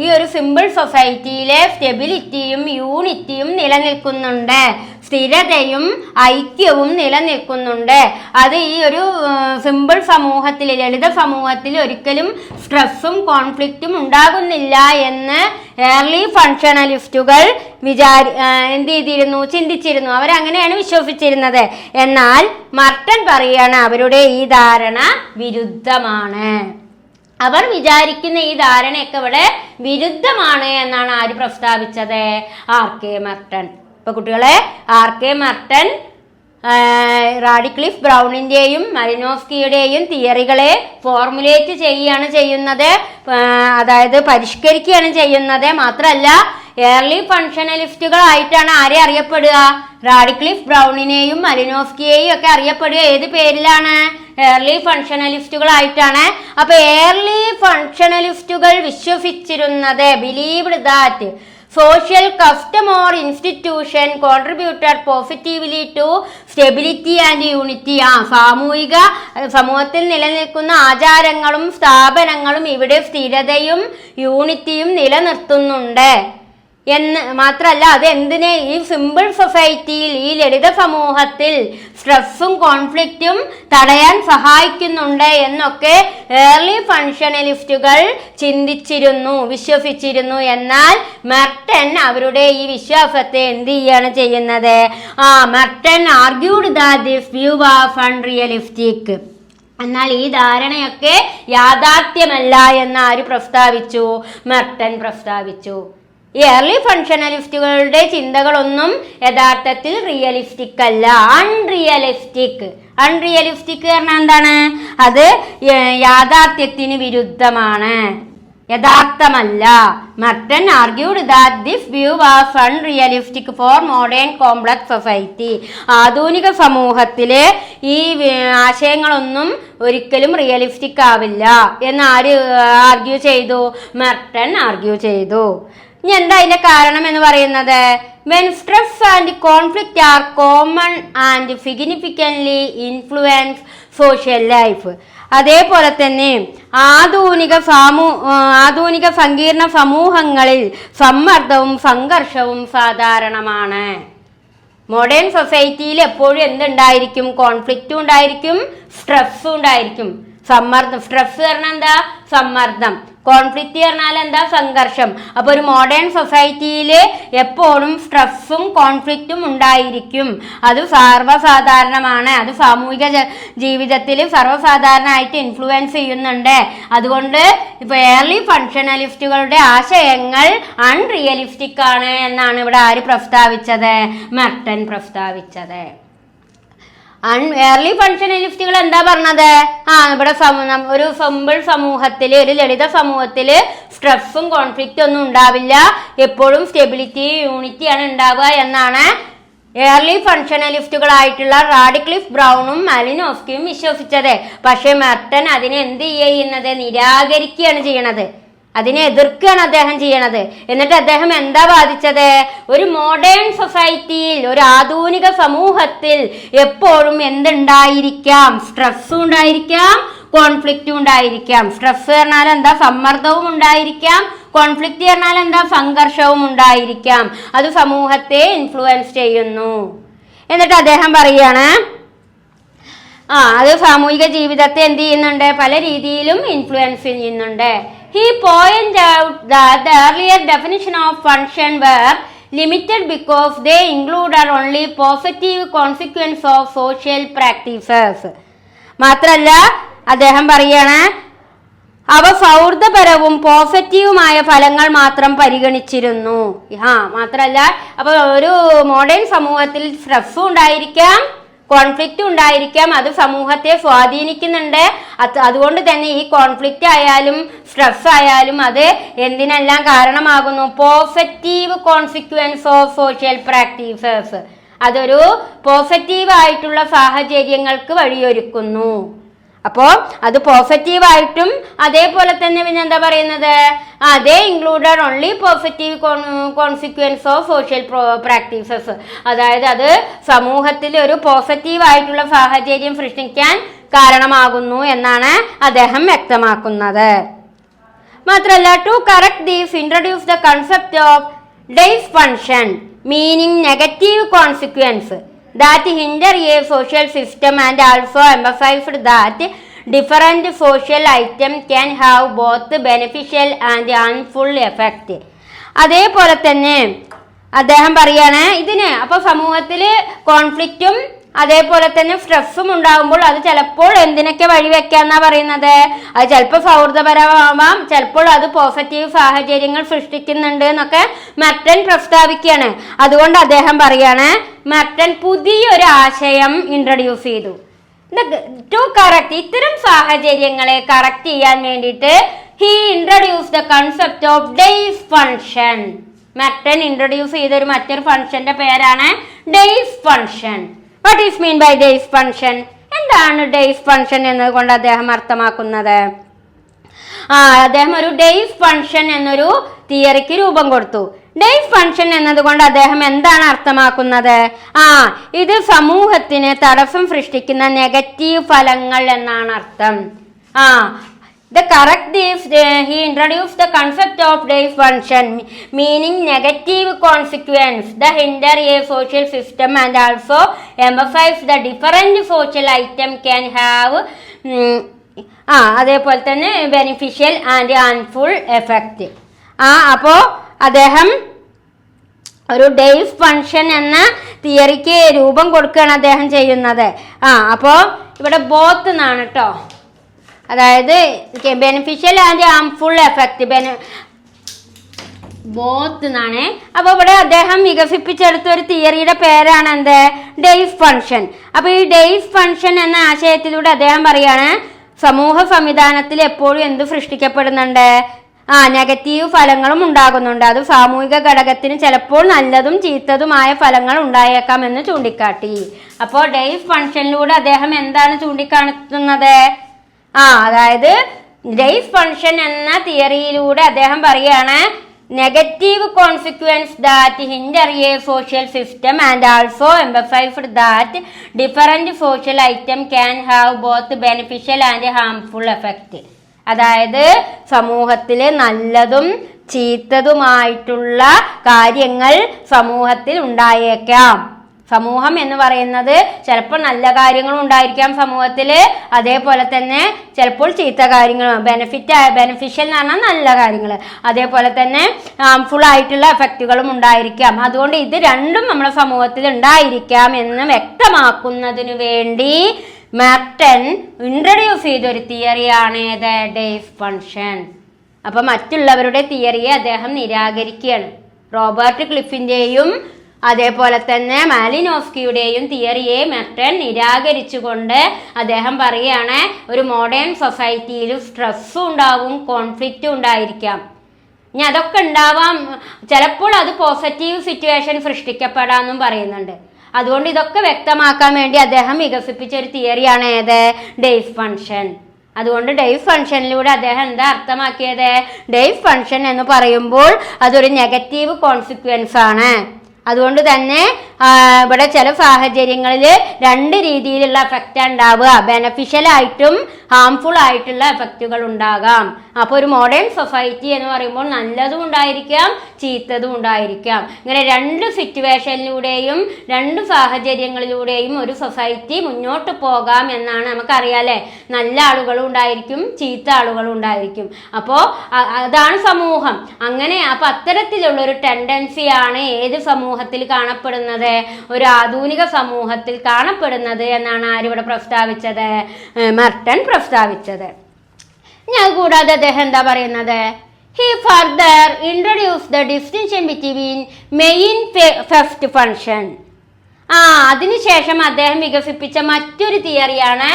ഈ ഒരു സിമ്പിൾ സൊസൈറ്റിയിലെ സ്റ്റെബിലിറ്റിയും യൂണിറ്റിയും നിലനിൽക്കുന്നുണ്ട്, സ്ഥിരതയും ഐക്യവും നിലനിൽക്കുന്നുണ്ട്. അത് ഈ ഒരു സിമ്പിൾ സമൂഹത്തിൽ, ലളിത സമൂഹത്തിൽ ഒരിക്കലും സ്ട്രെസ്സും കോൺഫ്ലിക്റ്റും ഉണ്ടാകുന്നില്ല എന്ന് ഏർലി ഫങ്ഷണലിസ്റ്റുകൾ എന്ത് ചെയ്തിരുന്നു? ചിന്തിച്ചിരുന്നു. അവരങ്ങനെയാണ് വിശ്വസിച്ചിരുന്നത്. എന്നാൽ മർട്ടൺ പറയാണ് അവരുടെ ഈ ധാരണ വിരുദ്ധമാണ്. അവർ വിചാരിക്കുന്ന ഈ ധാരണയൊക്കെ ഇവിടെ വിരുദ്ധമാണ് എന്നാണ് ആര് പ്രസ്താവിച്ചത്? R K Merton. ഇപ്പൊ കുട്ടികളെ, ആർ കെ മർട്ടൺ റാഡിക്ലിഫ് ബ്രൗണിന്റെയും മലിനോസ്കിയുടെയും തിയറികളെ ഫോർമുലേറ്റ് ചെയ്യുകയാണ് ചെയ്യുന്നത്, അതായത് പരിഷ്കരിക്കുകയാണ് ചെയ്യുന്നത്. മാത്രമല്ല ഏർലി ഫങ്ഷണലിസ്റ്റുകളായിട്ടാണ് ആരെ അറിയപ്പെടുക? റാഡിക്ലിഫ് ബ്രൗണിനെയും മലിനോസ്കിയെയും ഒക്കെ അറിയപ്പെടുക ഏത് പേരിലാണ്? ഏർലി ഫങ്ഷണലിസ്റ്റുകളായിട്ടാണ്. അപ്പൊ ഏർലി ഫങ്ഷണലിസ്റ്റുകൾ വിശ്വസിച്ചിരുന്നത്, believed that social custom or institution contributed positively to stability and unity. സമൂഹത്തിൽ നിലനിൽക്കുന്ന ആചാരങ്ങളും സ്ഥാപനങ്ങളും ഇവിടെ സ്ഥിരതയും യൂണിറ്റിയും നിലനിർത്തുന്നുണ്ട് എന്ന് മാത്രമല്ല, അത് എന്തിനെ? ഈ സിമ്പിൾ സൊസൈറ്റിയിൽ, ഈ ലളിത സമൂഹത്തിൽ സ്ട്രെസ്സും കോൺഫ്ലിക്റ്റും തടയാൻ സഹായിക്കുന്നുണ്ട് എന്നൊക്കെ ഏർലി ഫങ്ഷണലിസ്റ്റുകൾ ചിന്തിച്ചിരുന്നു, വിശ്വസിച്ചിരുന്നു. എന്നാൽ മർട്ടൺ അവരുടെ ഈ വിശ്വാസത്തെ എന്ത് ചെയ്യാണ് ചെയ്യുന്നത്? Merton argued that this view was unrealistic. എന്നാൽ ഈ ധാരണയൊക്കെ യാഥാർത്ഥ്യമല്ല എന്ന് ആര് പ്രസ്താവിച്ചു? മർട്ടൺ പ്രസ്താവിച്ചു. ഈ ഏർലി ഫങ്ഷണലിസ്റ്റുകളുടെ ചിന്തകളൊന്നും യഥാർത്ഥത്തിൽ റിയലിസ്റ്റിക് അല്ല, അൺറിയലിസ്റ്റിക്. പറഞ്ഞാൽ എന്താണ്? അത് യാഥാർത്ഥ്യത്തിന് വിരുദ്ധമാണ്, യഥാർത്ഥമല്ല. Merton argued that this view was unrealistic for modern complex society. ആധുനിക സമൂഹത്തിലെ ഈ ആശയങ്ങളൊന്നും ഒരിക്കലും റിയലിസ്റ്റിക് ആവില്ല എന്ന് ആര് ആർഗ്യൂ ചെയ്തു? മർട്ടൺ ആർഗ്യൂ ചെയ്തു. ഇനി എന്താ അതിന്റെ കാരണം എന്ന് പറയുന്നത്? when stress and conflict are common and significantly influence social life. അതേപോലെ തന്നെ ആധുനിക സങ്കീർണ സമൂഹങ്ങളിൽ സമ്മർദ്ദവും സംഘർഷവും സാധാരണമാണ്. മോഡേൺ സൊസൈറ്റിയിൽ എപ്പോഴും എന്തുണ്ടായിരിക്കും? കോൺഫ്ലിക്റ്റും ഉണ്ടായിരിക്കും, സ്ട്രെസ്സും ഉണ്ടായിരിക്കും. സ്ട്രെസ് പറഞ്ഞാൽ എന്താ? സമ്മർദ്ദം. കോൺഫ്ലിക്റ്റ് പറഞ്ഞാൽ എന്താ? സംഘർഷം. അപ്പൊ ഒരു മോഡേൺ സൊസൈറ്റിയിൽ എപ്പോഴും സ്ട്രെസ്സും കോൺഫ്ലിക്റ്റും ഉണ്ടായിരിക്കും. അത് സർവ്വസാധാരണമാണ്. അത് സാമൂഹിക ജീവിതത്തിൽ സർവ്വസാധാരണമായിട്ട് ഇൻഫ്ലുവൻസ് ചെയ്യുന്നുണ്ട്. അതുകൊണ്ട് ഇപ്പൊ ഏർലി ഫങ്ഷണലിസ്റ്റുകളുടെ ആശയങ്ങൾ അൺറിയലിസ്റ്റിക് ആണ് എന്നാണ് ഇവിടെ ആര് പ്രസ്താവിച്ചത്? മർട്ടൺ പ്രസ്താവിച്ചത്. ഏർലി ഫങ്ഷണലിസ്റ്റുകൾ എന്താ പറഞ്ഞത്? ഇവിടെ ഒരു സിമ്പിൾ സമൂഹത്തില്, ഒരു ലളിത സമൂഹത്തില് സ്ട്രെസ്സും കോൺഫ്ലിക്റ്റും ഒന്നും ഉണ്ടാവില്ല, എപ്പോഴും സ്റ്റെബിലിറ്റി യൂണിറ്റിയാണ് ഉണ്ടാവുക എന്നാണ് ഏർലി ഫങ്ഷണലിസ്റ്റുകളായിട്ടുള്ള റാഡിക്ലിഫ് ബ്രൗണും മാലിനോസ്കിയും വിശ്വസിച്ചത്. പക്ഷെ മെർട്ടൺ അതിനെ എന്ത് ചെയ്യുന്നത്? നിരാകരിക്കുകയാണ് ചെയ്യണത്, അതിനെ എതിർക്കുകയാണ് അദ്ദേഹം ചെയ്യണത്. എന്നിട്ട് അദ്ദേഹം എന്താ വാദിച്ചത്? ഒരു മോഡേൺ സൊസൈറ്റിയിൽ, ഒരു ആധുനിക സമൂഹത്തിൽ എപ്പോഴും എന്തുണ്ടായിരിക്കാം? സ്ട്രെസ്സും ഉണ്ടായിരിക്കാം, കോൺഫ്ലിക്റ്റും ഉണ്ടായിരിക്കാം. സ്ട്രെസ് പറഞ്ഞാൽ എന്താ? സമ്മർദ്ദവും ഉണ്ടായിരിക്കാം. കോൺഫ്ലിക്റ്റ് പറഞ്ഞാൽ എന്താ? സംഘർഷവും ഉണ്ടായിരിക്കാം. അത് സമൂഹത്തെ ഇൻഫ്ലുവൻസ് ചെയ്യുന്നു. എന്നിട്ട് അദ്ദേഹം പറയാണ്, അത് സാമൂഹിക ജീവിതത്തെ എന്ത് ചെയ്യുന്നുണ്ട്? പല രീതിയിലും ഇൻഫ്ലുവൻസ് ചെയ്യുന്നുണ്ട്. He pointed out that the earlier definition of function were limited because they included only positive consequence of social practices. മാത്രല്ല അദ്ദേഹം പറയാണ്, അവ സൗഹൃദപരവും പോസിറ്റീവുമായ ഫലങ്ങൾ മാത്രം പരിഗണിച്ചിരുന്നു. മാത്രല്ല അപ്പൊ ഒരു മോഡേൺ സമൂഹത്തിൽ സ്ട്രെസ്സും ഉണ്ടായിരിക്കാം, കോൺഫ്ലിക്റ്റ് ഉണ്ടായിരിക്കാം, അത് സമൂഹത്തെ സ്വാധീനിക്കുന്നുണ്ട്. അതുകൊണ്ട് തന്നെ ഈ കോൺഫ്ലിക്റ്റ് ആയാലും സ്ട്രെസ് ആയാലും അത് എന്തിനെല്ലാം കാരണമാകുന്നു? Positive consequence of social practices. അതൊരു പോസിറ്റീവ് ആയിട്ടുള്ള സാഹചര്യങ്ങൾക്ക് വഴിയൊരുക്കുന്നു. അപ്പോൾ അത് പോസിറ്റീവായിട്ടും അതേപോലെ തന്നെ പിന്നെ എന്താ പറയുന്നത്? അതേ included only positive consequence of social practices. അതായത് അത് സമൂഹത്തിൽ ഒരു പോസിറ്റീവായിട്ടുള്ള സാഹചര്യം സൃഷ്ടിക്കാൻ കാരണമാകുന്നു എന്നാണ് അദ്ദേഹം വ്യക്തമാക്കുന്നത്. മാത്രമല്ല, to correct these introduce the concept of dysfunction, meaning negative consequence that hinder a social system, and also emphasized that different social items can have both beneficial and harmful effect. അതേപോലെ തന്നെ അദ്ദേഹം പറയാണ് ഇതിന് അപ്പൊ സമൂഹത്തില് കോൺഫ്ലിക്റ്റും അതേപോലെ തന്നെ സ്ട്രെസ്സും ഉണ്ടാകുമ്പോൾ അത് ചിലപ്പോൾ എന്തിനൊക്കെ വഴിവെക്കാന്നാ പറയുന്നത്? അത് ചിലപ്പോൾ സൗഹൃദപരമാവാം, ചിലപ്പോൾ അത് പോസിറ്റീവ് സാഹചര്യങ്ങൾ സൃഷ്ടിക്കുന്നുണ്ട് എന്നൊക്കെ മെർട്ടൺ പ്രസ്താവിക്കുകയാണ്. അതുകൊണ്ട് അദ്ദേഹം പറയാണ്, മെർട്ടൺ പുതിയൊരു ആശയം ഇൻട്രൊഡ്യൂസ് ചെയ്തു. ടു കറക്റ്റ്, ഇത്തരം സാഹചര്യങ്ങളെ കറക്റ്റ് ചെയ്യാൻ വേണ്ടിയിട്ട് he introduce the concept of dysfunction. Merton introduce ചെയ്ത മറ്റൊരു ഫംഗ്ഷന്റെ പേരാണ് dysfunction. What is mean by dysfunction? എന്താണ് ഡേയ്സ് ഫങ്ഷൻ എന്നതുകൊണ്ട് അദ്ദേഹം അർത്ഥമാക്കുന്നത്? അദ്ദേഹം ഒരു ഡേയ്സ് ഫങ്ഷൻ എന്നൊരു തിയറിക്ക് രൂപം കൊടുത്തു. ഡേയ്സ് ഫങ്ഷൻ എന്നതുകൊണ്ട് അദ്ദേഹം എന്താണ് അർത്ഥമാക്കുന്നത്? ഇത് സമൂഹത്തിന് തടസ്സം സൃഷ്ടിക്കുന്ന നെഗറ്റീവ് ഫലങ്ങൾ എന്നാണ് അർത്ഥം. The correct is he introduced the concept of Day's function, meaning negative consequence that hinder a social system, and also emphasize the different social item can have അതേപോലെ തന്നെ ബെനിഫിഷ്യൽ ആൻഡ് ഹാർംഫുൾ എഫക്റ്റ്. അപ്പോൾ അദ്ദേഹം ഒരു days function എന്ന തിയറിക്ക് രൂപം കൊടുക്കുകയാണ് അദ്ദേഹം ചെയ്യുന്നത്. അപ്പോൾ ഇവിടെ ബോത്ത് എന്നാണ് കേട്ടോ, അതായത് beneficial and harmful effect both എന്നാണ്. അപ്പൊ ഇവിടെ അദ്ദേഹം വികസിപ്പിച്ചെടുത്ത ഒരു തിയറിയുടെ പേരാണ് എന്ത്? Days function. അപ്പൊ ഈ ഡേയ്സ് ഫങ്ഷൻ എന്ന ആശയത്തിലൂടെ അദ്ദേഹം പറയാണ്, സമൂഹ സംവിധാനത്തിൽ എപ്പോഴും എന്ത് സൃഷ്ടിക്കപ്പെടുന്നുണ്ട്? നെഗറ്റീവ് ഫലങ്ങളും ഉണ്ടാകുന്നുണ്ട്. അത് സാമൂഹിക ഘടകത്തിന് ചിലപ്പോൾ നല്ലതും ചീത്തതുമായ ഫലങ്ങൾ ഉണ്ടായേക്കാം എന്ന് ചൂണ്ടിക്കാട്ടി. അപ്പോൾ ഡേയ്സ് ഫങ്ഷനിലൂടെ അദ്ദേഹം എന്താണ് ചൂണ്ടിക്കാണിക്കുന്നത്? അതായത് ഡേയ്സ് ഫങ്ഷൻ എന്ന തിയറിയിലൂടെ അദ്ദേഹം പറയാണ്, negative consequence that hinder A social system, and also emphasised that different social item can have both beneficial and harmful effect. അതായത് സമൂഹത്തിൽ നല്ലതും ചീത്തതുമായിട്ടുള്ള കാര്യങ്ങൾ സമൂഹത്തിൽ ഉണ്ടായേക്കാം. സമൂഹം എന്ന് പറയുന്നത് ചിലപ്പോൾ നല്ല കാര്യങ്ങളും ഉണ്ടായിരിക്കാം സമൂഹത്തിൽ, അതേപോലെ തന്നെ ചിലപ്പോൾ ചീത്ത കാര്യങ്ങളും, ബെനിഫിഷ്യൽ എന്ന് പറഞ്ഞാൽ നല്ല കാര്യങ്ങൾ, അതേപോലെ തന്നെ ഹാർംഫുൾ ആയിട്ടുള്ള എഫക്റ്റുകളും ഉണ്ടായിരിക്കാം. അതുകൊണ്ട് ഇത് രണ്ടും നമ്മുടെ സമൂഹത്തിൽ ഉണ്ടായിരിക്കാം എന്ന് വ്യക്തമാക്കുന്നതിന് വേണ്ടി മെർട്ടൺ ഇൻട്രൊഡ്യൂസ് ചെയ്തൊരു തിയറിയാണ് ഏത്? Days function. അപ്പം മറ്റുള്ളവരുടെ തിയറിയെ അദ്ദേഹം നിരാകരിക്കുകയാണ്. റോബർട്ട് ക്ലിഫിൻ്റെയും അതേപോലെ തന്നെ മാലിനോസ്കിയുടെയും തിയറിയെ മെർട്ടൺ നിരാകരിച്ചുകൊണ്ട് അദ്ദേഹം പറയുകയാണ് ഒരു മോഡേൺ സൊസൈറ്റിയിൽ സ്ട്രെസ്സും ഉണ്ടാവും, കോൺഫ്ലിക്റ്റും ഉണ്ടായിരിക്കാം. ഇനി അതൊക്കെ ഉണ്ടാവാം, ചിലപ്പോൾ അത് പോസിറ്റീവ് സിറ്റുവേഷൻ സൃഷ്ടിക്കപ്പെടാമെന്നും പറയുന്നുണ്ട്. അതുകൊണ്ട് ഇതൊക്കെ വ്യക്തമാക്കാൻ വേണ്ടി അദ്ദേഹം വികസിപ്പിച്ച ഒരു തിയറിയാണ് ഏത്? Days function. അതുകൊണ്ട് ഡെയ്സ് ഫംഗ്ഷനിലൂടെ അദ്ദേഹം എന്താ അർത്ഥമാക്കിയത്? ഡെയ്സ് ഫംഗ്ഷൻ എന്ന് പറയുമ്പോൾ അതൊരു നെഗറ്റീവ് കോൺസിക്വൻസ് ആണ്. അതുകൊണ്ട് തന്നെ ഇവിടെ ചില സാഹചര്യങ്ങളിൽ രണ്ട് രീതിയിലുള്ള എഫക്റ്റ് ഉണ്ടാവുക, ബെനഫിഷ്യൽ ആയിട്ടും ഹാംഫുൾ ആയിട്ടുള്ള എഫക്റ്റുകൾ ഉണ്ടാകാം. അപ്പോൾ ഒരു മോഡേൺ സൊസൈറ്റി എന്ന് പറയുമ്പോൾ നല്ലതും ഉണ്ടായിരിക്കാം, ചീത്തതും ഉണ്ടായിരിക്കാം. ഇങ്ങനെ രണ്ട് സിറ്റുവേഷനിലൂടെയും രണ്ട് സാഹചര്യങ്ങളിലൂടെയും ഒരു സൊസൈറ്റി മുന്നോട്ട് പോകാം എന്നാണ് നമുക്കറിയാലേ. നല്ല ആളുകളും ഉണ്ടായിരിക്കും, ചീത്ത ആളുകളും ഉണ്ടായിരിക്കും. അപ്പോൾ അതാണ് സമൂഹം. അങ്ങനെ അപ്പോൾ അത്തരത്തിലുള്ള ഒരു ടെൻഡൻസിയാണ് ഏത് സമൂഹത്തിൽ കാണപ്പെടുന്നത്? ഒരു ആധുനിക സമൂഹത്തിൽ കാണപ്പെടുന്നത് എന്നാണ് ആരിവിടെ പ്രസ്താവിച്ചത്? മെർട്ടൺ പ്രസ്താവിച്ചത്. ഇനി അതുകൂടാതെ അദ്ദേഹം എന്താ പറയുന്നത്? He further introduced the distinction between main first function. അതിനുശേഷം അദ്ദേഹം വികസിപ്പിച്ച മറ്റൊരു തിയറിയാണ്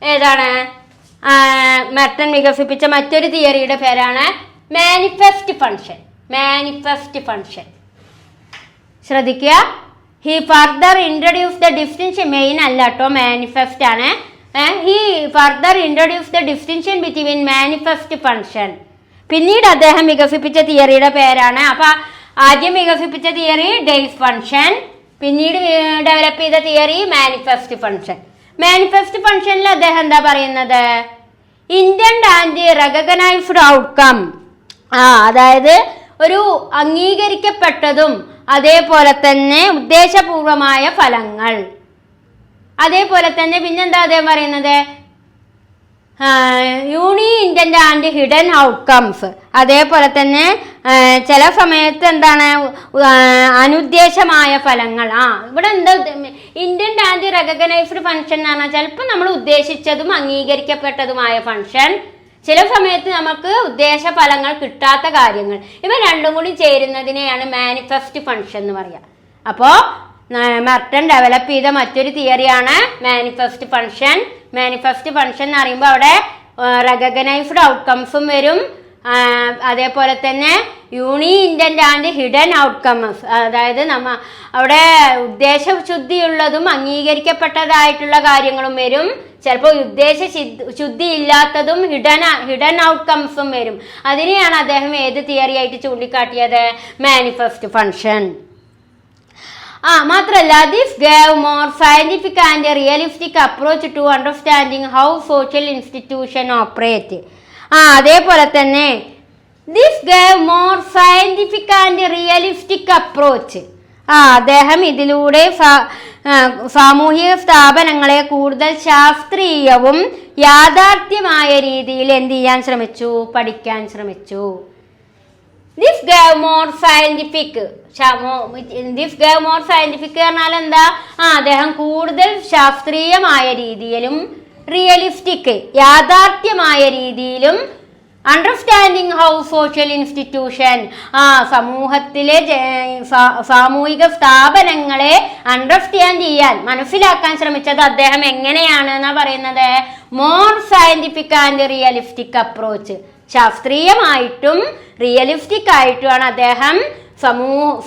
ഏതാണ്? മെർട്ടൺ വികസിപ്പിച്ച മറ്റൊരു തിയറിയുടെ പേരാണ് മാനിഫെസ്റ്റ് ഫംഗ്ഷൻ. മാനിഫെസ്റ്റ് ഫംഗ്ഷൻ ശ്രദ്ധിക്കുക. He further introduce the distinction, main അല്ല കേട്ടോ, മാനിഫെസ്റ്റ് ആണ്. He further introduce the distinction between manifest function. പിന്നീട് അദ്ദേഹം വികസിപ്പിച്ച തിയറിയുടെ പേരാണ്, അപ്പൊ ആദ്യം വികസിപ്പിച്ച തിയറി ഡെയ്സ് ഫംഗ്ഷൻ, പിന്നീട് ഡെവലപ്പ് ചെയ്ത തിയറി മാനിഫെസ്റ്റ് ഫംഗ്ഷൻ. മാനിഫെസ്റ്റ് ഫംഗ്ഷനിൽ അദ്ദേഹം എന്താ പറയുന്നത്? Intend and recognised outcome. അതായത് ഒരു അംഗീകരിക്കപ്പെട്ടതും അതേപോലെ തന്നെ ഉദ്ദേശപൂർവമായ ഫലങ്ങൾ. അതേപോലെ തന്നെ പിന്നെന്താ അദ്ദേഹം പറയുന്നത്? യൂണി ഇന്റന്റ് ആൻഡ് ഹിഡൻ ഔട്ട്കംസ്. അതേപോലെ തന്നെ ചില സമയത്ത് എന്താണ് അനുദ്ദേശമായ ഫലങ്ങൾ. ഇവിടെ എന്താ ഇന്റന്റ് ആൻഡ് റെക്കഗ്നൈസ്ഡ് ഫംഗ്ഷൻ എന്ന് പറഞ്ഞാൽ ചിലപ്പോൾ നമ്മൾ ഉദ്ദേശിച്ചതും അംഗീകരിക്കപ്പെട്ടതുമായ ഫംഗ്ഷൻ, ചില സമയത്ത് നമുക്ക് ഉദ്ദേശ ഫലങ്ങൾ കിട്ടാത്ത കാര്യങ്ങൾ. ഇവ രണ്ടും കൂടി ചേരുന്നതിനെയാണ് മാനിഫെസ്റ്റ് ഫംഗ്ഷൻ എന്ന് പറയുക. അപ്പോൾ മെർട്ടൺ ഡെവലപ്പ് ചെയ്ത മറ്റൊരു തിയറിയാണ് മാനിഫെസ്റ്റ് ഫംഗ്ഷൻ. മാനിഫെസ്റ്റ് ഫംഗ്ഷൻ എന്ന് പറയുമ്പോൾ അവിടെ റെക്കഗ്നൈസ്ഡ് ഔട്ട്കംസും വരും, അതേപോലെ തന്നെ യൂണി ഇന്റന്റ് ആൻഡ് ഹിഡൻ ഔട്ട്കംസ്. അതായത് അവിടെ ഉദ്ദേശശുദ്ധിയുള്ളതും അംഗീകരിക്കപ്പെട്ടതായിട്ടുള്ള കാര്യങ്ങളും വരും, ചിലപ്പോൾ ഉദ്ദേശ ശുദ്ധി ഇല്ലാത്തതും ഹിഡൻ ഔട്ട്കംസും വരും. അതിനെയാണ് അദ്ദേഹം ഏത് തിയറി ആയിട്ട് ചൂണ്ടിക്കാട്ടിയത്? Manifest function. മാത്രല്ല this gave more scientific and realistic approach to understanding how social institution operate. അതേപോലെ തന്നെ this gave more scientific and realistic approach. അദ്ദേഹം ഇതിലൂടെ സാമൂഹിക സ്ഥാപനങ്ങളെ കൂടുതൽ ശാസ്ത്രീയവും യാഥാർത്ഥ്യമായ രീതിയിൽ എന്ത് ചെയ്യാൻ ശ്രമിച്ചു? പഠിക്കാൻ ശ്രമിച്ചു. This gave more scientific. This gave more scientific പറഞ്ഞാൽ എന്താ? അദ്ദേഹം കൂടുതൽ ശാസ്ത്രീയമായ രീതിയിലും റിയലിസ്റ്റിക് യാഥാർത്ഥ്യമായ രീതിയിലും അണ്ടർസ്റ്റാൻഡിങ് ഹൗ സോഷ്യൽ ഇൻസ്റ്റിറ്റ്യൂഷൻ, സമൂഹത്തിലെ സാമൂഹിക സ്ഥാപനങ്ങളെ അണ്ടർസ്റ്റാൻഡ് ചെയ്യാൻ, മനസ്സിലാക്കാൻ ശ്രമിച്ചത് അദ്ദേഹം എങ്ങനെയാണ് എന്നാ പറയുന്നത്? More scientific and realistic approach. ശാസ്ത്രീയമായിട്ടും റിയലിസ്റ്റിക് ആയിട്ടുമാണ് അദ്ദേഹം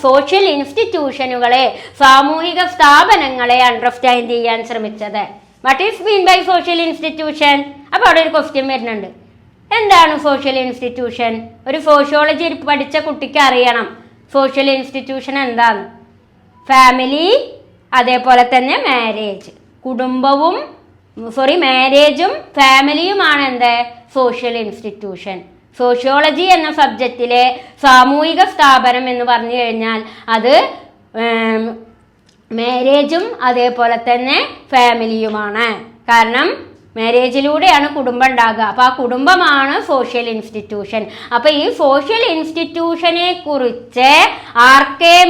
സോഷ്യൽ ഇൻസ്റ്റിറ്റ്യൂഷനുകളെ, സാമൂഹിക സ്ഥാപനങ്ങളെ അണ്ടർസ്റ്റാൻഡ് ചെയ്യാൻ ശ്രമിച്ചത്. What is mean by social institution? അപ്പൊ അവിടെ ഒരു ക്വസ്റ്റ്യൻ വരുന്നുണ്ട്, എന്താണ് സോഷ്യൽ ഇൻസ്റ്റിറ്റ്യൂഷൻ? ഒരു സോഷ്യോളജി പഠിച്ച കുട്ടിക്ക് അറിയണം സോഷ്യൽ ഇൻസ്റ്റിറ്റ്യൂഷൻ എന്താണ്. ഫാമിലി, അതേപോലെ തന്നെ മാരേജ്. മാരേജും ഫാമിലിയുമാണ് എന്ത്? Social institution. സോഷ്യോളജി എന്ന സബ്ജക്റ്റിലെ സാമൂഹിക സ്ഥാപനം എന്ന് പറഞ്ഞു കഴിഞ്ഞാൽ അത് മാരേജും അതേപോലെ തന്നെ ഫാമിലിയുമാണ്. കാരണം മാരേജിലൂടെയാണ് കുടുംബം ഉണ്ടാകുക. അപ്പൊ ആ കുടുംബമാണ് സോഷ്യൽ ഇൻസ്റ്റിറ്റ്യൂഷൻ. അപ്പൊ ഈ സോഷ്യൽ ഇൻസ്റ്റിറ്റ്യൂഷനെ കുറിച്ച്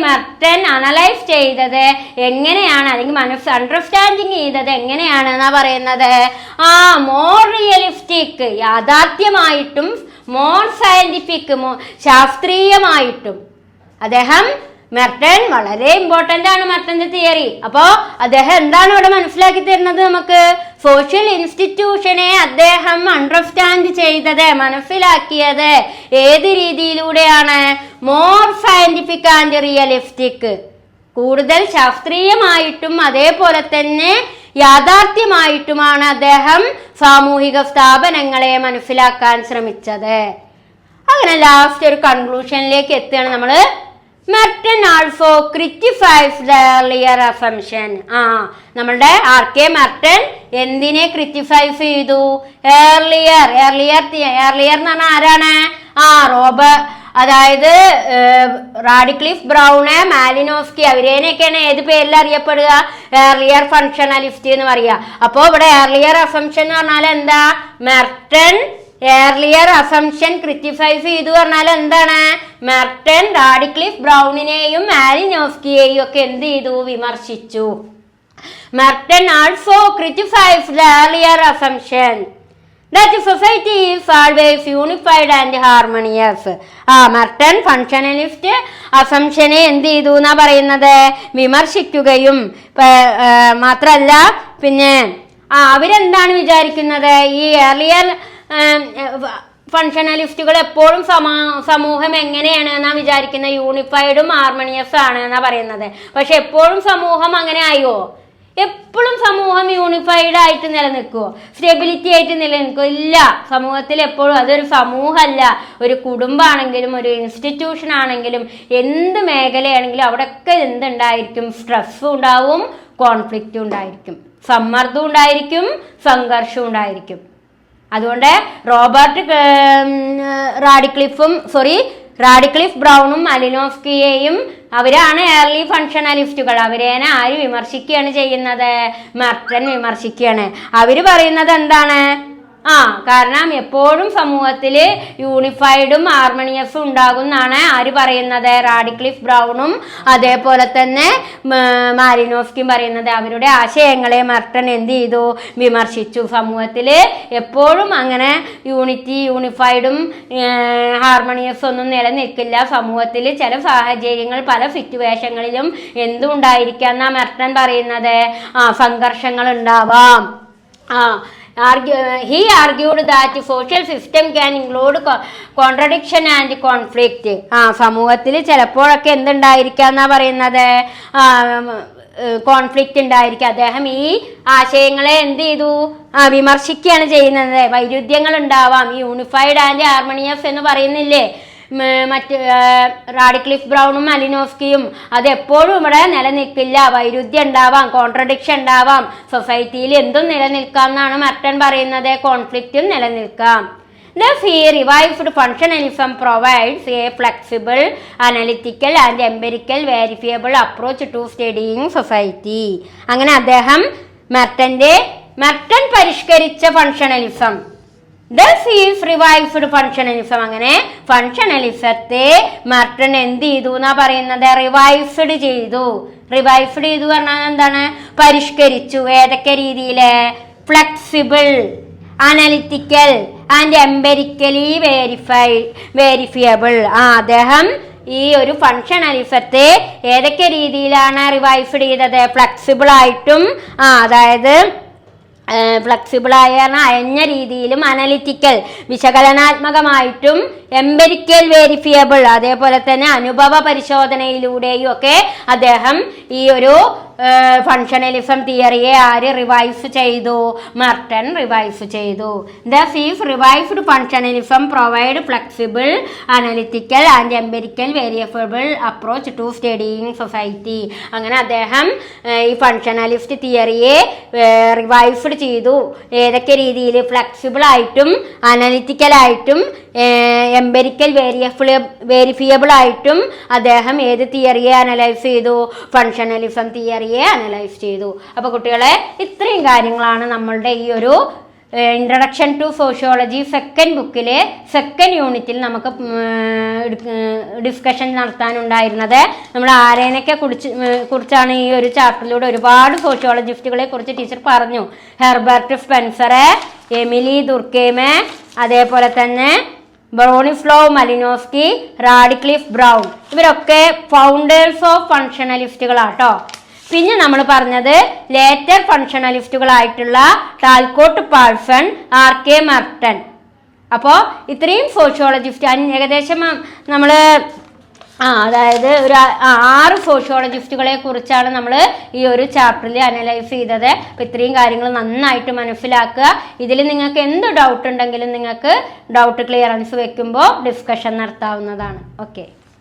മെർട്ടൺ അനലൈസ് ചെയ്തത് എങ്ങനെയാണ്, അല്ലെങ്കിൽ അണ്ടർസ്റ്റാൻഡിങ് ചെയ്തത് എങ്ങനെയാണ് എന്നാ പറയുന്നത്? മോർ റിയലിസ്റ്റിക്, യാഥാർത്ഥ്യമായിട്ടും, മോർ സയന്റിഫിക്, ശാസ്ത്രീയമായിട്ടും. അദ്ദേഹം മെർട്ടൺ വളരെ ഇമ്പോർട്ടന്റ് ആണ് മെർട്ടന്റെ തിയറി. അപ്പോ അദ്ദേഹം എന്താണ് ഇവിടെ മനസ്സിലാക്കി തരുന്നത് നമുക്ക്? സോഷ്യൽ ഇൻസ്റ്റിറ്റ്യൂഷനെ അദ്ദേഹം അണ്ടർസ്റ്റാൻഡ് ചെയ്തത്, മനസ്സിലാക്കിയത് ഏത് രീതിയിലൂടെയാണ്? മോർ സയന്റിഫിക് ആൻഡ് റിയലിസ്റ്റിക്, കൂടുതൽ ശാസ്ത്രീയമായിട്ടും അതേപോലെ തന്നെ യാഥാർത്ഥ്യമായിട്ടുമാണ് അദ്ദേഹം സാമൂഹിക സ്ഥാപനങ്ങളെ മനസ്സിലാക്കാൻ ശ്രമിച്ചത്. അങ്ങനെ ലാസ്റ്റ് ഒരു കൺക്ലൂഷനിലേക്ക് എത്തുകയാണ് നമ്മള്. Merton also criticise the earlier assumption. നമ്മളുടെ RK മെർട്ടൺ എന്തിനെ ക്രിറ്റിഫൈസ് ചെയ്തു? ഏർലിയർ എന്ന് പറഞ്ഞാൽ ആരാണ്? അതായത് റാഡിക്ലിഫ് ബ്രൗണ്, മാലിനോസ്കി, അവരേനെയൊക്കെയാണ് ഏത് പേരിൽ അറിയപ്പെടുക? ഏർലിയർ ഫങ്ഷണലിസ്റ്റ് എന്ന് പറയുക. അപ്പോ ഇവിടെ ഏർലിയർ അസംഷൻ എന്ന് പറഞ്ഞാൽ എന്താ? മെർട്ടൺ ഏർലിയർ അസംഷൻ ക്രിറ്റിഫൈസ് ചെയ്തു പറഞ്ഞാൽ എന്താണ്? മെർട്ടൺ റാഡിക്ലിഫ് ബ്രൗണിനെയും മാലിനോസ്കിയെയും ഒക്കെ എന്ത് ചെയ്തു? വിമർശിച്ചു. Merton also criticise the earlier assumption that society is always unified and harmonious. Merton functionalist അസംഷനെ എന്ത് ചെയ്തു എന്നാ പറയുന്നത്? വിമർശിക്കുകയും മാത്രല്ല പിന്നെ അവരെന്താണ് വിചാരിക്കുന്നത്? ഈ ഏർലിയർ ഫങ്ഷണലിസ്റ്റുകൾ എപ്പോഴും സമൂഹം എങ്ങനെയാണ് എന്നാ വിചാരിക്കുന്നത്? യൂണിഫൈഡും ഹാർമണിയസ് ആണ് എന്നാ പറയുന്നത്. പക്ഷെ എപ്പോഴും സമൂഹം അങ്ങനെ ആയോ? എപ്പോഴും സമൂഹം യൂണിഫൈഡ് ആയിട്ട് നിലനിൽക്കുമോ? സ്റ്റെബിലിറ്റി ആയിട്ട് നിലനിൽക്കുമോ? ഇല്ല. സമൂഹത്തിൽ എപ്പോഴും അതൊരു സമൂഹമല്ല, ഒരു കുടുംബമാണെങ്കിലും ഒരു ഇൻസ്റ്റിറ്റ്യൂഷൻ ആണെങ്കിലും എന്ത് മേഖലയാണെങ്കിലും അവിടെയൊക്കെ എന്തുണ്ടായിരിക്കും? സ്ട്രെസ്സും ഉണ്ടാവും, കോൺഫ്ലിക്റ്റും ഉണ്ടായിരിക്കും, സമ്മർദ്ദം ഉണ്ടായിരിക്കും, സംഘർഷം ഉണ്ടായിരിക്കും. അതുകൊണ്ട് റാഡിക്ലിഫ് ബ്രൗണും മാലിനോസ്കിയെയും അവരാണ് ഏർലി ഫങ്ഷണലിസ്റ്റുകൾ. അവരേനെ ആര് വിമർശിക്കുകയാണ് ചെയ്യുന്നത്? മെർട്ടൺ വിമർശിക്കുകയാണ്. അവര് പറയുന്നത് എന്താണ്? കാരണം എപ്പോഴും സമൂഹത്തിൽ യൂണിഫൈഡും ഹാർമണിയസും ഉണ്ടാകുന്നാണ് ആര് പറയുന്നത്? റാഡിക്ലിഫ് ബ്രൗണും അതേപോലെ തന്നെ മാലിനോസ്കിയും പറയുന്നത്. അവരുടെ ആശയങ്ങളെ മെർട്ടൺ എന്ത് ചെയ്തു? വിമർശിച്ചു. സമൂഹത്തിൽ എപ്പോഴും അങ്ങനെ യൂണിഫൈഡും ഹാർമണിയസും ഒന്നും നിലനിൽക്കില്ല. സമൂഹത്തിൽ ചില സാഹചര്യങ്ങൾ പല സിറ്റുവേഷനുകളിലും എന്തും ഉണ്ടായിരിക്കാന്നാ മെർട്ടൺ പറയുന്നത്? സംഘർഷങ്ങൾ ഉണ്ടാവാം. He argued that social system can include contradiction and conflict. സമൂഹത്തിൽ ചിലപ്പോഴൊക്കെ എന്തുണ്ടായിരിക്കാന്നാ പറയുന്നത്? കോൺഫ്ലിക്റ്റ് ഉണ്ടായിരിക്കും. അദ്ദേഹം ഈ ആശയങ്ങളെ എന്ത് ചെയ്തു? വിമർശിക്കുകയാണ് ചെയ്യുന്നത്. വൈരുദ്ധ്യങ്ങൾ ഉണ്ടാവാം. ഈ യൂണിഫൈഡ് ആൻഡ് ഹാർമണിയസ് എന്ന് പറയുന്നില്ലേ മറ്റ് റാഡിക്ലിഫ് ബ്രൗണും മാലിനോസ്കിയും, അതെപ്പോഴും ഇവിടെ നിലനിൽക്കില്ല. വൈരുദ്ധ്യം ഉണ്ടാവാം, കോൺട്രഡിക്ഷൻ ഉണ്ടാവാം. സൊസൈറ്റിയിൽ എന്തും നിലനിൽക്കാം എന്നാണ് മെർട്ടൺ പറയുന്നത്. കോൺഫ്ലിക്റ്റും നിലനിൽക്കാം. Thus, he revived functionalism provides a flexible, analytical and empirical verifiable approach to studying society. അങ്ങനെ അദ്ദേഹം മെർട്ടൺ പരിഷ്കരിച്ച functionalism, Thus he revived functionalism. അങ്ങനെ ഫങ്ഷണലിസത്തെ മെർട്ടൺ എന്ത് ചെയ്തു എന്നാ പറയുന്നത്? റിവൈസ്ഡ് ചെയ്തു പറഞ്ഞാൽ എന്താണ്? പരിഷ്കരിച്ചു. ഏതൊക്കെ രീതിയില്? Flexible, analytical and empirically verifiable. അദ്ദേഹം ഈ ഒരു ഫങ്ഷണലിസത്തെ ഏതൊക്കെ രീതിയിലാണ് റിവൈസ്ഡ് ചെയ്തത്? ഫ്ലെക്സിബിൾ ആയിട്ടും, അതായത് ഫ്ലെക്സിബിളായ അയഞ്ഞ രീതിയിലും, അനലിറ്റിക്കൽ വിശകലനാത്മകമായിട്ടും, എംപെരിക്കൽ വേരിഫിയബിൾ അതേപോലെ തന്നെ അനുഭവ പരിശോധനയിലൂടെയും ഒക്കെ അദ്ദേഹം ഈ ഒരു ഫങ്ഷണലിസം തിയറിയെ ആര് റിവൈസ് ചെയ്തു? മെർട്ടൺ റിവൈസ് ചെയ്തു. Thus he revived functionalism provide flexible, analytical and empirical variable approach to studying society. അങ്ങനെ അദ്ദേഹം ഈ ഫങ്ഷണലിസ്റ്റ് തിയറിയെ റിവൈസ്ഡ് ചെയ്തു. ഏതൊക്കെ രീതിയിൽ? ഫ്ലെക്സിബിൾ ആയിട്ടും, അനലിറ്റിക്കൽ ആയിട്ടും, എംപെരിക്കൽ വേരിഫിയബിൾ ആയിട്ടും അദ്ദേഹം ഏത് തിയറിയെ അനലൈസ് ചെയ്തു? ഫങ്ഷണലിസം തിയറിയെ അനലൈസ് ചെയ്തു. അപ്പോൾ കുട്ടികളെ, ഇത്രയും കാര്യങ്ങളാണ് നമ്മളുടെ ഈ ഒരു ഇൻട്രഡക്ഷൻ ടു സോഷ്യോളജി സെക്കൻഡ് ബുക്കിലെ സെക്കൻഡ് യൂണിറ്റിൽ നമുക്ക് ഡിസ്കഷൻ നടത്താനുണ്ടായിരുന്നത്. നമ്മൾ ആരേനൊക്കെ കുറിച്ചാണ് ഈ ഒരു ചാപ്റ്ററിലൂടെ ഒരുപാട് സോഷ്യോളജിസ്റ്റുകളെ കുറിച്ച് ടീച്ചർ പറഞ്ഞു. ഹെർബർട്ട് സ്പെൻസർ, എമിലി ദുർക്കെയ്ം, അതേപോലെ തന്നെ ബ്രോണിസ്ലോവ് മലിനോസ്കി, റാഡിക്ലിഫ് ബ്രൗൺ, ഇവരൊക്കെ ഫൗണ്ടേഴ്സ് ഓഫ് ഫങ്ഷണലിസ്റ്റുകളാട്ടോ. പിന്നെ നമ്മൾ പറഞ്ഞത് ലേറ്റർ ഫങ്ഷണലിസ്റ്റുകളായിട്ടുള്ള ടാൽക്കോട്ട് പാഴ്സൺ, RK മെർട്ടൺ. അപ്പോൾ ഇത്രയും സോഷ്യോളജിസ്റ്റ് ഏകദേശം നമ്മൾ അതായത് ഒരു 6 സോഷ്യോളജിസ്റ്റുകളെ കുറിച്ചാണ് നമ്മൾ ഈ ഒരു ചാപ്റ്ററിൽ അനലൈസ് ചെയ്തത്. അപ്പം ഇത്രയും കാര്യങ്ങൾ നന്നായിട്ട് മനസ്സിലാക്കുക. ഇതിൽ നിങ്ങൾക്ക് എന്ത് ഡൗട്ട് ഉണ്ടെങ്കിലും നിങ്ങൾക്ക് ഡൗട്ട് ക്ലിയറൻസ് വെക്കുമ്പോൾ ഡിസ്കഷൻ നടത്താവുന്നതാണ്. ഓക്കെ.